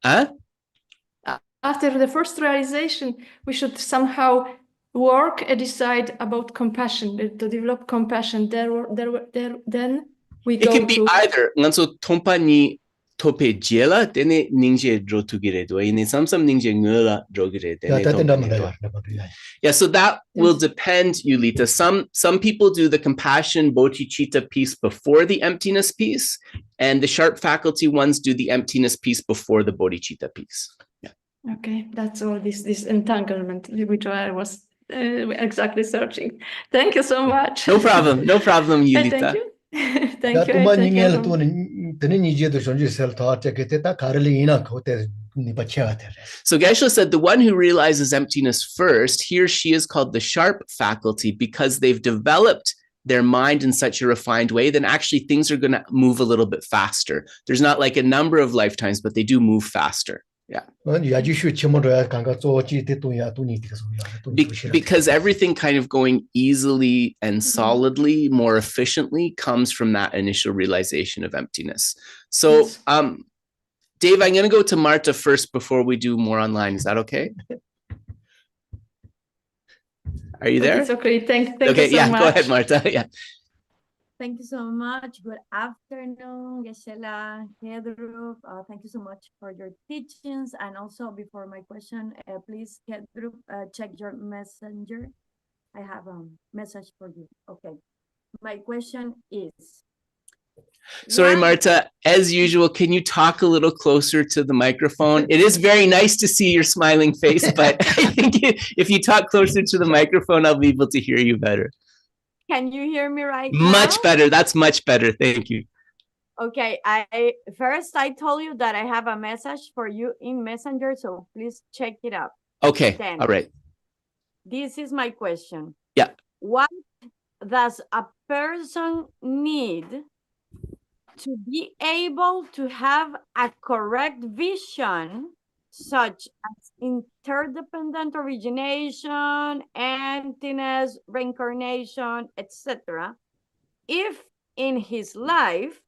After the first realization, we should somehow work and decide about compassion, to develop compassion. Then we go. It can be either. Nganso tompa ni tope jela dene ningje drotugire do ine samsam ningje ngela drogire dene. Yeah, so that will depend, Yulita. Some people do the compassion bodhicitta piece before the emptiness piece, and the sharp faculty ones do the emptiness piece before the bodhicitta piece. Yeah. Okay, that's all this entanglement which I was exactly searching. Thank you so much. No problem, Yulita. Thank you. Thank you. So Geshe said the one who realizes emptiness first, he or she is called the sharp faculty because they've developed their mind in such a refined way, then actually things are going to move a little bit faster. There's not like a number of lifetimes, but they do move faster. Because everything kind of going easily and solidly, more efficiently, comes from that initial realization of emptiness. So, Dave, I'm going to go to Marta first before we do more online. Is that okay? Are you there? It's okay. Thank okay, you so much. Go ahead, Marta. Yeah. Thank you so much. Good afternoon, Geshe, Hedrup. Thank you so much for your teachings. And also, before my question, please, Hedrup, check your messenger. I have a message for you. Okay. My question is... Sorry, Marta, as usual, can you talk a little closer to the microphone? It is very nice to see your smiling face, but I think if you talk closer to the microphone, I'll be able to hear you better. Can you hear me right now? Much better. That's much better. Thank you. Okay. I told you that I have a message for you in Messenger, so please check it out. Okay. Then, all right. This is my question. Yeah. What does a person need to be able to have a correct vision, such as interdependent origination, emptiness, reincarnation, etc., if in his life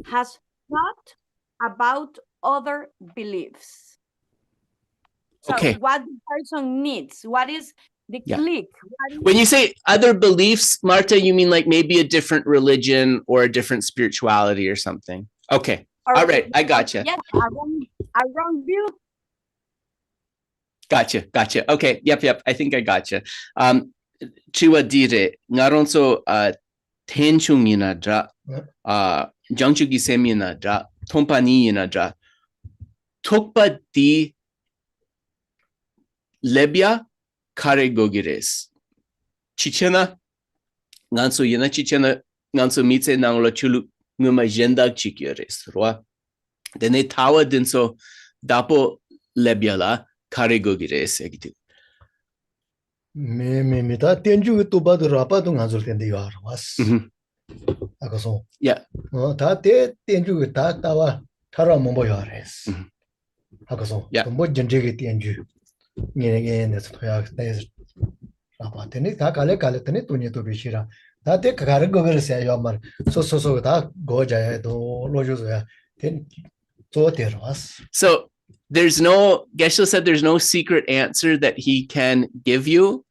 has thought about other beliefs? So what the person needs, what is the click? When you say other beliefs, Marta, you mean like maybe a different religion or a different spirituality or something? Okay. All right. I gotcha. Yes, a wrong view. Gotcha. Okay. Yep. I think I gotcha. Chiwa dire, ngaronso tenchungina dra, jangchugi semina dra, tompanina dra, tokpa di lebya kare gogires. Chichena, nganso yena chichena, nganso mitse nanglo chulu nguma jendak chikires, roa. Dene tawa dinso dapo lebya la kare gogires egitu. Me ta tenju to bad rapa to nganso tende yar was. Akaso. Yeah. Ta te tenju ta tawa thara mombo yares. Akaso. Yeah. Tombo jenje tenju. Ngene ne thoya des rapa tene ta kale tene tunye to bishira. Ta te kare gover se yamar. So ta go jaya do lojo ya. Ten to ter was. So Geshe said there's no secret answer that he can give you.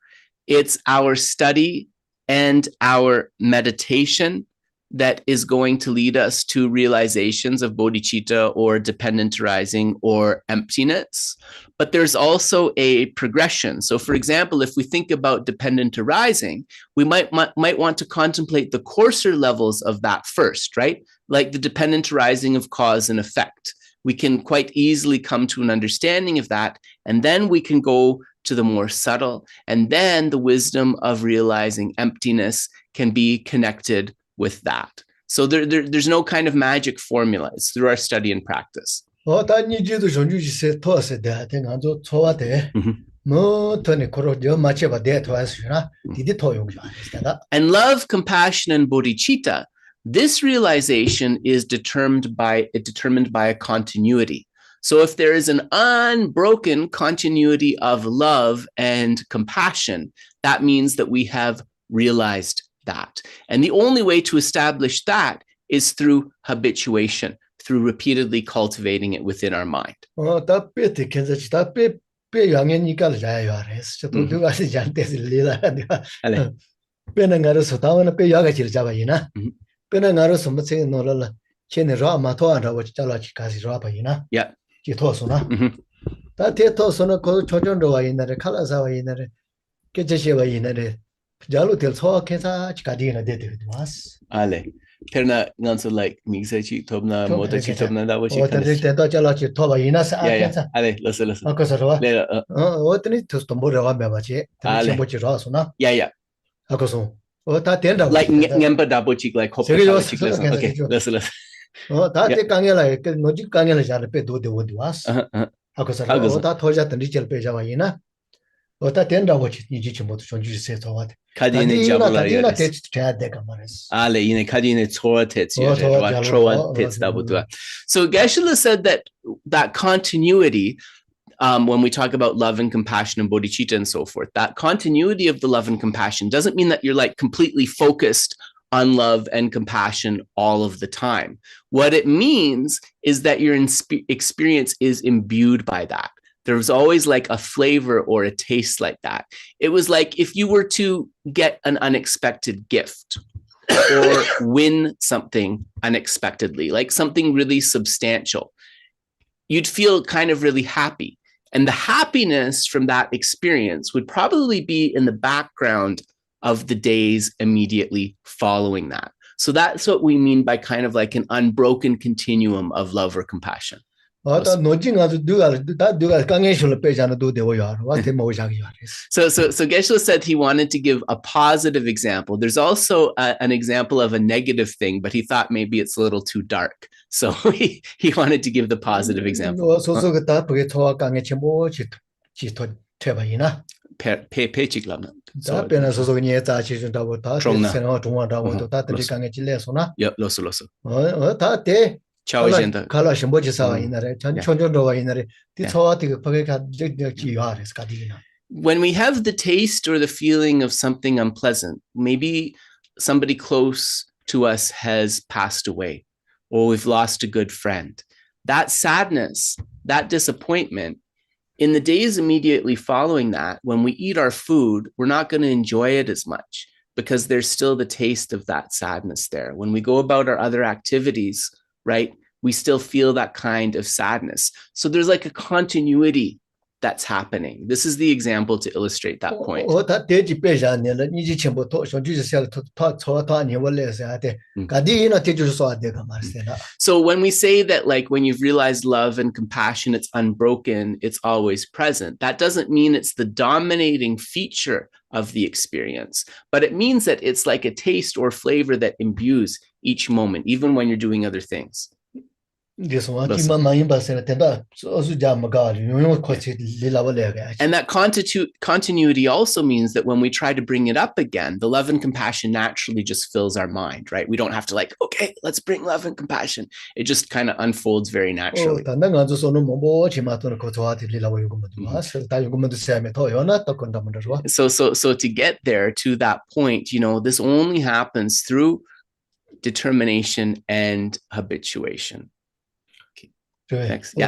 It's our study and our meditation that is going to lead us to realizations of bodhicitta or dependent arising or emptiness. But there's also a progression. So for example, if we think about dependent arising, we might want to contemplate the coarser levels of that first, right? Like the dependent arising of cause and effect. We can quite easily come to an understanding of that, and then we can go to the more subtle, and then the wisdom of realizing emptiness can be connected with that. So there's no kind of magic formula. It's through our study and practice. And love, compassion, and bodhicitta, this realization is determined by a continuity. So if there is an unbroken continuity of love and compassion, that means that we have realized that. And the only way to establish that is through habituation, through repeatedly cultivating it within our mind. Yeah. Ale. Perna nganso like migsechi tobna motachi tobna da wachi yeah. Ale, listen. Yeah. Like ngempa dabo chik like hope listen. Okay, listen. 어다 된다고 이제 모두 존중해 줘와데 Kadine jabula 다디나 yares. 대대가 말했어 Ale ine kadine Torah tets Torah yares. Troa jalo, tets Torah dabutua. So Geshe said that continuity, when we talk about love and compassion and bodhicitta and so forth, that continuity of the love and compassion doesn't mean that you're like completely focused on love and compassion all of the time. What it means is that your experience is imbued by that. There was always like a flavor or a taste like that. It was like if you were to get an unexpected gift or win something unexpectedly, like something really substantial, you'd feel kind of really happy. And the happiness from that experience would probably be in the background of the days immediately following that. So that's what we mean by kind of like an unbroken continuum of love or compassion. So Geshe said he wanted to give a positive example. There's also an example of a negative thing, but he thought maybe it's a little too dark. So he wanted to give the positive example. When we have the taste or the feeling of something unpleasant, maybe somebody close to us has passed away, or we've lost a good friend, that sadness, that disappointment, in the days immediately following that, when we eat our food, we're not going to enjoy it as much because there's still the taste of that sadness there. When we go about our other activities, right, we still feel that kind of sadness. So there's like a continuity that's happening. This is the example to illustrate that point. So when we say that, like, when you've realized love and compassion, it's unbroken, it's always present, that doesn't mean it's the dominating feature of the experience, but it means that it's like a taste or flavor that imbues each moment, even when you're doing other things. And that continuity also means that when we try to bring it up again, the love and compassion naturally just fills our mind, right? We don't have to like, okay, let's bring love and compassion. It just kind of unfolds very naturally. So to get there to that point, you know, this only happens through determination and habituation. Next. Yeah.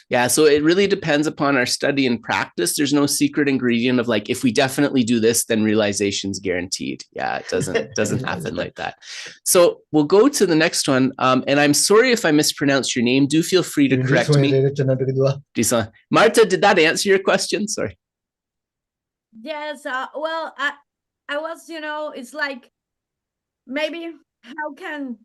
Yeah, so it really depends upon our study and practice. There's no secret ingredient of like, if we definitely do this, then realization's guaranteed. Yeah, it doesn't happen like that. So we'll go to the next one. And I'm sorry if I mispronounced your name. Do feel free to correct me. Marta, did that answer your question? Sorry. Yes, well, I was, you know, it's like, maybe how can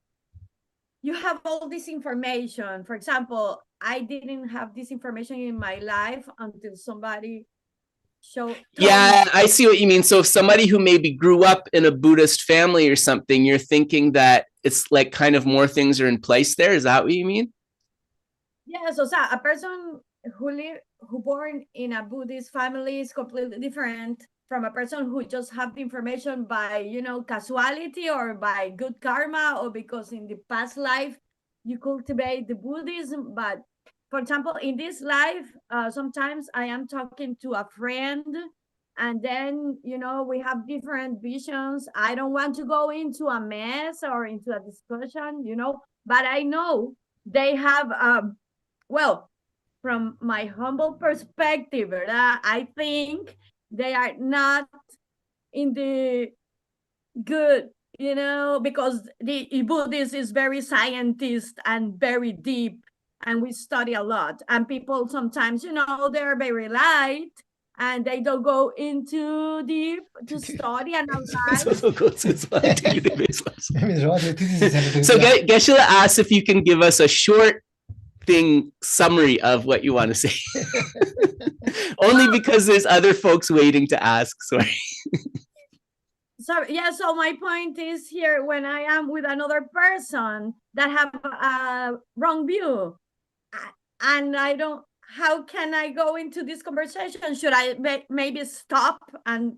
you have all this information? For example, I didn't have this information in my life until somebody showed. Yeah, I see what you mean. So if somebody who maybe grew up in a Buddhist family or something, you're thinking that it's like kind of more things are in place there. Is that what you mean? Yes, so a person who born in a Buddhist family is completely different from a person who just have the information by, you know, casualty or by good karma, or because in the past life you cultivate the Buddhism. But for example, in this life, sometimes I am talking to a friend and then, you know, we have different visions. I don't want to go into a mess or into a discussion, you know, but I know they have, well, from my humble perspective, I think they are not in the good, you know, because the Buddhist is very scientist and very deep, and we study a lot. And people sometimes, you know, they're very light and they don't go into deep to study and analyze. So Geshe asks if you can give us a short summary of what you want to say. Only because there's other folks waiting to ask. Sorry. sorry. Yeah. So my point is here, when I am with another person that have a wrong view, and I don't, how can I go into this conversation? Should I maybe stop and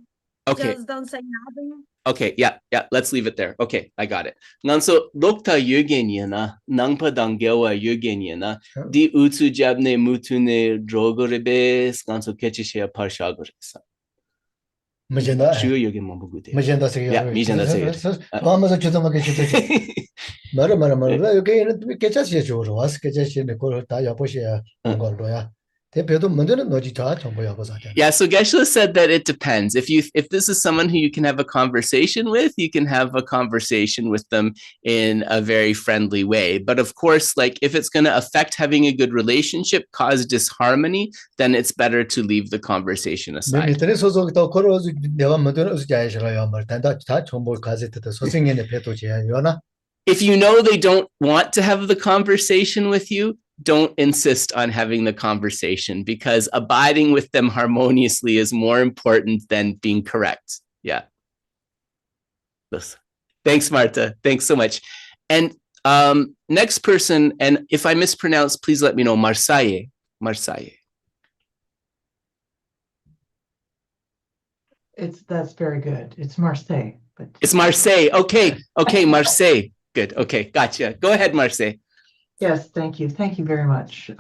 just don't say nothing? Okay, yeah, let's leave it there. Okay, I got it. Nanso dokta yugenya nangpa danggewa yugenya di utsu jabne mutune drogorebe skanso kechishia parshagoresa. Majenda. Shuyo yugen mambugude. Majenda se. Yeah, mijenda se. Mama chudama ke mara yugen kechashi choro was kechashi ne ko ta yaposhi ngoldo ya. Yeah, so Geshe said that it depends. If this is someone who you can have a conversation with, you can have a conversation with them in a very friendly way. But of course, like if it's going to affect having a good relationship, cause disharmony, then it's better to leave the conversation aside. If you know they don't want to have the conversation with you, don't insist on having the conversation, because abiding with them harmoniously is more important than being correct. Yeah. Thanks, Marta. Thanks so much. And next person, and if I mispronounce, please let me know. Marseille. That's very good. It's Marseille. But it's Marseille. Okay, Marseille. Good. Okay, gotcha. Go ahead, Marseille. Yes, thank you. Thank you very much.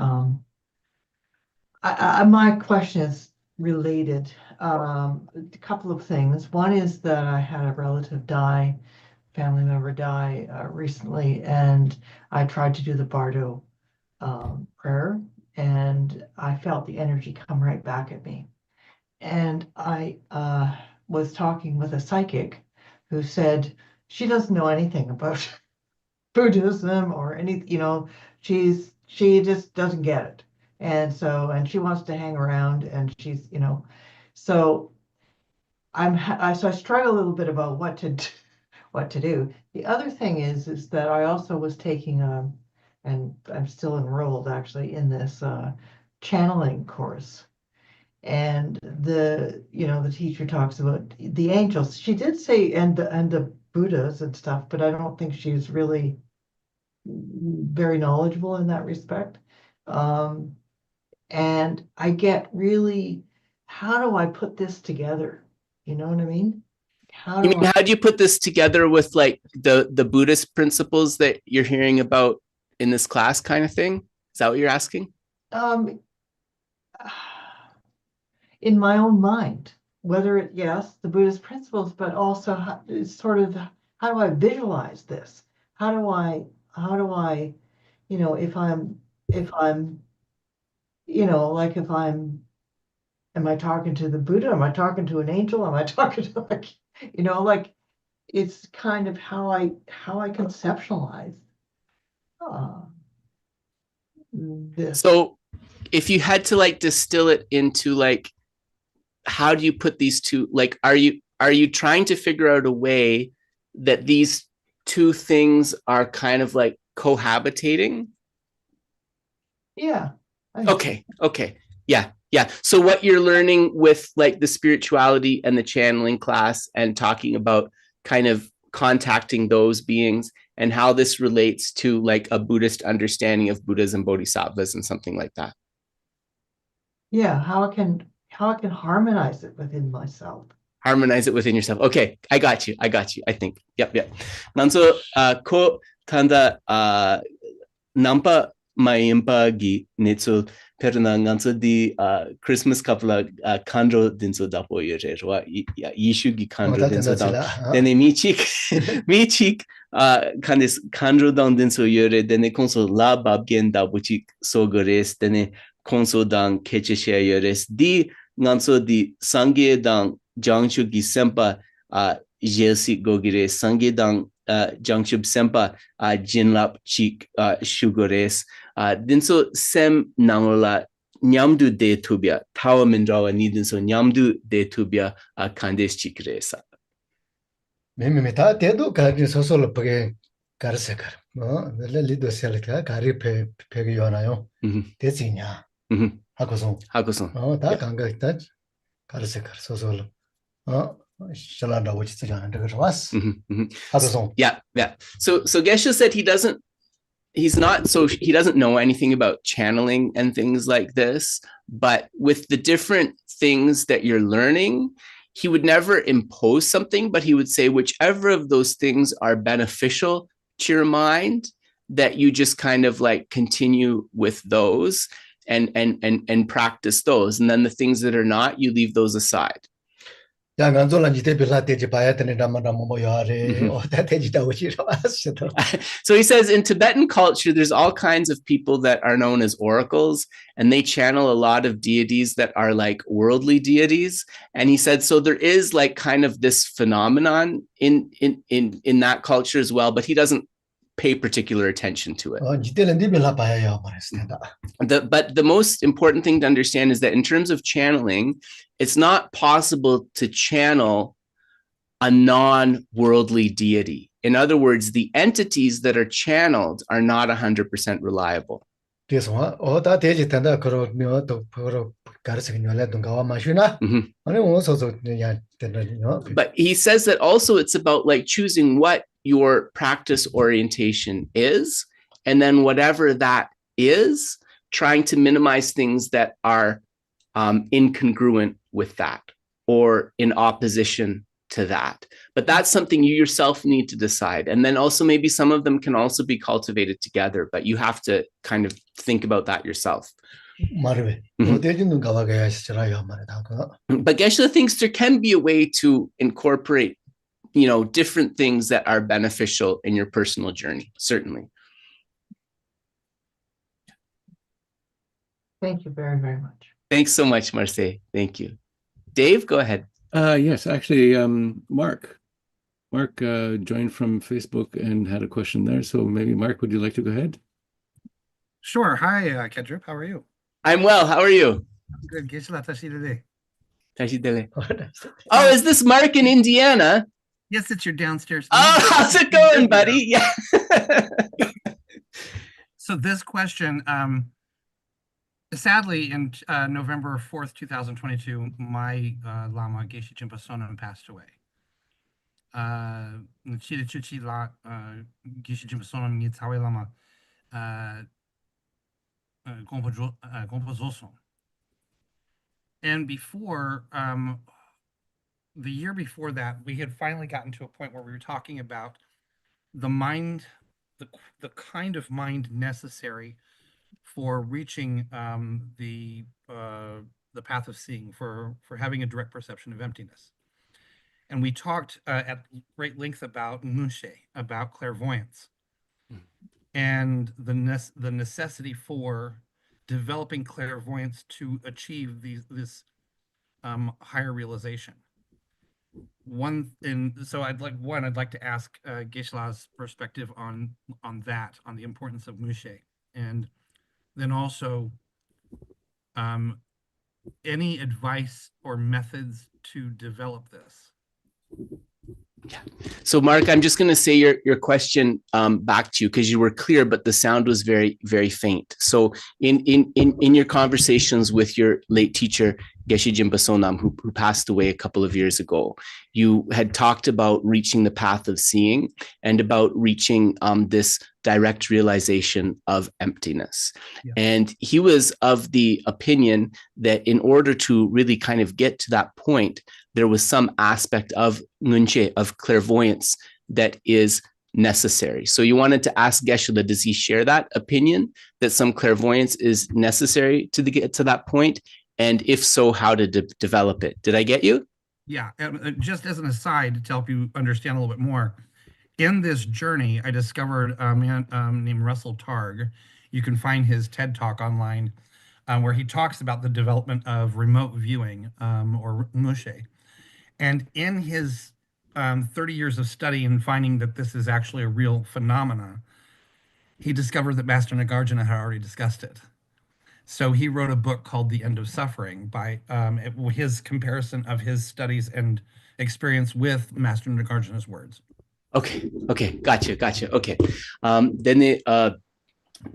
My question is related. A couple of things. One is that I had a relative family member die recently, and I tried to do the Bardo prayer, and I felt the energy come right back at me. And I was talking with a psychic who said she doesn't know anything about Buddhism or any, she just doesn't get it. And she wants to hang around, and she's, so I struggle a little bit about what to do. The other thing is that I also was taking and I'm still enrolled actually in this channeling course. And the teacher talks about the angels. She did say and the Buddhas and stuff, but I don't think she's really very knowledgeable in that respect. And I get really, how do I put this together? You know what I mean? How do you put this together with like the Buddhist principles that you're hearing about in this class kind of thing? Is that what you're asking? In my own mind, whether yes, the Buddhist principles, but also how do I visualize this? How do I, if I'm, am I talking to the Buddha? Am I talking to an angel? Am I talking to it's kind of how I conceptualize this. So if you had to like distill it into like, how do you put these two, like, are you trying to figure out a way that these two things are kind of like cohabitating? Yeah. Okay. Yeah. So what you're learning with like the spirituality and the channeling class and talking about kind of contacting those beings and how this relates to like a Buddhist understanding of Buddhas and Bodhisattvas and something like that. Yeah. How I can harmonize it within myself. Harmonize it within yourself. Okay, I got you. I think. Yep. Nanso ko tanda nampa mayimpa gi netsu perna nganso di Christmas couple kandro dinso dapo yore wa yishu gi kandro dinso da. Dene mi chik kandis kandro dan dinso yore dene konso la babgen da buchik sogores dene konso dan kecheshe yores di nganso di sangye dan Jangchu gi sempa jelsi gogire sangye dang jangchub sempa jinlap chik shugores dinso sem nangola nyamdu de tubia tawa mindrawa ni dinso nyamdu de tubia kandes chikresa me ta tedo kari sosolo page karsekar no le lido selka kari pe yona yo tezinya hakoson oh ta kanga ta karsekar sosolo Śāntarakṣita which is Yeah. So Geshe said he doesn't know anything about channeling and things like this, but with the different things that you're learning, he would never impose something, but he would say whichever of those things are beneficial to your mind, that you just kind of like continue with those and practice those. And then the things that are not, you leave those aside. So he says in Tibetan culture, there's all kinds of people that are known as oracles, and they channel a lot of deities that are like worldly deities. And he said, so there is like kind of this phenomenon in that culture as well, but he doesn't pay particular attention to it. But the most important thing to understand is that in terms of channeling, it's not possible to channel a non-worldly deity. In other words, the entities that are channeled are not 100% reliable. But he says that also it's about like choosing what your practice orientation is, and then whatever that is, trying to minimize things that are incongruent with that or in opposition to that. But that's something you yourself need to decide. And then also maybe some of them can also be cultivated together, but you have to kind of think about that yourself. But Geshe thinks there can be a way to incorporate, different things that are beneficial in your personal journey, certainly. Thank you very, very much. Thanks so much, Marseille. Thank you. Dave, go ahead. Yes, actually, Mark joined from Facebook and had a question there. So maybe Mark, would you like to go ahead? Sure. Hi, Kedrup. How are you? I'm well. How are you? Good. Geshe Tashi Dele. Tashi Dele. Oh, is this Mark in Indiana? Yes, it's your downstairs. Oh, how's it going, buddy? Yeah. So this question, sadly, in November 4th, 2022, my Lama Geshe Jinpa Sonam passed away. Geshe Jinpa Sonam ni Tsawe Lama Gampo Zoson. And before, the year before that, we had finally gotten to a point where we were talking about the mind, the kind of mind necessary for reaching the path of seeing, for having a direct perception of emptiness. And we talked at great length about Mushe, about clairvoyance, and the necessity for developing clairvoyance to achieve this higher realization. So I'd like to ask Geshe-la's perspective on that, on the importance of Mushe, and then also any advice or methods to develop this. Yeah. So Mark, I'm just going to say your question back to you because you were clear, but the sound was very, very faint. So in your conversations with your late teacher, Geshe Jinpa Sonam, who passed away a couple of years ago, you had talked about reaching the path of seeing and about reaching this direct realization of emptiness. Yeah. And he was of the opinion that in order to really kind of get to that point, there was some aspect of ngunche, of clairvoyance, that is necessary. So you wanted to ask Geshe-la, does he share that opinion that some clairvoyance is necessary to get to that point? And if so, how to develop it? Did I get you? Yeah, just as an aside to help you understand a little bit more, in this journey, I discovered a man named Russell Targ. You can find his TED Talk online where he talks about the development of remote viewing or Mushe. And in his 30 years of study and finding that this is actually a real phenomena, he discovered that Master Nagarjuna had already discussed it. So he wrote a book called The End of Suffering by his comparison of his studies and experience with Master Nagarjuna's words. Okay, gotcha. Okay. Then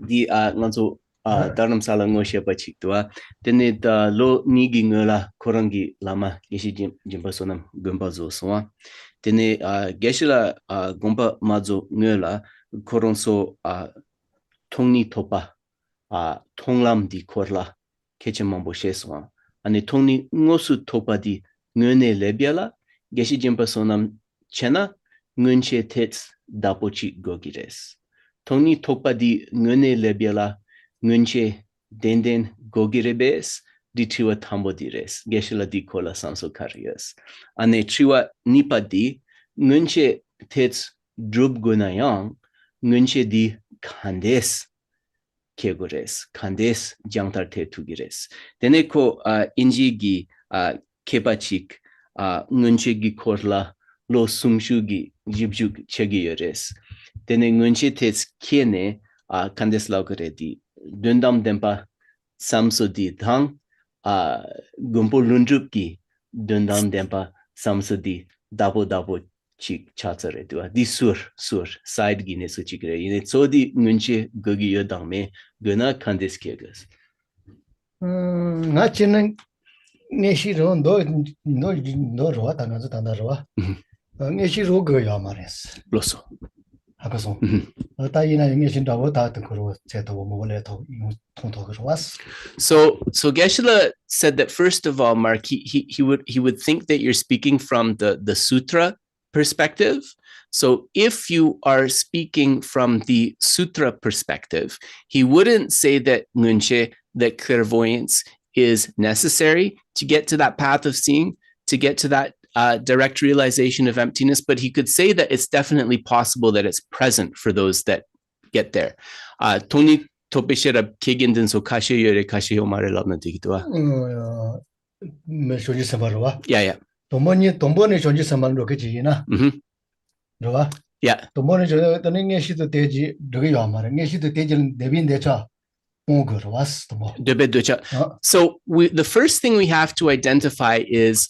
Lanzo dharamsala ngoshe bachik tua tene da lo nigi ngola korangi lama Geshe Jimpa Sonam Gampo zo soa tene Geshe la Gampo mazo ngola koronso tongni topa tonglam di korla keche mambo she soa ane tongni ngosu topa di ngone lebiala Geshe Jimpa Sonam chena ngunche tets dapochi gogires tongni topa di ngone lebiala ngunche denden gogirebes di triwa tambo dires Geshe la di kola samso karias ane triwa nipa di ngunche tets drub gunayang ngunche di kandes kegores kandes jangtar te tugires dene ko inji gi kepachik ngunche gi korla lo sumshu gi jibjuk chegi yores dene ngunche tets kiene kandes laukare di dundam dempa samso di thang gumpo lundrup ki dundam dempa samso di dabo chik chatsare dua di sur side gi ne su chikre ine so di ngunche gogi yodang me gona kandes kegas nga chinen ngeshi ro no ro ta nga zo ta ro ngeshi ro go ya mares loso akaso ta ina ngeshi da wo ta ko che to mo le to tong to ko was so Geshe said that first of all, Mark, he would think that you're speaking from the sutra perspective. So if you are speaking from the sutra perspective, he wouldn't say that ngunche, that clairvoyance is necessary to get to that path of seeing, to get to that direct realization of emptiness, but he could say that it's definitely possible that it's present for those that get there. Toni topeshera kegenden so kashe yore kashe omare labna digitwa. me shoji samarwa Yeah. tomboni shoji samar ro ke ji na ro Yeah. tomboni jo to ngeshi to teji ro ya mare ngeshi to teji debin de cha ongor was to mo So the first thing we have to identify is,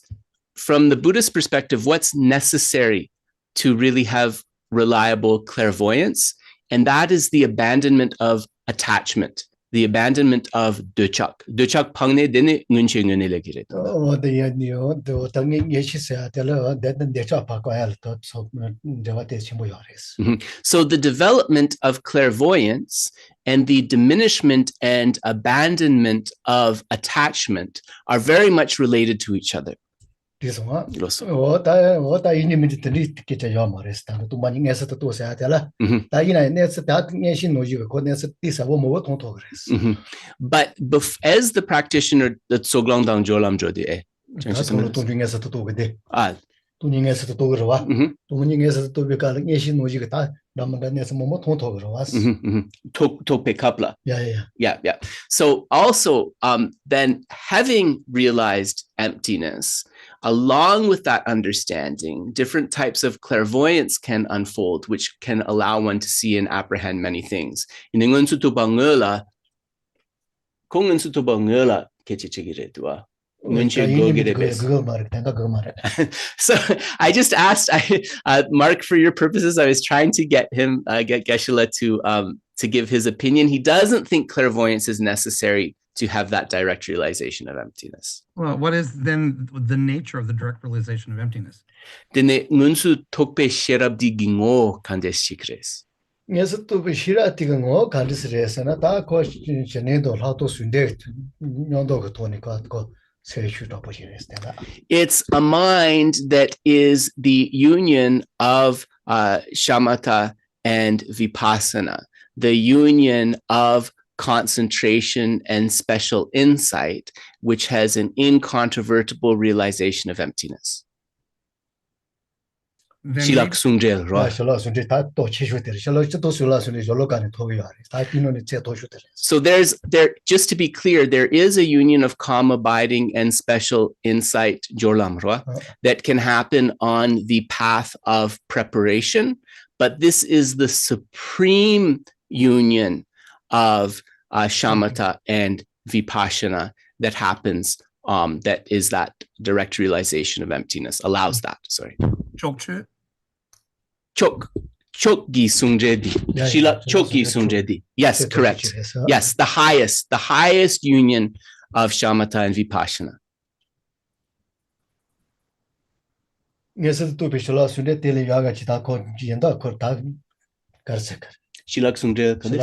from the Buddhist perspective, what's necessary to really have reliable clairvoyance, and that is the abandonment of attachment, the abandonment of döchak. Döchak pangne dene ngunche ngune legire. the tangi ngeshi se atela de cha pa ko el to so devate chimbo yores So the development of clairvoyance and the diminishment and abandonment of attachment are very much related to each other. this one what I in meditative ke cha ya mores ta to mani ngesa to se atela ta ina ne se ta ngeshi no ji ko ne se tisa wo mo to gres But as the practitioner that soglong dang jolam jodi to ngesa to gde to ngesa to ro wa to ngesa to be ka ngeshi no ji ta damanda ne se mo to ro was to pick up la. Yeah. So also then having realized emptiness, along with that understanding, different types of clairvoyance can unfold, which can allow one to see and apprehend many things. In ngun to bangela kongun to bangela kechechigire tua. So I just asked Mark, for your purposes, I was trying to get Geshe to give his opinion. He doesn't think clairvoyance is necessary to have that direct realization of emptiness. Well, what is then the nature of the direct realization of emptiness? Dene ngunsu tokpe sherabdi gingo kandes chikres. Yes, to be shira tigango kandis resana ta ko chene do la to sunde nyondo ko toni ko se shu to It's a mind that is the union of śamatha and vipaśyanā, the union of concentration and special insight, which has an incontrovertible realization of emptiness. Then So there, just to be clear, there is a union of calm abiding and special insight that can happen on the path of preparation, but this is the supreme union of śamatha and vipaśyanā that happens, that is that direct realization of emptiness, allows that, sorry. Chokgi Sungjedi. Shilak Chokgi Sungjedi. Yes, correct. Yes, the highest union of shamatha and vipaśyanā. Shilak Sungje Kadis.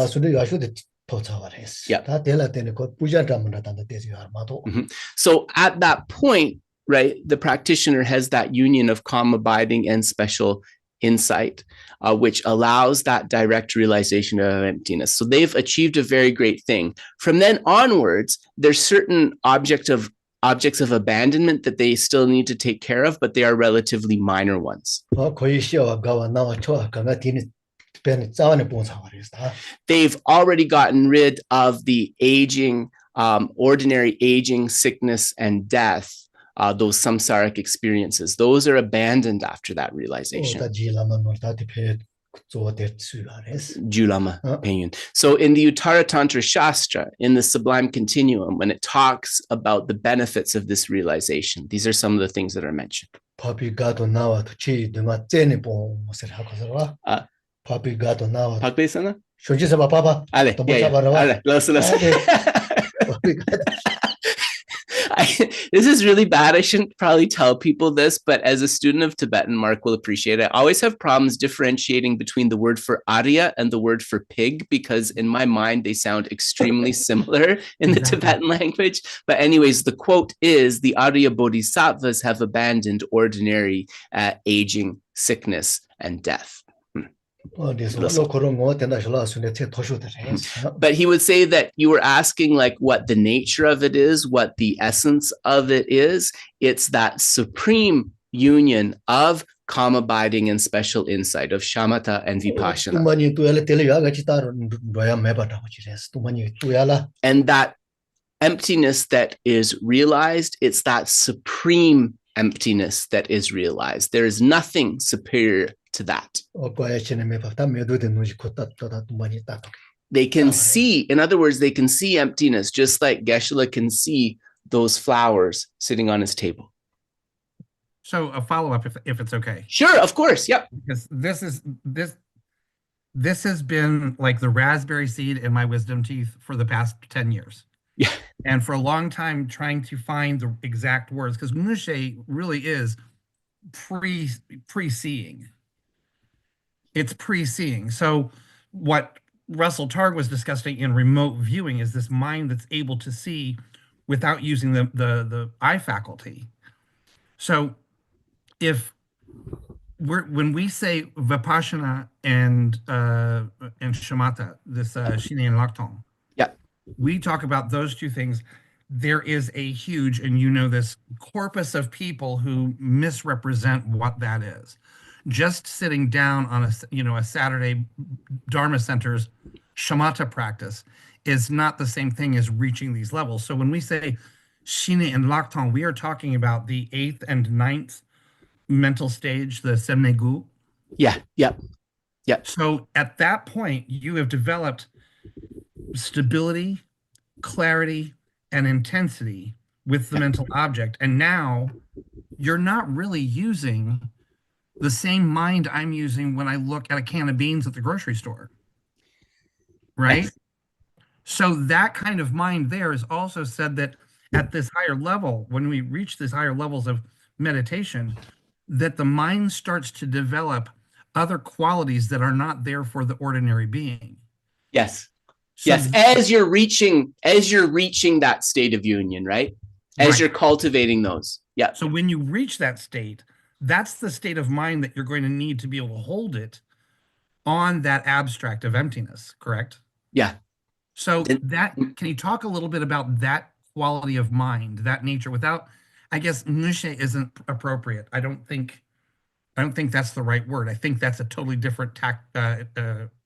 So at that point, right, the practitioner has that union of calm abiding and special insight, which allows that direct realization of emptiness. So they've achieved a very great thing. From then onwards, there's certain objects of abandonment that they still need to take care of, but they are relatively minor ones. They've already gotten rid of the aging, ordinary aging, sickness, and death, those samsaric experiences. Those are abandoned after that realization. Julama Penyun. So in the Uttara Tantra Shastra, in the Sublime Continuum, when it talks about the benefits of this realization, these are some of the things that are mentioned. This is really bad. I shouldn't probably tell people this, but as a student of Tibetan, Mark will appreciate it. I always have problems differentiating between the word for Arya and the word for pig, because in my mind, they sound extremely similar in the Tibetan language. But anyways, the quote is, the Arya Bodhisattvas have abandoned ordinary aging, sickness, and death. But he would say that you were asking like what the nature of it is, what the essence of it is. It's that supreme union of calm abiding and special insight, of shamatha and vipaśyanā. And that emptiness that is realized, it's that supreme emptiness that is realized. There is nothing superior to that. They can see, in other words, they can see emptiness, just like Geshe can see those flowers sitting on his table. So a follow-up, if it's okay. Sure, of course, yep. Because this has been like the raspberry seed in my wisdom teeth for the past 10 years. Yeah. And for a long time trying to find the exact words, because Geshe really is pre-seeing. It's pre-seeing. So what Russell Targ was discussing in remote viewing is this mind that's able to see without using the eye faculty. So when we say vipaśyanā and śamatha, this shine and lakton, yeah, we talk about those two things. There is a huge, and you know this, corpus of people who misrepresent what that is. Just sitting down on a Saturday Dharma Center's shamatha practice is not the same thing as reaching these levels. So when we say shine and lakton, we are talking about the 8th and 9th mental stage, the semnegu. Yeah. So at that point, you have developed stability, clarity, and intensity with the mental object. And now you're not really using the same mind I'm using when I look at a can of beans at the grocery store, right? Yes. So that kind of mind there is also said that at this higher level, when we reach these higher levels of meditation, that the mind starts to develop other qualities that are not there for the ordinary being. Yes. So yes, as you're reaching that state of union, right? As you're cultivating those. Yeah. So when you reach that state, that's the state of mind that you're going to need to be able to hold it on that abstract of emptiness, correct? Yeah. So can you talk a little bit about that quality of mind, that nature, without, I guess Geshe isn't appropriate. I don't think that's the right word. I think that's a totally different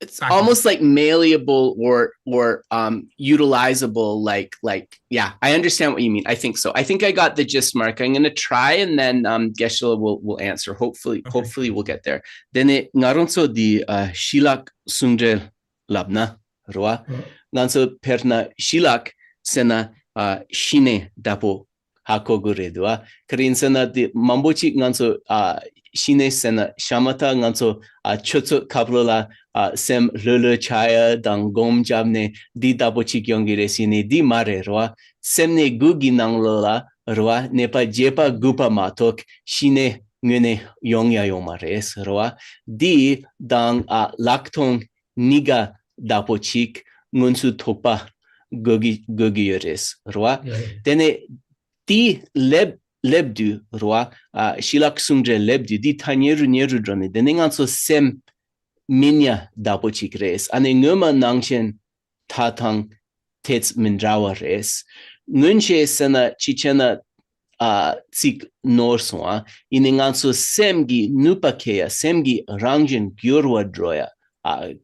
it's almost like malleable or utilizable, like yeah, I understand what you mean. I think so. I think I got the gist, Mark. I'm going to try, and then Geshe will answer. Hopefully we'll get there. Then it ngaronso di shilak sungje labna roa nganso perna shilak sena shine dapo hakogure doa karin sena di mambochi nganso shine sena śamatha nganso chotso kaplola sem lulu chaya dang gom jamne di dapochik yongire sine di mare roa semne gugi nanglola roa nepa jepa gupa matok shine ngene yongya yomares roa di dang laktong niga dapochik ngunsu topa gogi yores roa tene di lebdu roa shilak sungre lebdu di tanyeru nyeru drone denengan so sem minya dapochik res ane nguma nangchen tatang tets mindrawa res ngunche sena chichena tsik norsoa inengan so semgi nupakeya semgi rangjen gyurwa droya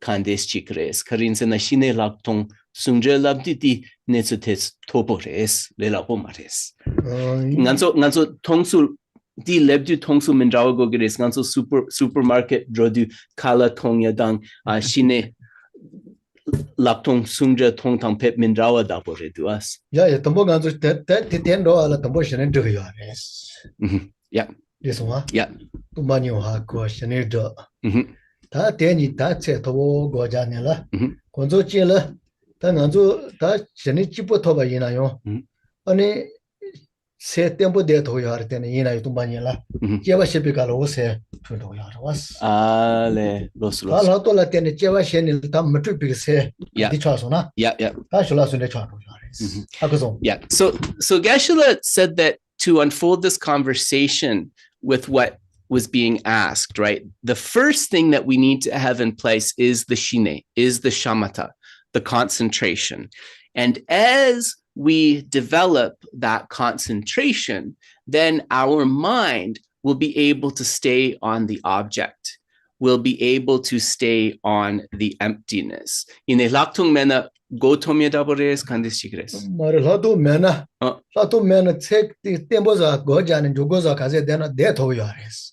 kandes chik res karin sena shine laktong sungre labdi di netsu tets topo res lelapo mares nganso tongsul di lebdu tongsul mindrawa gogires nganso supermarket drodu kala tongya dang shine laktong sungja tong tang pep mindrawa dapo reduas ya tambo nganso tendo ala tambo shenen de yares ya deswa ya tumanyo ha ko shenen de ta teni ta che to go janela konzo chela ta nganso ta shenen chipo toba yinayo ane se tempo de to yar tene yina yu tumanela jewa shepikalo se tundo yar was ale los la to la tene jewa shenil tam matu bigse di chasona yeah ta shola sunde chano yares akazo yeah so Geshe said that to unfold this conversation with what was being asked, right? The first thing that we need to have in place is the shine, is the śamatha, the concentration. And as we develop that concentration, then our mind will be able to stay on the object, will be able to stay on the emptiness. Ine laktung mena gotomya dabores kandes chigres. Mare lado mena tek temboza gojan jogoza kaze dena de to yares.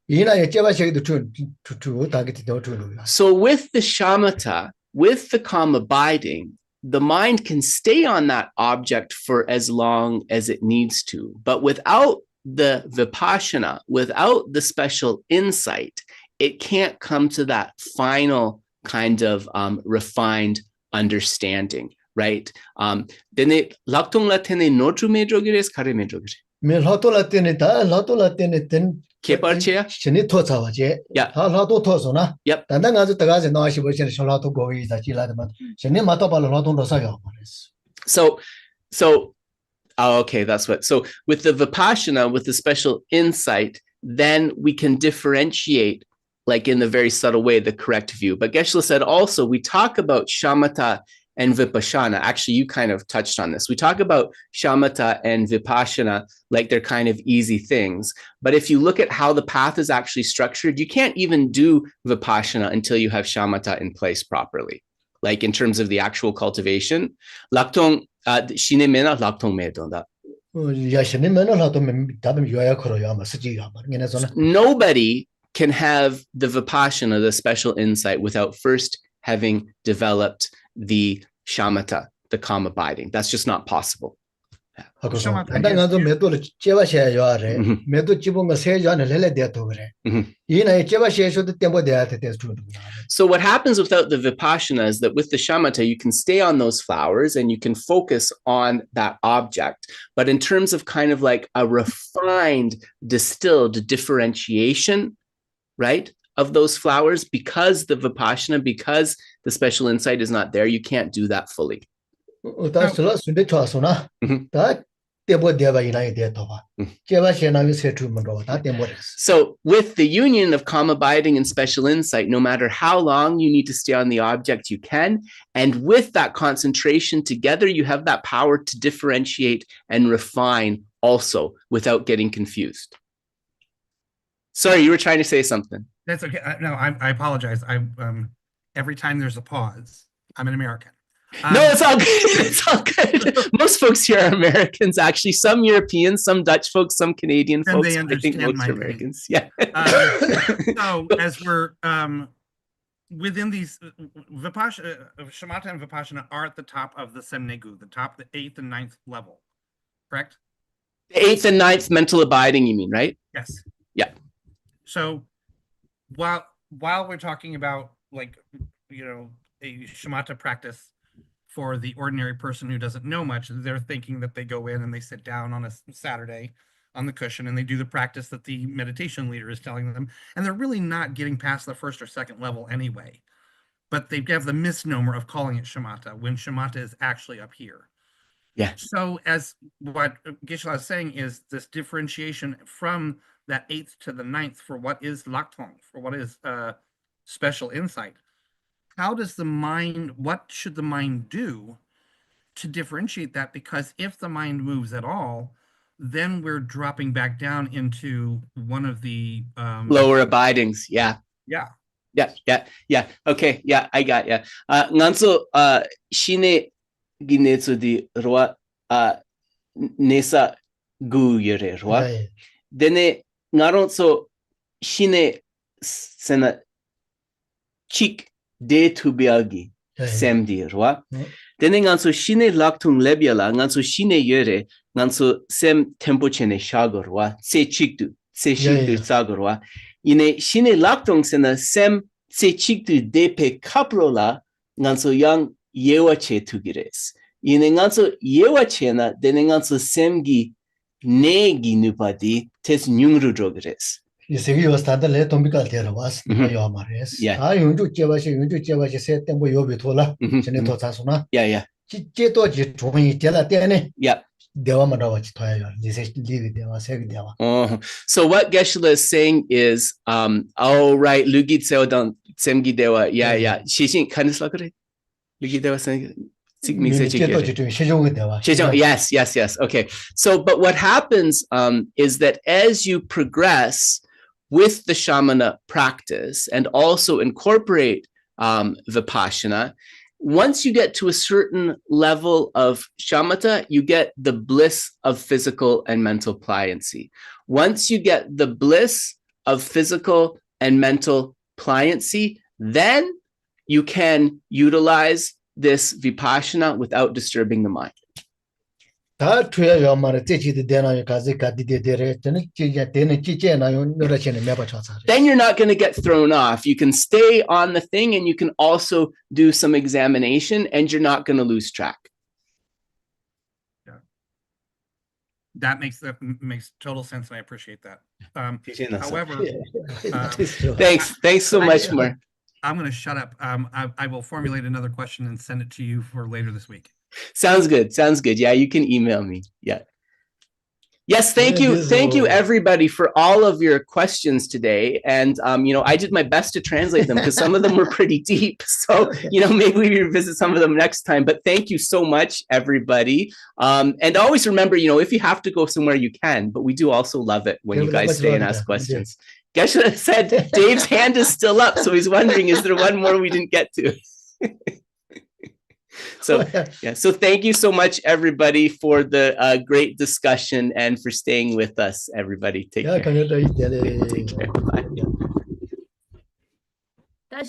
Ina ye cheba shegi to target to. So with the shamatha, with the calm abiding, the mind can stay on that object for as long as it needs to, but without the vipaśyanā, without the special insight, it can't come to that final kind of refined understanding, right? Dene laktong latene notu medrogires kare medrogire. Me lato latene ten Keparchea? Shini to tawaje. Yeah. Lato to sona. Yep. Tanda ngazu tagaze no ashi bochen sholato go yi da chila de man. Shini mato palo lato ndo sa ya manes. So okay, that's what. So with the vipaśyanā, with the special insight, then we can differentiate, like in the very subtle way, the correct view. But Geshe said also, we talk about śamatha and vipaśyanā. Actually, you kind of touched on this. We talk about śamatha and vipaśyanā like they're kind of easy things. But if you look at how the path is actually structured, you can't even do vipaśyanā until you have śamatha in place properly. Like in terms of the actual cultivation. Laktong shine mena laktong me donda. Nobody can have the vipaśyanā, the special insight, without first having developed the śamatha, the calm abiding. That's just not possible. So with what happens without the vipaśyanā is that with the śamatha, you can stay on those flowers and you can focus on that object. But in terms of kind of like a refined, distilled differentiation, right, of those flowers, because the vipaśyanā, because the special insight is not there, you can't do that fully. So with the union of calm abiding and special insight, no matter how long you need to stay on the object, you can. And with that concentration together, you have that power to differentiate and refine also without getting confused. Sorry, you were trying to say something. That's okay. No, I apologize. Every time there's a pause, I'm an American. No, it's all good. It's all good. Most folks here are Americans, actually. Some Europeans, some Dutch folks, some Canadian folks. They understand, I think most Americans. Yeah. So as we're within these śamatha and vipaśyanā are at the top of the semnegu, the 8th and 9th level, correct? The 8th and 9th mental abiding, you mean, right? Yes. Yeah. So while we're talking about, like, you know, a shamatha practice for the ordinary person who doesn't know much, they're thinking that they go in and they sit down on a Saturday on the cushion and they do the practice that the meditation leader is telling them, and they're really not getting past the first or second level anyway. But they have the misnomer of calling it shamatha when shamatha is actually up here. Yeah. So as what Geshe is saying is this differentiation from that 8th to the 9th for what is laktong, for what is special insight. How does the mind, what should the mind do to differentiate that? Because if the mind moves at all, then we're dropping back down into one of the lower abidings. Yeah. Yeah. Okay. Yeah, I got ya. Nganso shine ginetsu di roa nesa gu yore roa. Dene ngaron so shine sena chik de tubiagi semdi roa. Dene nganso shine laktung lebiala nganso shine yore nganso sem tempo chene shago roa. Se chikdu, se shikdu tsago roa. Ine shine laktung sena sem se chikdu depe kaprola nganso yang yewa che tugires. Ine nganso yewa che na dene nganso semgi negi nupadi tes nyungru drogres. Yesegi yostanda le tombikal tera was yo mares. Yunju chebashi se tempo yobi tola chene to tasuna. Yeah. Che to ji chongi tela tene. Yeah. So what Geshe is saying is, oh right, Lugi Tseodon Semgi Dewa, yeah. Shishin Kanislakure? Lugi Dewa Yes. Okay. So, but what happens is that as you progress with the shamana practice and also incorporate vipaśyanā, once you get to a certain level of shamatha, you get the bliss of physical and mental pliancy. Once you get the bliss of physical and mental pliancy, then you can utilize this vipaśyanā without disturbing the mind. Then you're not going to get thrown off. You can stay on the thing and you can also do some examination and you're not going to lose track. Yeah. That makes total sense and I appreciate that. However, thanks so much, Mar. I'm going to shut up. I will formulate another question and send it to you for later this week. Sounds good. Yeah, you can email me. Yeah. Yes, thank you everybody for all of your questions today. And I did my best to translate them because some of them were pretty deep. So, maybe we revisit some of them next time. But thank you so much, everybody. And always remember, if you have to go somewhere, you can. But we do also love it when you guys stay and ask questions. Geshe said Dave's hand is still up, so he's wondering, is there one more we didn't get to? So thank you so much, everybody, for the great discussion and for staying with us, everybody. Take care. Bye.